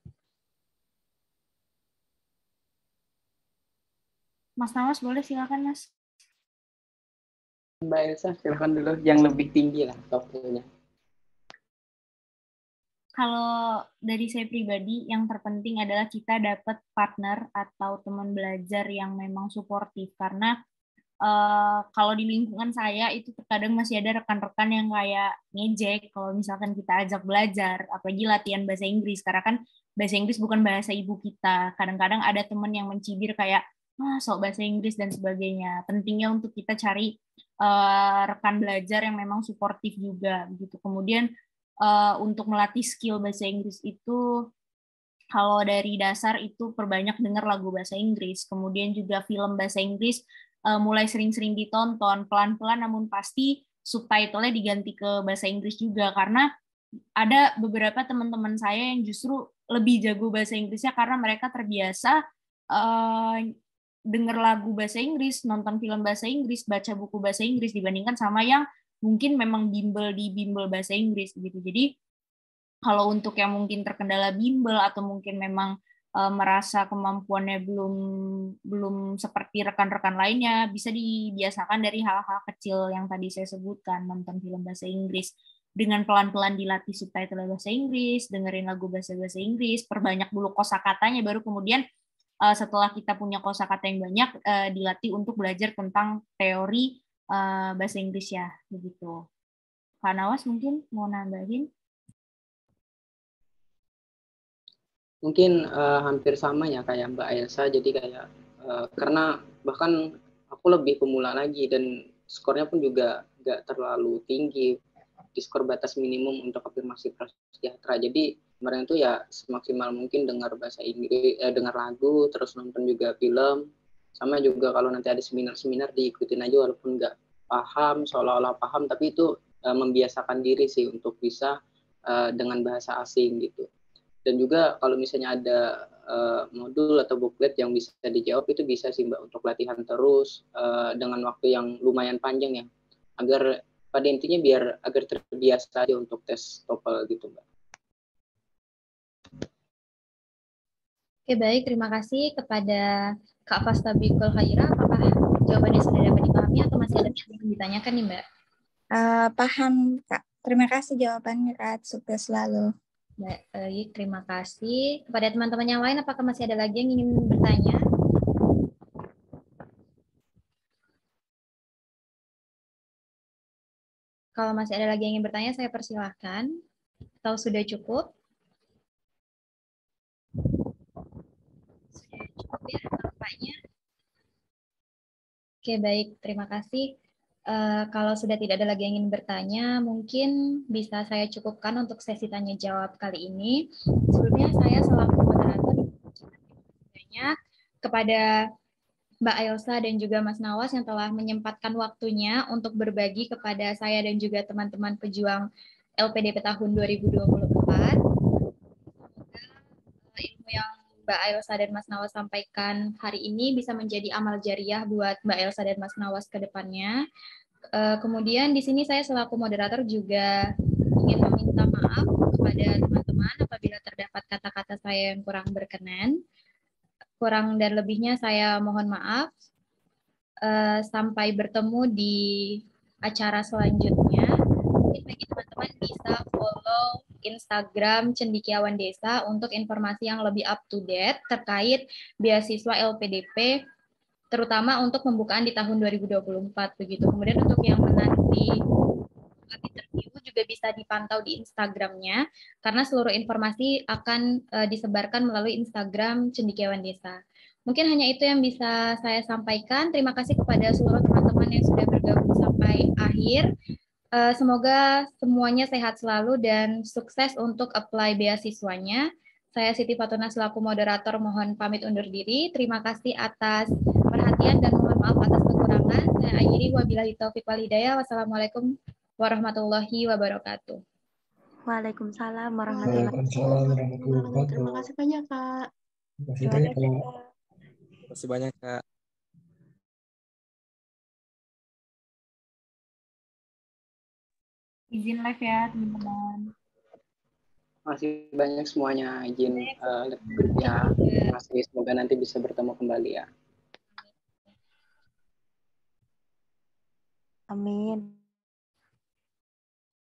Mas Nawas boleh, silakan Mas. Mbak Elsa, silakan dulu yang lebih tinggi lah topiknya. Kalau dari saya pribadi, yang terpenting adalah kita dapat partner atau teman belajar yang memang suportif. Karena kalau di lingkungan saya itu terkadang masih ada rekan-rekan yang kayak ngejek kalau misalkan kita ajak belajar, apalagi latihan bahasa Inggris. Karena kan bahasa Inggris bukan bahasa ibu kita. Kadang-kadang ada teman yang mencibir kayak, sok bahasa Inggris dan sebagainya. Pentingnya untuk kita cari rekan belajar yang memang suportif juga. Begitu. Kemudian untuk melatih skill bahasa Inggris itu, kalau dari dasar itu perbanyak dengar lagu bahasa Inggris, kemudian juga film bahasa Inggris mulai sering-sering ditonton, pelan-pelan namun pasti subtitle-nya diganti ke bahasa Inggris juga, karena ada beberapa teman-teman saya yang justru lebih jago bahasa Inggrisnya karena mereka terbiasa dengar lagu bahasa Inggris, nonton film bahasa Inggris, baca buku bahasa Inggris dibandingkan sama yang mungkin memang bimbel di bimbel bahasa Inggris gitu. Jadi kalau untuk yang mungkin terkendala bimbel atau mungkin memang merasa kemampuannya belum seperti rekan-rekan lainnya, bisa dibiasakan dari hal-hal kecil yang tadi saya sebutkan, nonton film bahasa Inggris dengan pelan-pelan dilatih subtitle bahasa Inggris, dengerin lagu bahasa Inggris, perbanyak dulu kosakatanya, baru kemudian setelah kita punya kosakata yang banyak, dilatih untuk belajar tentang teori bahasa Inggris ya, begitu. Kak Nawas mungkin mau nambahin? Mungkin hampir sama ya kayak Mbak Elsa, jadi kayak karena bahkan aku lebih pemula lagi dan skornya pun juga nggak terlalu tinggi, di skor batas minimum untuk afirmasi prasejahtera. Jadi kemarin itu ya semaksimal mungkin dengar bahasa Inggris, dengar lagu, terus nonton juga film, sama juga kalau nanti ada seminar-seminar diikutin aja walaupun nggak paham, seolah-olah paham, tapi itu membiasakan diri sih untuk bisa dengan bahasa asing gitu. Dan juga kalau misalnya ada modul atau booklet yang bisa dijawab, itu bisa sih Mbak untuk latihan terus dengan waktu yang lumayan panjang ya, agar pada intinya biar agar terbiasa aja untuk tes TOEFL gitu Mbak. Oke, baik. Terima kasih kepada Kak Fastabikul Khaira. Apakah jawabannya sudah dapat dipahami atau masih ada yang ditanyakan nih Mbak? Paham Kak. Terima kasih jawabannya Kak. Sukses selalu. Baik, terima kasih. Kepada teman-teman yang lain, apakah masih ada lagi yang ingin bertanya? Kalau masih ada lagi yang ingin bertanya, saya persilahkan. Atau sudah cukup? Sudah cukup ya nampaknya. Oke, baik. Terima kasih. Kalau sudah tidak ada lagi yang ingin bertanya, mungkin bisa saya cukupkan untuk sesi tanya jawab kali ini. Sebelumnya saya selaku moderator banyak kepada Mbak Ailsa dan juga Mas Nawas yang telah menyempatkan waktunya untuk berbagi kepada saya dan juga teman-teman pejuang LPDP tahun 2024. Semoga ilmu yang Mbak Ailsa dan Mas Nawas sampaikan hari ini bisa menjadi amal jariah buat Mbak Ailsa dan Mas Nawas ke depannya. Kemudian di sini saya selaku moderator juga ingin meminta maaf kepada teman-teman apabila terdapat kata-kata saya yang kurang berkenan. Kurang dan lebihnya saya mohon maaf. Sampai bertemu di acara selanjutnya. Mungkin bagi teman-teman bisa follow Instagram Cendekiawan Desa untuk informasi yang lebih up to date terkait beasiswa LPDP, terutama untuk pembukaan di tahun 2024 begitu. Kemudian untuk yang menanti interview juga bisa dipantau di Instagramnya karena seluruh informasi akan disebarkan melalui Instagram Cendekiawan Desa. Mungkin hanya itu yang bisa saya sampaikan. Terima kasih kepada seluruh teman-teman yang sudah bergabung sampai akhir. Semoga semuanya sehat selalu dan sukses untuk apply beasiswanya. Saya Siti Fatuna selaku moderator mohon pamit undur diri. Terima kasih atas perhatian dan mohon maaf atas kekurangan. Saya akhiri wabillahi taufiq wal hidayah. Wassalamualaikum warahmatullahi wabarakatuh. Waalaikumsalam warahmatullahi Waalaikumsalam warahmatullahi wabarakatuh. Terima kasih banyak, Kak. Terima kasih banyak, Kak. Terima kasih banyak, Kak. Izin live ya, teman-teman. Masih banyak semuanya, izin grupnya. Terima kasih, semoga nanti bisa bertemu kembali ya. Amin.